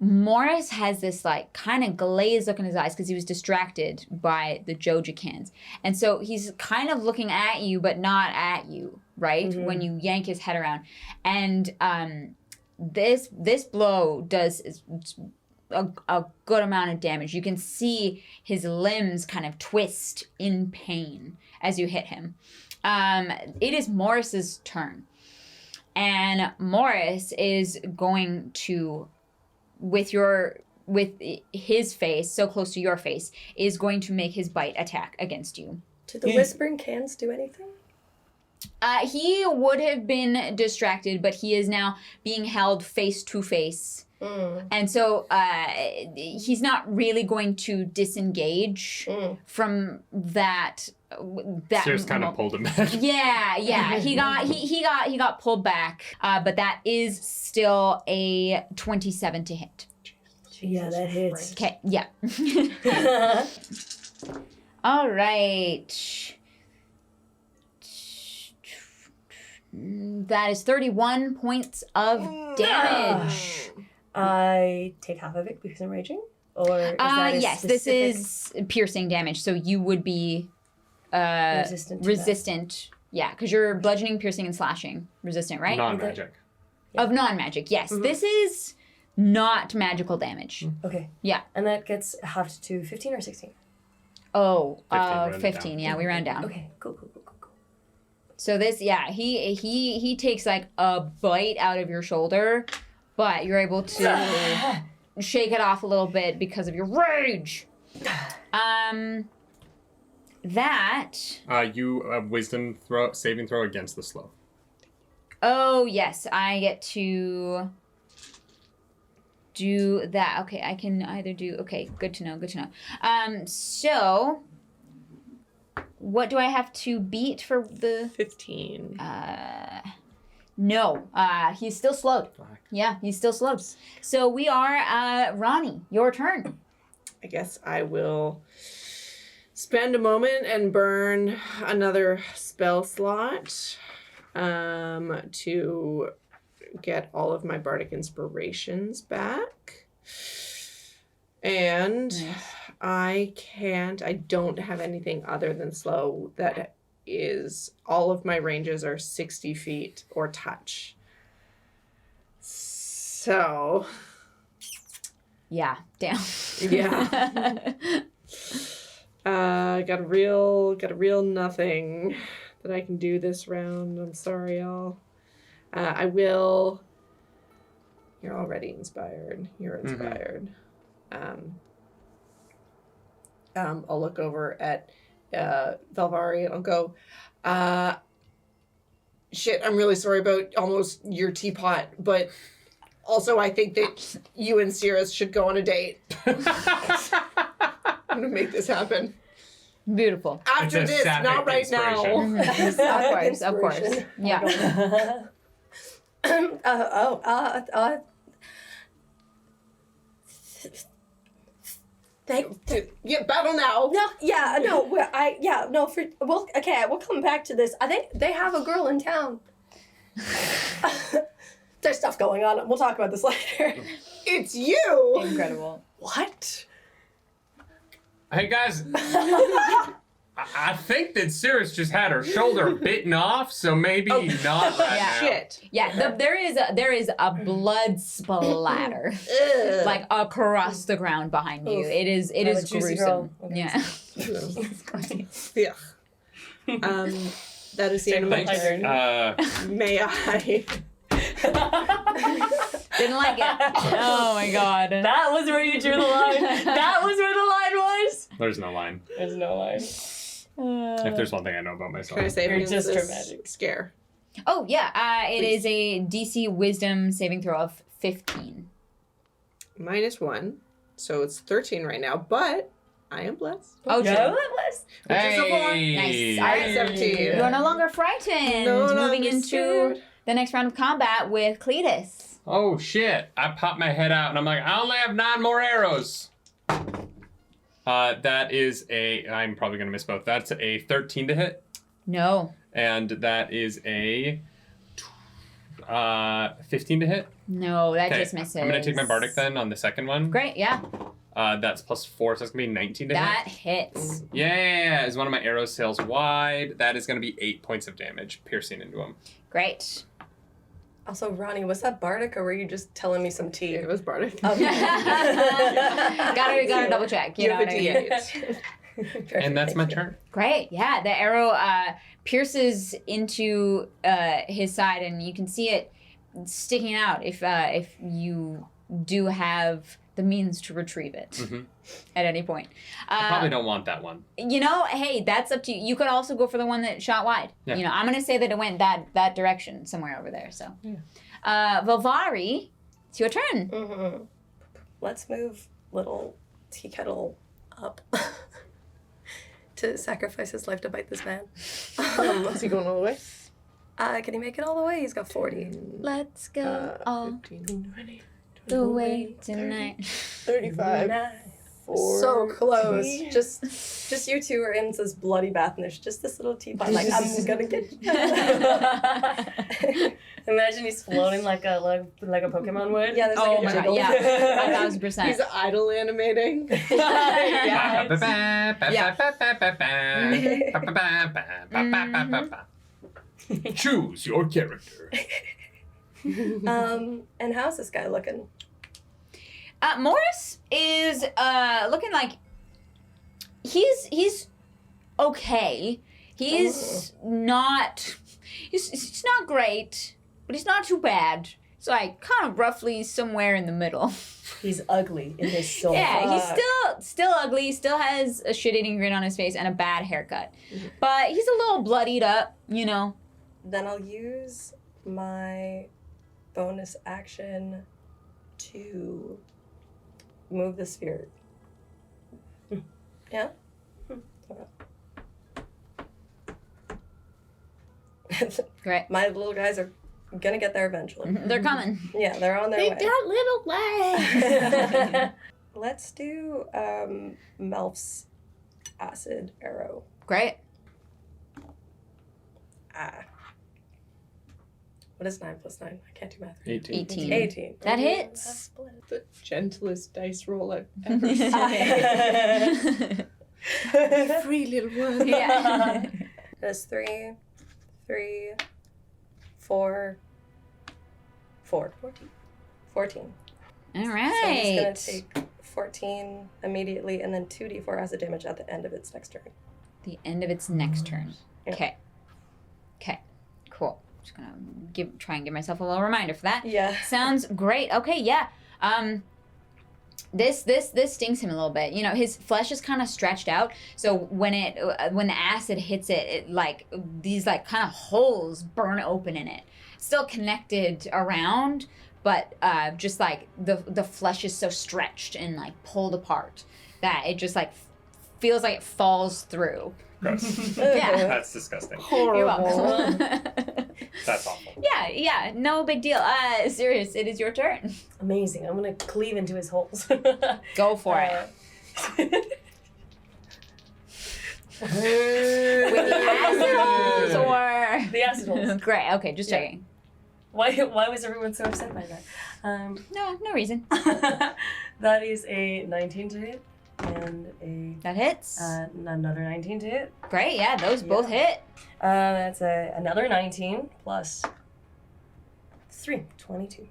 S1: Morris has this like kind of glazed look in his eyes because he was distracted by the Joja cans. And so he's kind of looking at you, but not at you, right?
S6: Mhm.
S1: When you yank his head around. And this blow does a good amount of damage. You can see his limbs kind of twist in pain as you hit him. It is Morris's turn. And Morris is going to, with his face so close to your face, is going to make his bite attack against you.
S5: Did the whispering cans do anything?
S1: He would have been distracted, but he is now being held face to face. And so he's not really going to disengage from that.
S2: Sirius kind of pulled him back.
S1: Yeah. He got pulled back, but that is still a 27 to hit.
S6: Yeah, that hits.
S1: Okay, yeah. All right. That is 31 points of damage.
S6: I take half of it because I'm raging? Or is that a
S1: yes,
S6: specific...
S1: this is piercing damage, so you would be resistant. Yeah, because you're bludgeoning, piercing, and slashing. Resistant, right?
S2: Non-magic.
S1: Of non-magic, yes. Mm-hmm. This is not magical damage.
S6: Okay.
S1: Yeah.
S6: And that gets halved to 15 or 16?
S1: Oh, 15. Yeah, we round down.
S6: Okay, cool.
S1: So this, yeah, he takes like a bite out of your shoulder, but you're able to shake it off a little bit because of your rage.
S2: You wisdom saving throw against the slow.
S1: Oh yes, I get to do that. Okay, I can either do. Okay, good to know. So. What do I have to beat for the
S3: 15?
S1: No. He's still slowed.
S2: Fuck.
S1: Yeah, he's still slowed. So we are Ronnie, your turn.
S3: I guess I will spend a moment and burn another spell slot to get all of my bardic inspirations back. And nice. I don't have anything other than slow. That is, all of my ranges are 60 feet or touch. So.
S1: Yeah, damn.
S3: Yeah. Got a real nothing that I can do this round. I'm sorry, y'all. I will. You're already inspired. You're inspired. Mm-hmm. I'll look over at Velvari and I'll go, shit, I'm really sorry about almost your teapot, but also I think that you and Cirrus should go on a date. I'm going to make this happen.
S1: Beautiful.
S3: After this, not right now.
S1: Of course. Yeah.
S3: Yeah, battle now.
S5: We'll come back to this. I think they have a girl in town. There's stuff going on. We'll talk about this later.
S3: It's you.
S1: Incredible.
S3: What?
S2: Hey guys, I think that Cirrus just had her shoulder bitten off, so maybe not right now.
S3: Shit.
S1: Yeah, there is a blood splatter like across the ground behind you. It is gruesome.
S6: Okay.
S1: Yeah.
S3: Yeah. That is the end of my turn. May I?
S1: Didn't like it. Oh my god.
S6: That was where you drew the line. That was where the line was.
S2: There's no line.
S6: There's no line.
S2: If there's one thing I know about myself.
S3: Can I save
S6: You're
S3: against
S6: just
S3: this
S6: dramatic.
S3: scare?
S1: Oh yeah, it is a DC Wisdom saving throw of 15.
S3: -1, so it's 13 right now, but I am blessed.
S1: Oh,
S6: no,
S1: true.
S6: it was.
S3: Which is a 4.
S1: Nice.
S3: I am 17.
S1: You are no longer frightened. Moving into the next round of combat with Cletus.
S2: Oh shit! I pop my head out and I'm like, I only have 9 more arrows. That is I'm probably gonna miss both. That's a 13 to hit.
S1: No.
S2: And that is a 15 to hit.
S1: No, that just misses.
S2: I'm gonna take my bardic then on the second one.
S1: Great, yeah.
S2: That's +4, so that's gonna be 19 to hit.
S1: That hits.
S2: Yeah, as one of my arrows sails wide, that is gonna be 8 points of damage, piercing into him.
S1: Great.
S5: Also, Ronnie, was that bardic or were you just telling me some tea?
S3: It was bardic.
S5: Okay.
S1: gotta double check. You know
S3: have
S1: what
S3: a
S1: I mean?
S3: D8.
S2: And that's my turn.
S1: Great. Yeah, the arrow pierces into his side, and you can see it sticking out if you do have the means to retrieve it
S2: Mhm.
S1: at any point.
S2: I probably don't want that one.
S1: You know, hey, that's up to you. You could also go for the one that shot wide.
S2: Yeah.
S1: You know, I'm gonna say that it went that direction somewhere over there. So, Valvari, it's your turn.
S5: Mm-hmm. Let's move little tea kettle up to sacrifice his life to bite this man.
S3: Is he going all the way?
S5: Can he make it all the way? He's got 40.
S1: Let's go all
S3: 15, 20,
S1: the way tonight.
S3: 35. 40.
S5: So close. Just you two are in this bloody bath and there's just this little teapot. Like, I'm gonna get you.
S6: Imagine he's floating like a Pokemon would.
S5: Yeah, there's
S1: Oh
S5: like
S1: my
S5: a
S1: god,
S5: jiggle.
S1: yeah, 1000%.
S3: He's idle animating.
S2: Choose your character.
S5: And how's this guy looking?
S1: Morris is looking like he's okay. He's not he's not great, but he's not too bad. So like kind of roughly somewhere in the middle.
S6: He's ugly in his soul.
S1: Yeah, he's still ugly. He still has a shit-eating grin on his face and a bad haircut. But he's a little bloodied up, you know.
S5: Then I'll use my bonus action to move the sphere. Yeah?
S1: Great.
S5: My little guys are gonna get there eventually.
S1: They're coming.
S5: Yeah, they're on their
S3: They
S5: way.
S3: got little legs.
S5: Let's do Melf's acid arrow.
S1: Great.
S5: What is 9 plus 9? I can't do math.
S2: 18.
S5: 18.
S1: That hits.
S3: The gentlest dice roll I've ever
S1: Yeah.
S3: Free little one.
S5: That's 3, 3, 4, 4. 14.
S1: All
S5: So
S1: right.
S5: I'm just going to take 14 immediately and then 2d4 acid damage at the end of its next turn.
S1: The end of its next turn.
S5: Yeah.
S1: Okay. Cool. Just gonna try and give myself a little reminder for that.
S5: Yeah.
S1: Sounds great. Okay, yeah. This stings him a little bit. You know, his flesh is kind of stretched out, so when the acid hits it, it like these like kind of holes burn open in it. Still connected around, but just like the flesh is so stretched and like pulled apart that it just like feels like it falls through.
S2: Gross.
S1: Yeah.
S2: That's disgusting.
S1: You're welcome.
S2: That's awful.
S1: Yeah, no big deal. Sirius, it is your turn.
S6: Amazing. I'm gonna cleave into his holes.
S1: Go for it. With the acid holes or
S6: The acid holes.
S1: Great. Okay, just checking.
S6: Why was everyone so upset by that?
S1: No reason.
S6: That is a 19 to hit and
S1: That hits.
S6: another 19 to hit.
S1: Great. Yeah, those both hit.
S6: That's another 19 plus 3, 22.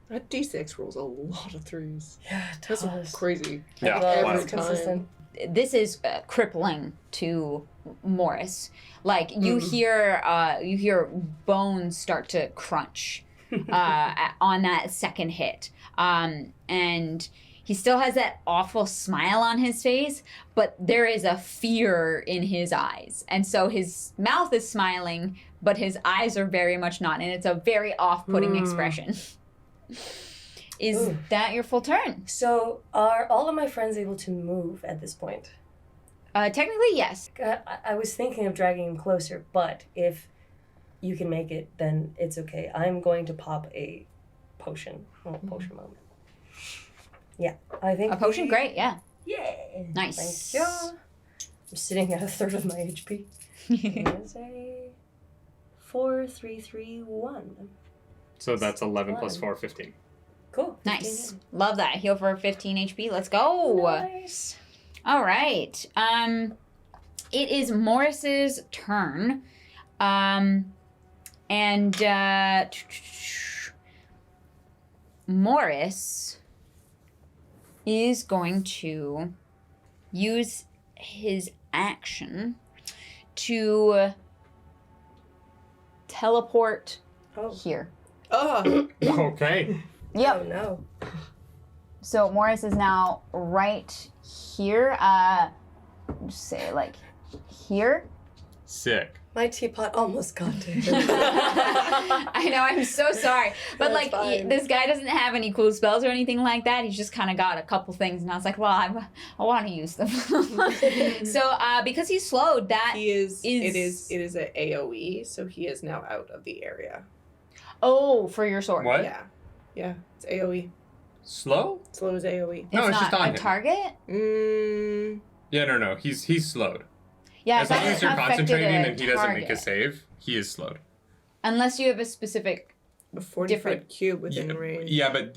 S3: That D6 rolls a lot of threes.
S6: Yeah, it
S3: That's
S6: does.
S3: crazy.
S2: Yeah,
S6: It
S2: wow.
S6: was consistent.
S1: This is crippling to Morris. Like you hear bones start to crunch on that second hit, and he still has that awful smile on his face, but there is a fear in his eyes, and so his mouth is smiling, but his eyes are very much not, and it's a very off-putting expression. Is that your full turn?
S6: So, are all of my friends able to move at this point?
S1: Technically, yes.
S6: I was thinking of dragging him closer, but if you can make it, then it's okay. I'm going to pop a potion. Oh, potion moment. Yeah, I think
S1: A potion? Great, yeah.
S6: Yeah.
S1: Nice.
S6: Thank you. I'm sitting at a third of my HP. It's a 4, 3, 3, 1.
S2: So that's 11 plus 4, 15.
S6: Cool.
S1: Nice.
S6: 15.
S1: Love that. Heal for 15 HP. Let's go.
S6: Nice.
S1: All right. It is Morris's turn. And Morris is going to use his action to teleport here.
S3: Oh,
S2: Okay.
S1: Yep.
S5: Oh no.
S1: So Morris is now right here. Just say like here.
S2: Sick.
S5: My teapot almost got to him.
S1: I know, I'm so sorry. But
S5: That's
S1: like,
S5: fine.
S1: this guy doesn't have any cool spells or anything like that. He's just kind of got a couple things. And I was like, well, I want to use them. So because he's slowed, that
S3: he is. It is an AOE, so he is now out of the area.
S1: Oh, for your sword.
S2: What?
S3: Yeah, it's AOE.
S2: Slow?
S3: Slow as AOE.
S1: It's
S2: No, it's
S1: not
S2: just on
S1: a
S2: him.
S1: target?
S2: Yeah, no. He's slowed.
S1: Yeah,
S2: As long as you're
S1: affected
S2: concentrating
S1: a
S2: and he doesn't make a
S1: target.
S2: save, he is slowed.
S1: Unless you have a specific...
S3: A 40-foot
S1: Different.
S3: cube within range.
S2: Yeah, but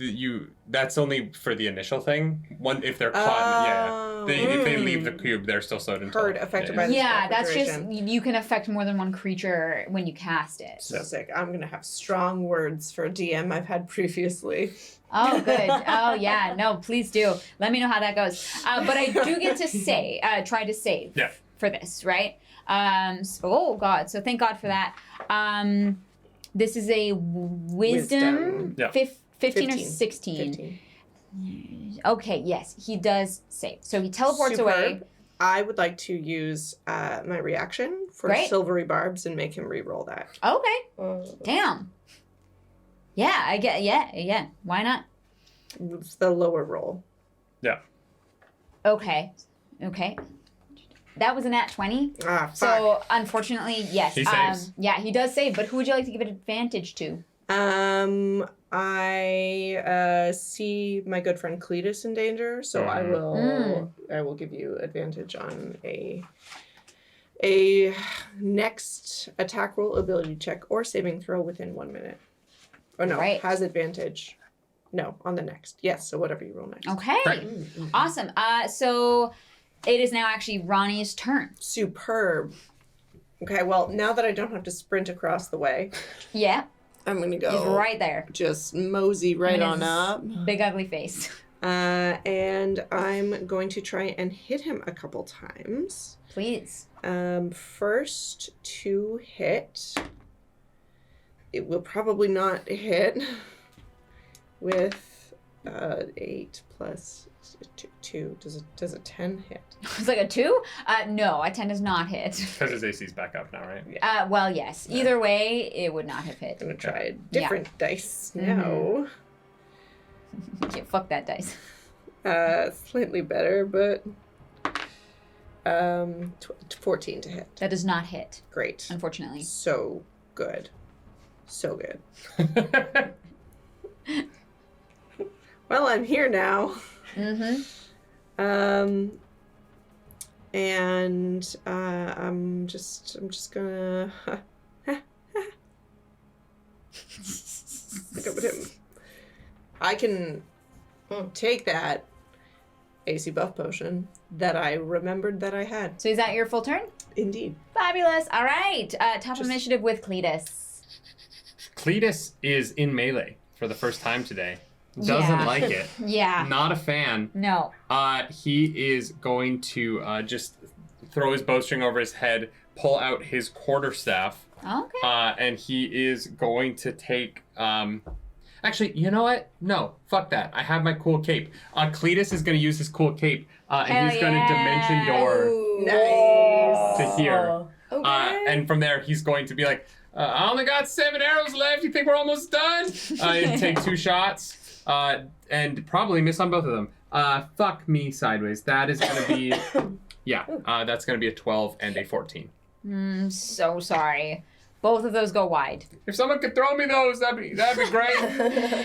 S2: that's only for the initial thing. If they're caught, if they leave the cube, they're still slowed until...
S3: Heard, affected by the
S1: Yeah,
S3: spell
S1: that's just...
S3: duration.
S1: You can affect more than one creature when you cast it.
S3: So sick. I'm gonna have strong words for a DM I've had previously.
S1: Oh, good. Oh, yeah. No, please do. Let me know how that goes. But I do get to try to save for this, right? Oh, God. So thank God for that. This is a wisdom.
S2: Yeah.
S1: 15 or 16.
S3: 15.
S1: Okay, yes. He does save. So he teleports
S3: Superb.
S1: away.
S3: I would like to use my reaction for
S1: Great.
S3: silvery barbs and make him re-roll that.
S1: Okay. Damn. Yeah, I get... Yeah. Why not?
S3: It's the lower roll.
S2: Yeah.
S1: Okay. That was a nat 20.
S3: Ah, fuck.
S1: So, unfortunately, yes.
S2: He saves.
S1: Yeah, he does save, but who would you like to give an advantage to?
S3: I see my good friend Cletus in danger, so I will give you advantage on a next attack roll, ability check, or saving throw within 1 minute. Oh no,
S1: Right.
S3: has advantage. No, on the next. Yes, so whatever you roll next.
S1: Okay.
S2: Right.
S1: Awesome. So it is now actually Ronnie's turn.
S3: Superb. Okay, well, now that I don't have to sprint across the way,
S1: Yeah.
S3: I'm gonna
S1: He's
S3: go
S1: right there.
S3: just mosey right
S1: And
S3: on
S1: his
S3: up.
S1: Big ugly face.
S3: And I'm going to try and hit him a couple times.
S1: Please.
S3: First to hit. It will probably not hit with 8 plus 2. Does a 10 hit?
S1: It's like a 2? No, a 10 does not hit.
S2: Because his AC's back up now, right?
S1: Well, yes. Either way, it would not have hit.
S3: I'm gonna try a different dice
S1: Mm-hmm.
S3: now.
S1: Yeah, fuck that dice.
S3: Slightly better, but 14 to hit.
S1: That does not hit,
S3: Great.
S1: unfortunately.
S3: So good. So good. Well, I'm here now.
S1: Mm-hmm.
S3: And I'm just gonna look up at him. I can take that AC buff potion that I remembered that I had.
S1: So is that your full turn?
S3: Indeed.
S1: Fabulous. All right. Top
S3: Just-
S1: initiative with Cletus.
S2: Cletus is in melee for the first time today. Doesn't
S1: Yeah.
S2: like it.
S1: Yeah.
S2: Not a fan.
S1: No.
S2: He is going to just throw his bowstring over his head, pull out his quarterstaff,
S1: Okay.
S2: and he is going to take... Actually, you know what? No, fuck that. I have my cool cape. Cletus is going to use his cool cape, and
S1: Hell
S2: he's going to
S1: yeah.
S2: dimension door
S3: Nice.
S2: to here.
S5: Okay.
S2: And from there, he's going to be like, I only got 7 arrows left. You think we're almost done? And take 2 shots, and probably miss on both of them. Fuck me sideways. That is going to be, that's going to be a 12 and a 14.
S1: So sorry. Both of those go wide.
S2: If someone could throw me those, that'd be great.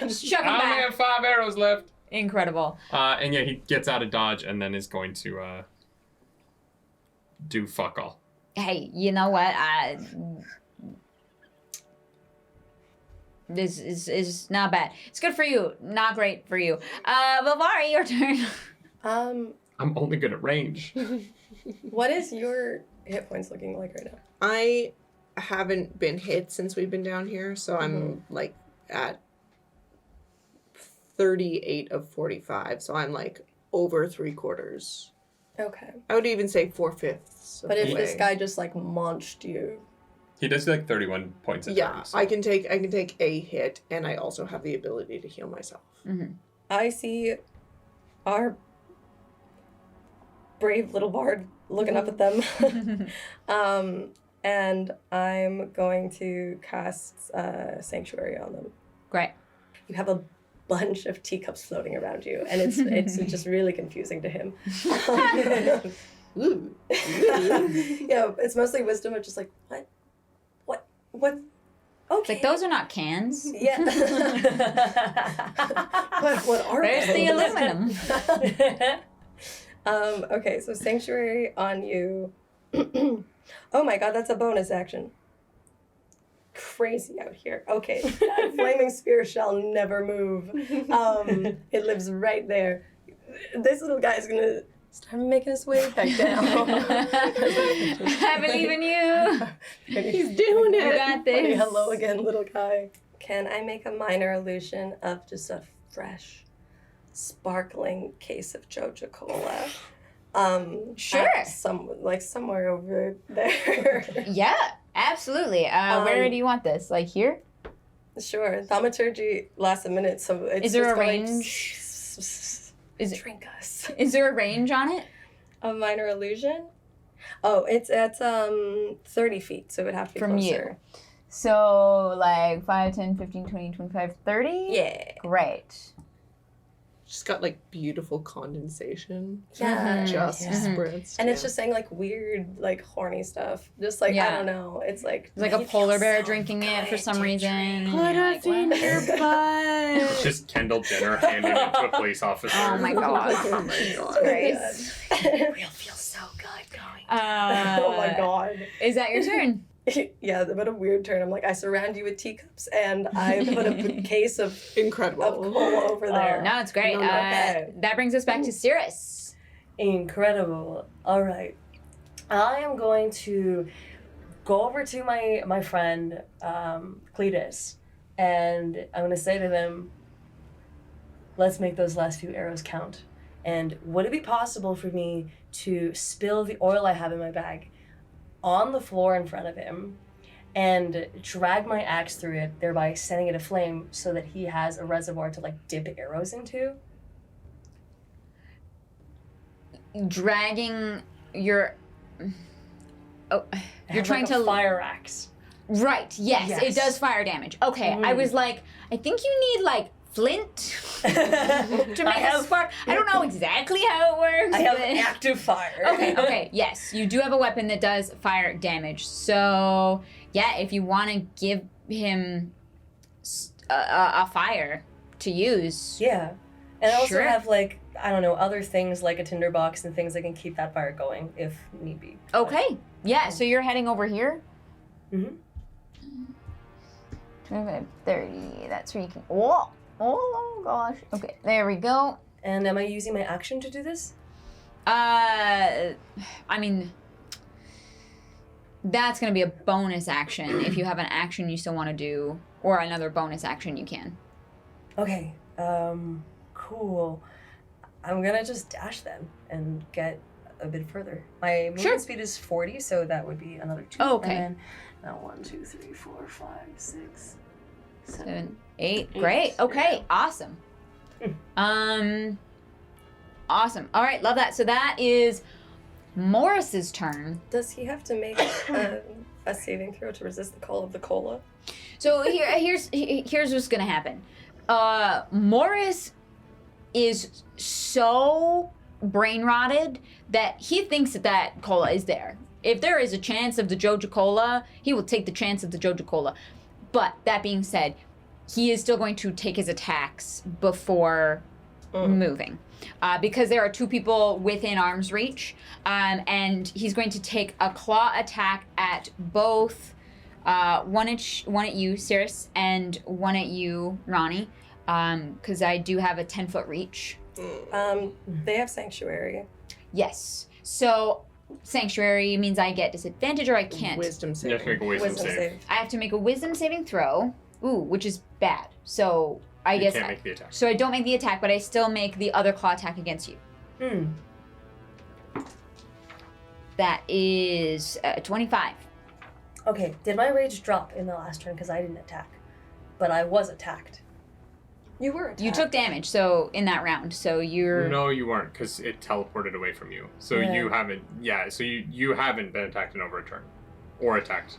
S1: Just chuck them
S2: I only
S1: back.
S2: have 5 arrows left.
S1: Incredible.
S2: And yeah, he gets out of dodge and then is going to do fuck all.
S1: Hey, you know what? This is not bad. It's good for you. Not great for you. Valvari, your turn.
S2: I'm only good at range.
S5: What is your hit points looking like right now?
S3: I haven't been hit since we've been down here, so I'm like at 38 of 45, so I'm like over 3/4.
S5: Okay.
S3: I would even say 4/5.
S5: But if this guy just like munched you.
S2: He does like 31 points of
S3: Yeah,
S2: turn, so.
S3: I can take a hit, and I also have the ability to heal myself.
S1: Mm-hmm.
S5: I see our brave little bard looking up at them. And I'm going to cast Sanctuary on them.
S1: Great.
S5: You have a bunch of teacups floating around you, and it's just really confusing to him.
S3: Ooh.
S5: Yeah, it's mostly wisdom of just like, what? Okay.
S1: Like, those are not cans.
S5: Yeah. But what are
S1: There's the aluminum.
S5: Okay, so Sanctuary on you. Oh my god, that's a bonus action. Crazy out here. Okay, that flaming spear shall never move. It lives right there. This little guy's gonna start making his way back down.
S1: I believe in you.
S3: He's doing it.
S1: You got this.
S5: Buddy, hello again, little guy. Can I make a minor illusion of just a fresh, sparkling case of Joja Cola?
S1: Sure.
S5: Somewhere over there.
S1: Yeah, absolutely. Where do you want this? Like here?
S5: Sure. Thaumaturgy lasts a minute, so it's
S1: Is there
S5: just
S1: a
S5: going
S1: range? Is it,
S5: drink us.
S1: is there a range on it?
S5: A minor illusion? Oh, it's at 30 feet, so it would have to be
S1: From
S5: closer.
S1: you. So, like 5, 10, 15, 20, 25, 30?
S5: Yeah.
S1: Great.
S3: Just got like beautiful condensation.
S5: Yeah.
S3: Just
S5: Yeah.
S3: spritz.
S5: And it's just saying like weird, like horny stuff. Just like, I
S1: Yeah.
S5: don't know. It's like.
S1: There's like a
S5: "You
S1: polar
S5: feel
S1: bear
S5: so
S1: drinking it for
S5: good
S1: some
S5: to
S1: reason.
S5: drink."
S1: and
S3: Put
S1: you're
S3: us
S1: like,
S3: in
S1: "What?"
S3: your butt.
S2: It's just Kendall Jenner handing it to a police officer.
S1: Oh my god.
S3: Oh my god.
S1: Christ.
S5: We'll feel so good going.
S1: Oh
S5: my god.
S1: Is that your turn?
S5: Yeah, what a weird turn. I'm like, I surround you with teacups, and I put a case of
S3: Incredible.
S5: cola over there.
S1: No, it's great.
S3: No,
S5: okay.
S1: That brings us back to Cirrus.
S6: Incredible. All right. I am going to go over to my friend Cletus, and I'm going to say to them, let's make those last few arrows count. And would it be possible for me to spill the oil I have in my bag on the floor in front of him and drag my axe through it, thereby setting it aflame so that he has a reservoir to like dip arrows into?
S1: Dragging your... Oh,
S6: I
S1: you're
S6: have,
S1: trying
S6: like,
S1: to...
S6: a fire axe.
S1: Right, yes,
S6: Yes.
S1: it does fire damage. Okay, I was like, I think you need like flint to make a spark. I don't know exactly how it works.
S6: I have
S1: but-
S6: active fire.
S1: Okay, yes, you do have a weapon that does fire damage. So, yeah, if you want to give him a fire to use.
S6: Yeah. And I also
S1: Sure.
S6: have, like, I don't know, other things like a tinderbox and things that can keep that fire going if need be.
S1: Okay, yeah, so you're heading over here?
S6: Mhm.
S1: 25, 30, that's where you can... Oh gosh. Okay, there we go.
S6: And am I using my action to do this?
S1: I mean, that's going to be a bonus action. If you have an action you still want to do, or another bonus action, you can.
S6: Okay, cool. I'm gonna just dash then and get a bit further. My movement
S1: Sure.
S6: speed is 40, so that would be another 2.
S1: Oh, okay.
S6: And then, now 1, 2, 3, 4, 5, 6,
S1: 7, 8. Great. Okay. Awesome. Awesome. All right. Love that. So that is Morris's turn.
S5: Does he have to make a saving throw to resist the call of the cola?
S1: So here's what's gonna happen. Morris is so brain rotted that he thinks that cola is there. If there is a chance of the Joja Cola, he will take the chance of the Joja Cola. But that being said, he is still going to take his attacks before moving. Because there are 2 people within arm's reach. And he's going to take a claw attack at both one at you, Cirrus, and one at you, Ronnie. Because I do have a 10-foot reach.
S5: They have Sanctuary.
S1: Yes. So Sanctuary means I get disadvantage or I can't.
S3: Wisdom
S2: You have to
S3: saving.
S2: make a wisdom save.
S1: I have to make a wisdom saving throw. Ooh, which is bad. So I
S7: You
S1: guess.
S7: can't make the attack.
S1: So I don't make the attack, but I still make the other claw attack against you. That is 25.
S6: Okay, did my rage drop in the last turn because I didn't attack? But I was attacked.
S4: You were attacked.
S1: You took damage, so in that round, so you're.
S7: No, you weren't, because it teleported away from you. So
S6: Yeah.
S7: you haven't. Yeah, so you haven't been attacked in over a turn, or attacked.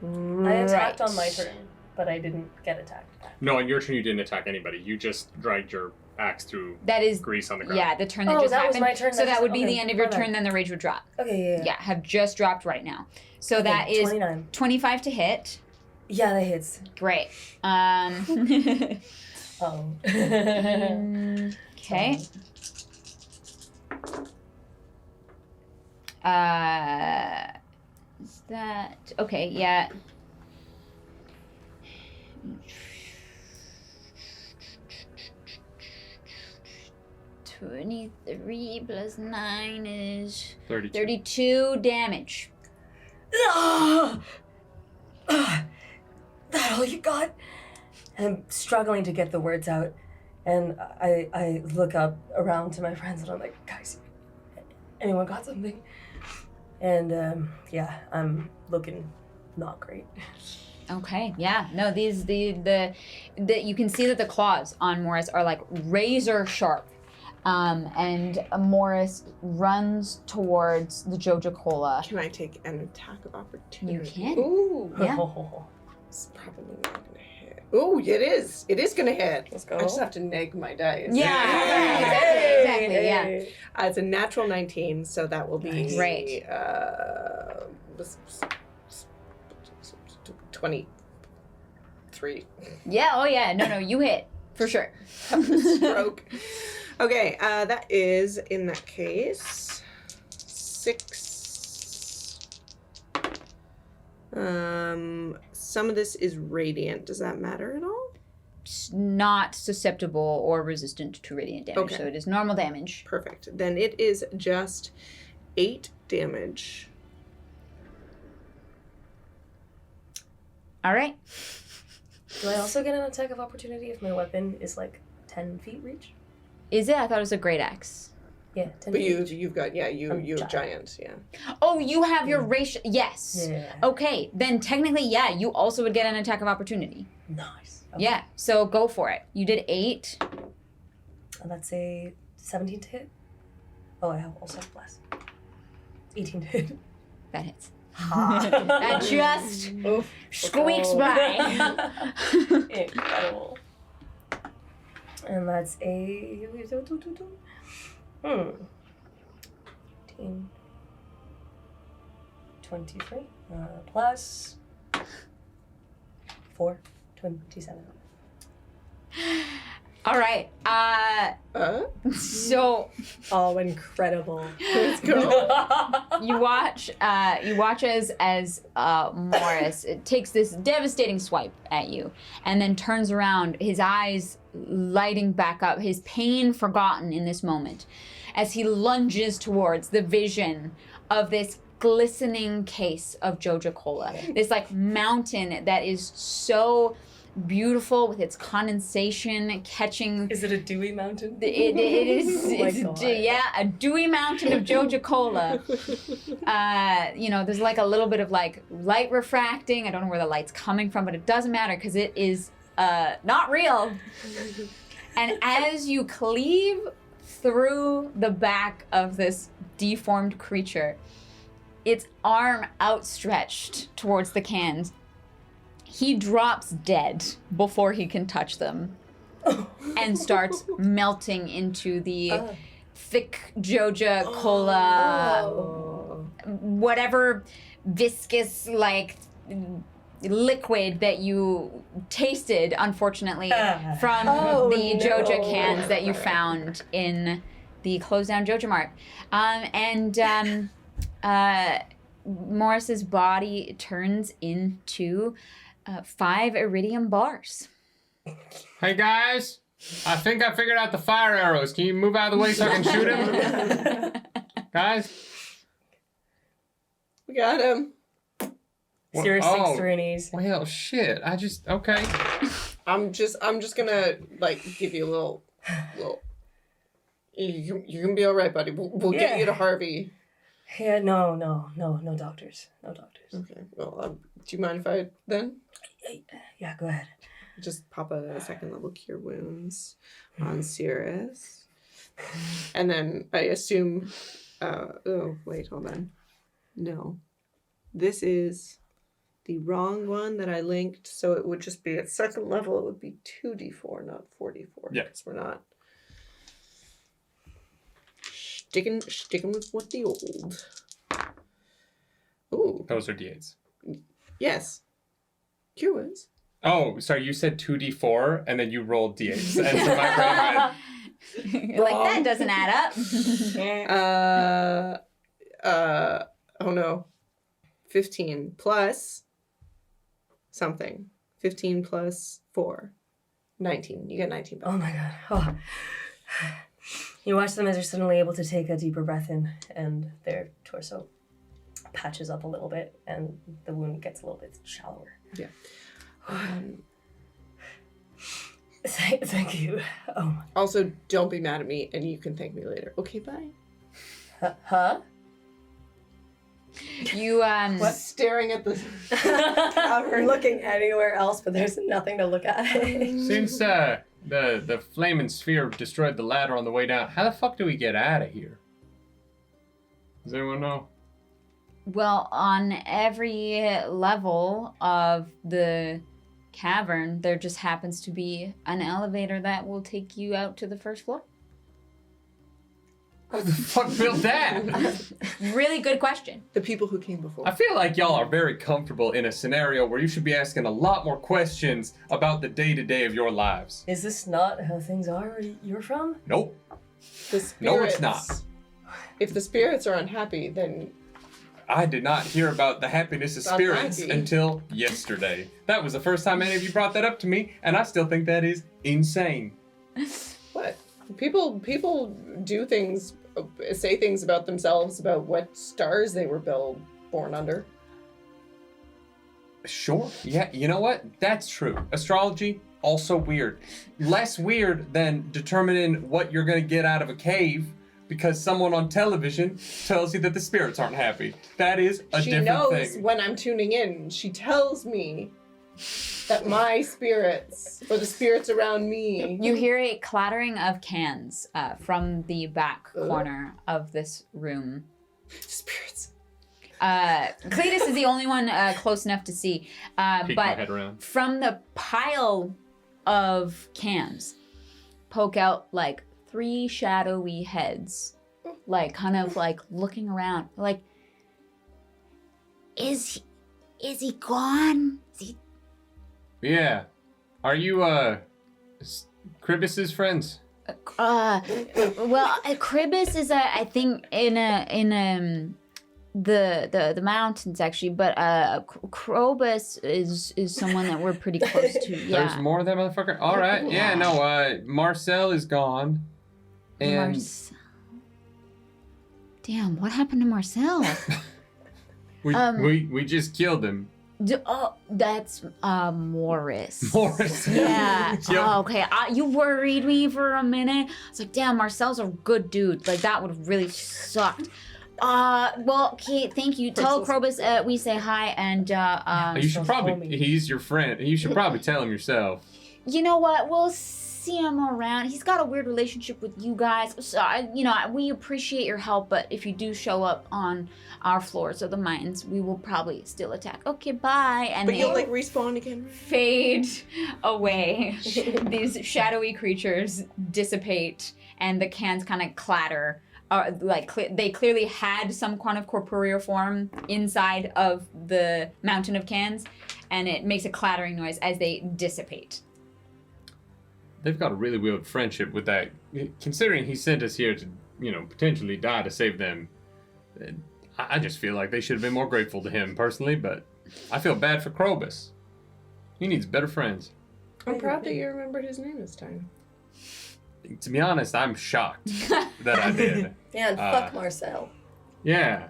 S6: I attacked on my turn, but I didn't get attacked.
S7: No, on your turn you didn't attack anybody. You just dragged your axe through
S1: That is.
S7: grease on the ground.
S1: Yeah, the turn that
S6: Oh,
S1: just
S6: that was
S1: happened.
S6: my turn,
S1: So that would be
S6: okay,
S1: the end of your
S6: my bad.
S1: turn, then the rage would drop.
S6: Okay,
S1: Yeah, have just dropped right now. So
S6: Okay,
S1: that is
S6: 29.
S1: 25 to hit.
S6: Yeah, that hits.
S1: Great.
S6: Oh.
S1: Okay. Is that okay? Yeah. 23 plus 9 is
S7: 32.
S1: 32 damage.
S6: That all you got? I'm struggling to get the words out, and I look up around to my friends and I'm like, guys, anyone got something? And yeah, I'm looking not great.
S1: Okay, yeah. No, these the you can see that the claws on Morris are like razor sharp. And Morris runs towards the Joja Cola.
S3: Can I take an attack of opportunity?
S1: You can.
S3: Ooh.
S1: Yeah.
S3: It's probably not gonna hit. Ooh, it is. It is gonna hit.
S6: Let's go.
S3: I just have to neg my dice.
S1: Yeah.
S6: Hey,
S1: Exactly, yeah.
S6: hey.
S3: It's a natural 19, so that will be
S1: Great.
S3: 23.
S1: Yeah, oh yeah. No, you hit. For sure.
S3: Stroke. Okay, that is, in that case, 6. Some of this is radiant. Does that matter at all?
S1: It's not susceptible or resistant to radiant damage,
S3: Okay.
S1: so it is normal damage.
S3: Perfect. Then it is just 8 damage.
S1: All right.
S6: Do I also get an attack of opportunity if my weapon is like 10 feet reach?
S1: Is it? I thought it was a great axe.
S6: Yeah, 10
S3: But
S6: feet.
S3: you've got, yeah,
S6: I'm
S3: you're
S6: giant.
S3: giant, yeah.
S1: Oh, you have your ratio. Yes.
S6: Yeah.
S1: Okay, then technically, yeah, you also would get an attack of opportunity.
S6: Nice. Okay.
S1: Yeah, so go for it. You did 8.
S6: And that's a 17 to hit. Oh, I have also plus. 18 to hit.
S1: That hits.
S6: Ha.
S1: That just squeaks by.
S6: Incredible. And that's a 18, 23 plus 4, 27.
S1: All right. So
S6: Oh, incredible.
S3: Let's go.
S1: you watch as Morris takes this devastating swipe at you and then turns around, his eyes lighting back up, his pain forgotten in this moment, as he lunges towards the vision of this glistening case of Joja Cola. This like mountain that is so beautiful with its condensation catching.
S6: Is it a dewy mountain?
S1: It is.
S6: Oh my
S1: It's
S6: God.
S1: a dewy mountain of Joja Cola. There's like a little bit of like light refracting. I don't know where the light's coming from, but it doesn't matter because it is not real. And as you cleave through the back of this deformed creature, its arm outstretched towards the cans, he drops dead before he can touch them and starts melting into the thick Joja Cola, whatever viscous like liquid that you tasted, unfortunately, from the Joja cans that you found in the closed down Joja Mart. Morris's body turns into 5 iridium bars.
S7: Hey guys, I think I figured out the fire arrows. Can you move out of the way so I can shoot him? Guys?
S3: We got him.
S6: Serious
S7: Oh.
S6: 6 Serenies.
S7: Well, shit. Okay.
S3: I'm just gonna like give you a little. You're gonna be all right, buddy. We'll get you to Harvey.
S6: Yeah, no doctors. No doctors.
S3: Okay. Well, do you mind if I then?
S6: Yeah, go ahead.
S3: Just pop a second level cure wounds on Cirrus. And then I assume oh wait, hold on. No. This is the wrong one that I linked, so it would just be at second level, it would be 2d4, not 4d4.
S2: Yeah.
S3: Because we're not sticking with the old. Ooh.
S2: Those are D8s.
S3: Yes. Cure wounds.
S2: Oh, sorry, you said 2d4 and then you rolled d8s. And so my brain went,
S1: You're like, that doesn't add up.
S3: Oh no. 15 plus something. 15 plus 4. 19. You get 19 back.
S6: Oh my god. Oh. You watch them as they're suddenly able to take a deeper breath in, and their torso patches up a little bit, and the wound gets a little bit shallower.
S3: Yeah.
S6: Thank you. Oh.
S3: Also, don't be mad at me, and you can thank me later. Okay, bye.
S6: Huh?
S1: You
S3: Staring at the
S5: Cavern, looking anywhere else, but there's nothing to look at.
S7: Since the flaming sphere destroyed the ladder on the way down, how the fuck do we get out of here? Does anyone know?
S1: Well, on every level of the cavern, there just happens to be an elevator that will take you out to the first floor.
S7: Who the fuck built that?
S1: Really good question.
S3: the people who came before.
S2: I feel like y'all are very comfortable in a scenario where you should be asking a lot more questions about the day-to-day of your lives.
S6: Is this not how things are where you're from?
S2: Nope.
S3: The spirits,
S2: No, it's not.
S3: If the spirits are unhappy, then
S2: I did not hear about the happiness of
S3: Stop
S2: spirits
S3: bragging.
S2: until yesterday. That was the first time any of you brought that up to me, and I still think that is insane.
S3: what? People do things, say things about themselves, about what stars they were born under.
S2: Sure. Yeah, you know what? That's true. Astrology, also weird. Less weird than determining what you're going to get out of a cave because someone on television tells you that the spirits aren't happy. That is a
S3: She
S2: different
S3: knows
S2: thing.
S3: when I'm tuning in. She tells me that my spirits, or the spirits around me.
S1: You hear a clattering of cans from the back corner of this room.
S3: Spirits.
S1: Cletus is the only one close enough to see,
S7: Peek my
S1: but
S7: head around.
S1: from the pile of cans, poke out like 3 shadowy heads, like kind of like looking around, like, is he gone? Is he?
S7: Yeah. Are you, Kribus's friends?
S1: Well, Kribus is I think in the mountains actually, but Krobus is someone that we're pretty close to. Yeah.
S7: There's more of that motherfucker? Alright, yeah, no, Marcel is gone. And
S1: Marcel. Damn, what happened to Marcel?
S7: we just killed him.
S1: That's Morris.
S7: Morris.
S1: Yeah.
S7: Yep.
S1: Oh, okay. You worried me for a minute. I was like, damn, Marcel's a good dude. Like, that would have really sucked. Well, okay, thank you. Tell Krobus we say hi, and
S7: You should probably, he's your friend. You should probably tell him yourself.
S1: you know what? We'll see him around. He's got a weird relationship with you guys. So, we appreciate your help, but if you do show up on our floors of the mines, we will probably still attack. Okay, bye. And
S3: But
S1: they
S3: you'll like respawn again.
S1: fade away. These shadowy creatures dissipate, and the cans kind of clatter. They clearly had some kind of corporeal form inside of the mountain of cans, and it makes a clattering noise as they dissipate.
S7: They've got a really weird friendship with that. Considering he sent us here to, potentially die to save them, I just feel like they should have been more grateful to him personally, but I feel bad for Krobus. He needs better friends.
S3: I'm proud that you remembered his name this time.
S7: To be honest, I'm shocked that I did.
S5: Yeah, and fuck Marcel.
S7: Yeah.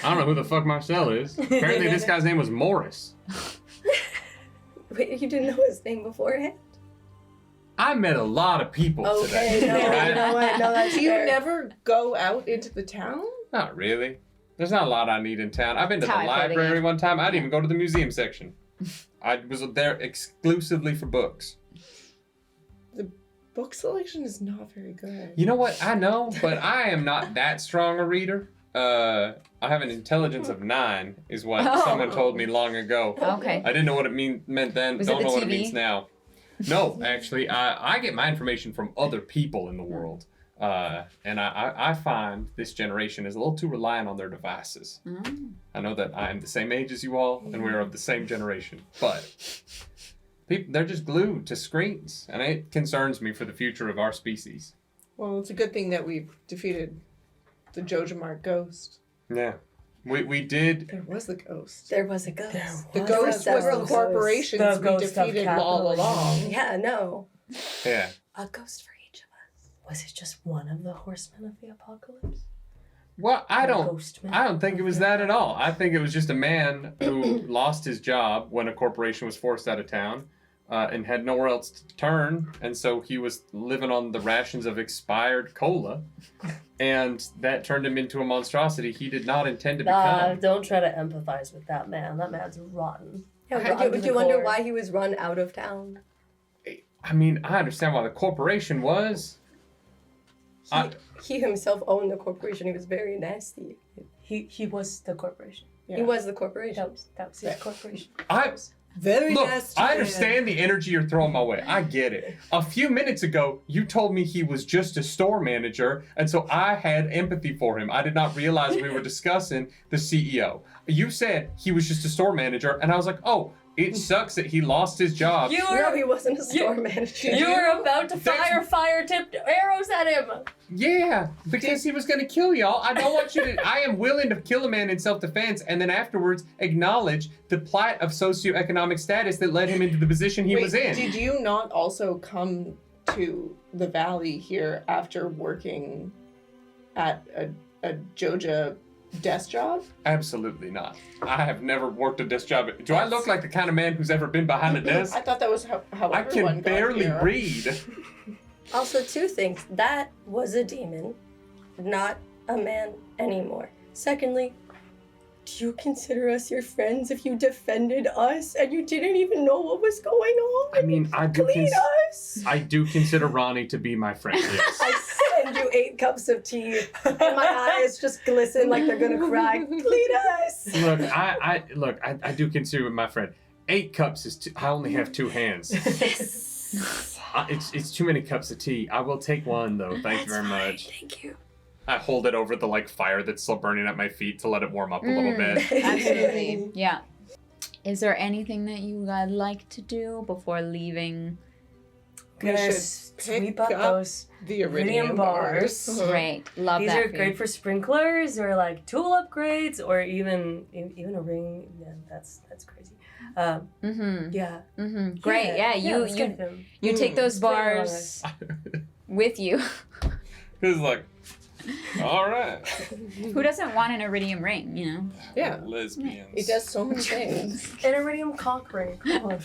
S7: I don't know who the fuck Marcel is. Apparently this guy's name was Morris.
S5: Wait, you didn't know his name beforehand?
S7: I met a lot of people
S5: Okay,
S7: today.
S5: no,
S7: right?
S5: you know what? No, that's
S3: Do you
S5: fair.
S3: never go out into the town?
S2: Not really. There's not a lot I need in town. I've been to
S1: That's
S2: the
S1: how I put it,
S2: library
S1: yeah.
S2: one time. I didn't even go to the museum section. I was there exclusively for books.
S3: Book selection is not very good.
S2: You know what? I know, but I am not that strong a reader. I have an intelligence of 9, is what
S1: Oh.
S2: someone told me long ago.
S1: Okay.
S2: I didn't know what it meant then.
S1: Was it
S2: Don't
S1: the
S2: know what it
S1: TV?
S2: means now. No, actually, I get my information from other people in the world. And I find this generation is a little too reliant on their devices.
S1: Mm.
S2: I know that I am the same age as you all, and we're of the same generation, but they're just glued to screens, and it concerns me for the future of our species.
S3: Well, it's a good thing that we've defeated the Jojamart ghost.
S2: Yeah. We did.
S3: There was the ghost.
S5: There was a ghost.
S3: The
S5: There
S3: ghost was
S5: several
S3: the corporations
S6: The
S3: we
S6: ghost of
S3: defeated all
S6: capitalism.
S3: along.
S5: Yeah, no.
S2: Yeah.
S5: A ghost for each of us.
S6: Was it just one of the horsemen of the apocalypse?
S2: Well, I
S6: The
S2: don't
S6: Ghostman?
S2: think it was that at all. I think it was just a man who lost his job when a corporation was forced out of town. And had nowhere else to turn, and so he was living on the rations of expired cola, and that turned him into a monstrosity he did not intend to become.
S6: Don't try to empathize with that man. That man's rotten.
S5: Yeah,
S6: Rotten to
S5: do
S6: the
S5: you wonder
S6: core.
S5: why he was run out of town?
S2: I mean, I understand why the corporation was.
S5: He himself owned the corporation. He was very nasty.
S6: He was the corporation.
S3: Yeah.
S5: He was the corporation.
S6: That was his corporation.
S3: Very
S2: Look,
S3: nasty.
S2: I understand the energy you're throwing my way. I get it. A few minutes ago, you told me he was just a store manager, and so I had empathy for him. I did not realize we were discussing the CEO. You said he was just a store manager, and I was like, oh, it sucks that he lost his job.
S5: No, he wasn't a store manager.
S6: You were about to fire fire-tipped arrows at him.
S2: Yeah, because he was going to kill y'all. I don't want you to. I am willing to kill a man in self-defense and then afterwards acknowledge the plight of socioeconomic status that led him into the position he
S3: Wait,
S2: was in.
S3: Did you not also come to the valley here after working at a Joja desk job?
S2: Absolutely not. I have never worked a desk job. Do I look like the kind of man who's ever been behind a desk?
S3: I thought that was how
S2: I
S3: everyone
S2: can
S3: got
S2: barely
S3: here.
S2: read.
S5: Also, 2 things. That was a demon, not a man anymore. Secondly, do you consider us your friends if you defended us and you didn't even know what was going on?
S7: I mean, I do,
S5: Clean us!
S7: I do consider Ronnie to be my friend. Yes.
S5: I send you 8 cups of tea, and my eyes just glisten like they're gonna cry. Clean us!
S7: Look, I do consider him my friend. 8 cups is I only have 2 hands. It's too many cups of tea. I will take one though. Thank you very much.
S5: Thank you.
S2: I hold it over the fire that's still burning at my feet to let it warm up a little bit.
S1: Absolutely. Yeah. Is there anything that you would like to do before leaving?
S3: We
S6: Gonna
S3: should
S6: sweep
S3: pick
S6: up
S3: up
S6: those
S3: the
S6: iridium
S3: iridium
S6: bars.
S3: bars.
S1: Great. Love
S6: These
S1: that
S6: are
S1: for
S6: great
S1: you.
S6: for sprinklers or like tool upgrades or even a ring. Yeah, that's crazy.
S1: Mm-hmm.
S6: Yeah.
S1: Mm-hmm. Great. Yeah.
S6: let's get them.
S1: You take those
S6: Spring
S1: bars with you.
S2: It's like, all right.
S1: Who doesn't want an iridium ring? You know.
S3: Yeah.
S2: Lesbians.
S3: It does so many things.
S6: An iridium cock ring. Come on.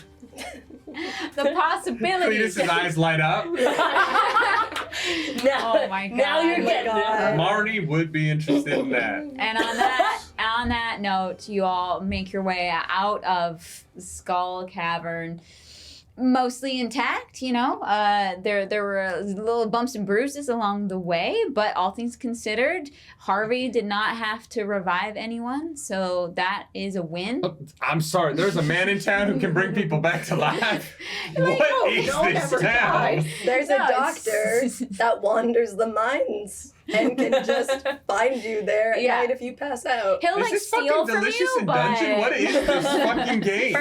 S1: The possibilities.
S2: Cletus's eyes light up.
S6: Now,
S1: Oh my
S6: Now you're
S1: God.
S6: getting it.
S2: Marty would be interested in that.
S1: And on that note, you all make your way out of Skull Cavern, mostly intact. You know, there were little bumps and bruises along the way, but all things considered, Harvey did not have to revive anyone, so that is a win.
S2: I'm sorry, there's a man in town who can bring people back to life. What is
S3: don't
S2: this
S3: ever
S2: town?
S3: die.
S5: There's
S1: No,
S5: a doctor that wanders the mines and can just find you there at
S1: Yeah.
S5: night if you pass out.
S1: He'll
S2: Is
S1: like
S2: this
S1: steal
S2: fucking
S1: from
S2: delicious
S1: you,
S2: in
S1: but
S2: dungeon? What is this fucking game?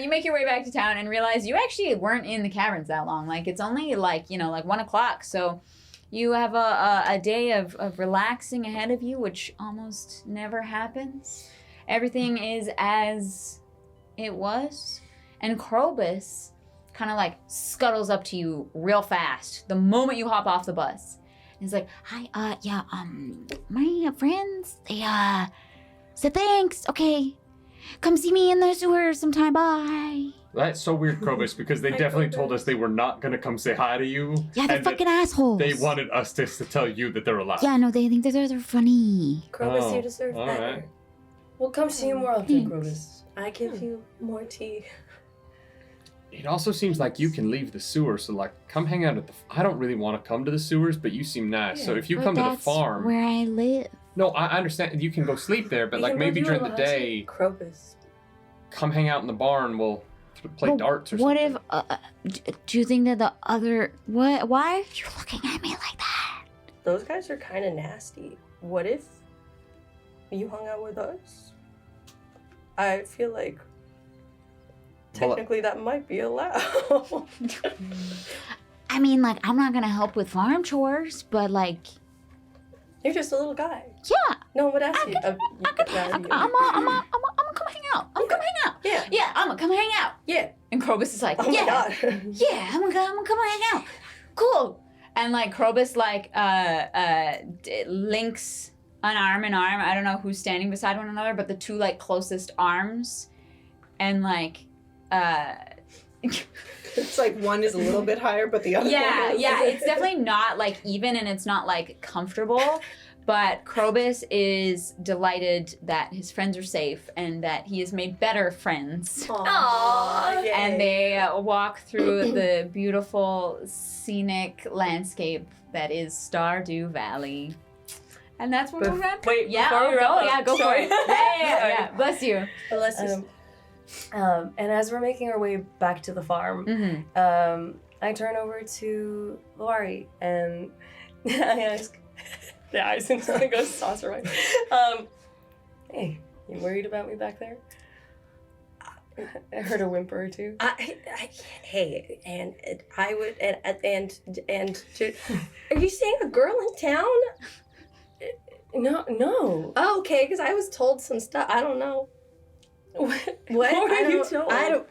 S1: You make your way back to town and realize you actually weren't in the caverns that long. Like it's only like 1 o'clock, so you have a day of relaxing ahead of you, which almost never happens. Everything is as it was, and Krobus kind of like scuttles up to you real fast the moment you hop off the bus. And he's like, "Hi, my friends, they said thanks. Okay, come see me in the sewer sometime. Bye."
S7: That's so weird, Krobus, because they definitely told us they were not going to come say hi to you.
S1: Yeah, they're
S7: and
S1: fucking assholes.
S7: They wanted us to tell you that they're alive.
S1: Yeah, no, they think that they're funny.
S5: Krobus, you deserve
S7: all
S5: better.
S7: right.
S6: We'll come see you more often,
S1: Thanks.
S6: Krobus.
S5: I give you more tea.
S7: It also seems like you can leave the sewer, so like, come hang out at the. I don't really want to come to the sewers, but you seem nice. So if you come to the farm,
S1: where I live.
S7: no, I understand you can go sleep there, but
S6: We
S7: like
S6: can go
S7: maybe
S6: do a
S7: during the
S6: lot.
S7: day,
S5: Krobus.
S7: come hang out in the barn. We'll play
S1: Well,
S7: darts or
S1: what
S7: something.
S1: if? Do you think that the other what? Why are you looking at me like that?
S5: Those guys are kind of nasty. What if you hung out with us? I feel like technically that might be allowed.
S1: I mean, like, I'm not gonna help with farm chores, but like,
S5: You're just a little guy.
S1: yeah,
S5: No one would ask you.
S1: I'm gonna come hang out. I'm gonna come hang out.
S5: Yeah.
S1: Yeah, I'm gonna come hang out.
S5: Yeah.
S1: And Krobus is like,
S5: Oh
S1: yeah,
S5: my god.
S1: yeah, I'm gonna come hang out. Cool. And like Krobus like links an arm in arm. I don't know who's standing beside one another, but the two like closest arms, and like
S3: It's like one is a little bit higher, but the other
S1: yeah,
S3: one is.
S1: yeah. It's definitely not like even, and it's not like comfortable. But Krobus is delighted that his friends are safe and that he has made better friends.
S5: Aww. Yay.
S1: And they walk through the beautiful scenic landscape that is Stardew Valley. And that's what we're gonna.
S6: Wait,
S1: Yeah,
S6: before we wrap up,
S1: yeah, go
S6: sorry.
S1: for it. Yeah. Bless you.
S5: Bless you.
S6: And as we're making our way back to the farm,
S1: Mm-hmm.
S6: I turn over to Lori and I ask, the eyes and something goes saucer away. Hey, you worried about me back there? I heard a whimper or two.
S5: Hey, and I would, and are you seeing a girl in town?
S6: No.
S5: Oh, okay, because I was told some stuff. I don't know. What?
S6: What were
S5: I
S6: you
S5: don't-
S6: told?
S5: I don't.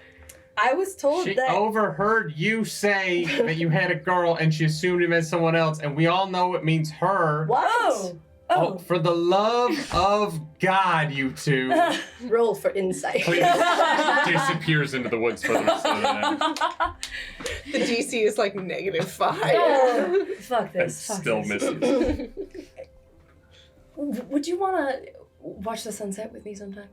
S5: I was told
S7: She
S5: that.
S7: overheard you say that you had a girl and she assumed it meant someone else, and we all know it means her.
S5: What?
S7: Oh, for the love of God, you two.
S5: Roll for insight.
S7: Please disappears into the woods for the rest of the night.
S3: The DC is like -5.
S6: Oh, fuck
S7: And
S6: this. Fuck
S7: still
S6: this.
S7: misses.
S6: Would you want to watch the sunset with me sometime?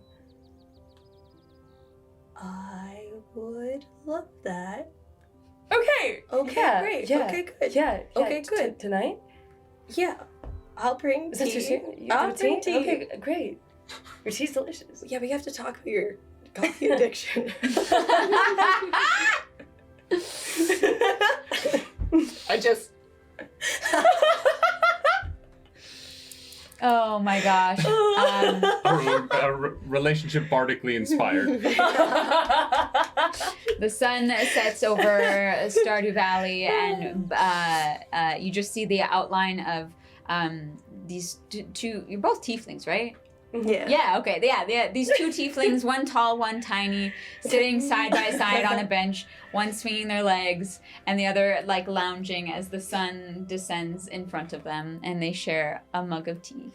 S5: I would love that.
S6: Okay.
S5: Okay,
S6: Yeah,
S5: great.
S6: yeah,
S5: Okay, good.
S6: Yeah.
S5: Okay, good.
S6: Tonight?
S5: Yeah, I'll bring
S6: Is
S5: tea.
S6: that too soon? You
S5: I'll
S6: do
S5: bring tea.
S6: Okay, great. Your tea's delicious.
S5: Yeah, we have to talk about your coffee addiction.
S3: I just.
S1: Oh my gosh.
S7: A relationship bardically inspired.
S1: The sun sets over Stardew Valley, and you just see the outline of these two. You're both tieflings, right?
S5: Yeah.
S1: Yeah. Okay. Yeah. These two tieflings, one tall, one tiny, sitting side by side on a bench. One swinging their legs, and the other like lounging as the sun descends in front of them, and they share a mug of tea.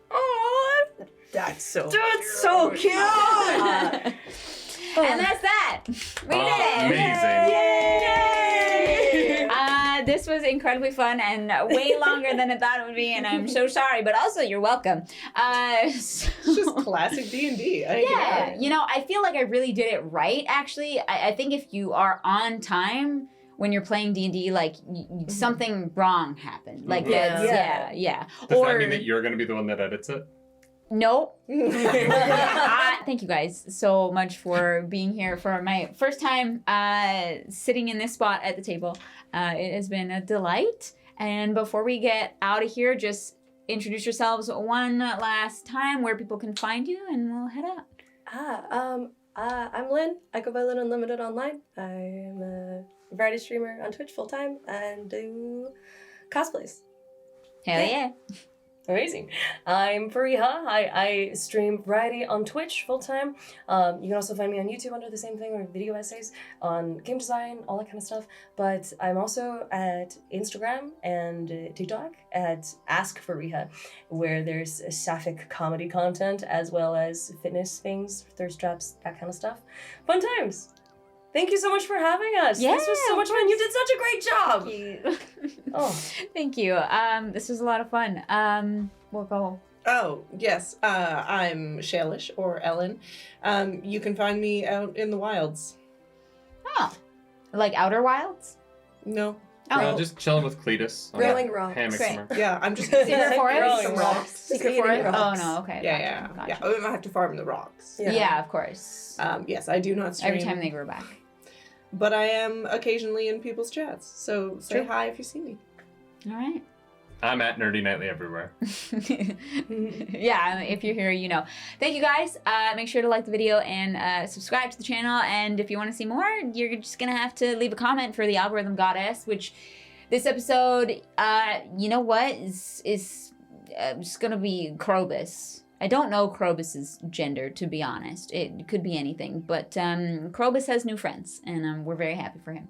S5: Aww, that's so.
S6: That's so cute.
S1: And that's that. We did it.
S7: Amazing.
S1: Yay! This was incredibly fun and way longer than I thought it would be, and I'm so sorry, but also you're welcome.
S3: It's just classic D&D.
S1: Yeah, you know, I feel like I really did it right, actually. I think if you are on time when you're playing D&D, like, something wrong happened. Like,
S5: Yeah.
S1: that's, yeah.
S7: Does that mean that you're going to be the one that edits it?
S1: Nope. Thank you guys so much for being here for my first time sitting in this spot at the table. It has been a delight. And before we get out of here, just introduce yourselves one last time, where people can find you, and we'll head out.
S5: I'm Lynn. I go by Lynn Unlimited online. I'm a variety streamer on Twitch full time and do cosplays.
S1: Hell yeah.
S6: Amazing. I'm Fariha. I stream variety on Twitch full time. You can also find me on YouTube under the same thing, or video essays on game design, all that kind of stuff. But I'm also at Instagram and TikTok at Ask Fariha, where there's sapphic comedy content as well as fitness things, thirst traps, that kind of stuff. Fun times. Thank you so much for having us.
S1: Yeah,
S6: This was so
S1: of
S6: much fun. You did such a great job.
S1: Thank you.
S6: Oh,
S1: Thank you. This was a lot of fun. We'll go.
S3: Oh, yes. I'm Shalish, or Ellen. You can find me out in the wilds.
S1: Oh, like Outer Wilds?
S3: No.
S1: Oh,
S7: Just chilling with Cletus. on
S5: Rolling
S7: a
S5: rocks.
S7: hammock
S1: Great.
S7: somewhere.
S3: Yeah, I'm just
S1: Secret forest?
S6: Growing
S3: some
S6: rocks.
S3: rocks.
S1: Secret
S5: Eating
S1: forest? Oh,
S5: rocks.
S1: no, okay.
S3: Yeah,
S1: Gotcha.
S3: yeah. I have to farm the rocks.
S1: Yeah, of course.
S3: Yes, I do not stream.
S1: Every time they grow back.
S3: But I am occasionally in people's chats, so say
S1: True.
S3: hi if you see me.
S1: All right.
S7: I'm at Nerdy Nightly everywhere.
S1: Yeah, if you're here, you know. Thank you guys. Make sure to like the video and subscribe to the channel. And if you want to see more, you're just gonna have to leave a comment for the algorithm goddess. Which this episode, you know what, is just gonna be Krobus. I don't know Krobus's gender, to be honest. It could be anything, but Krobus has new friends, and we're very happy for him.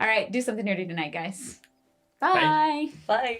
S1: All right, do something nerdy tonight, guys. Bye.
S6: Bye.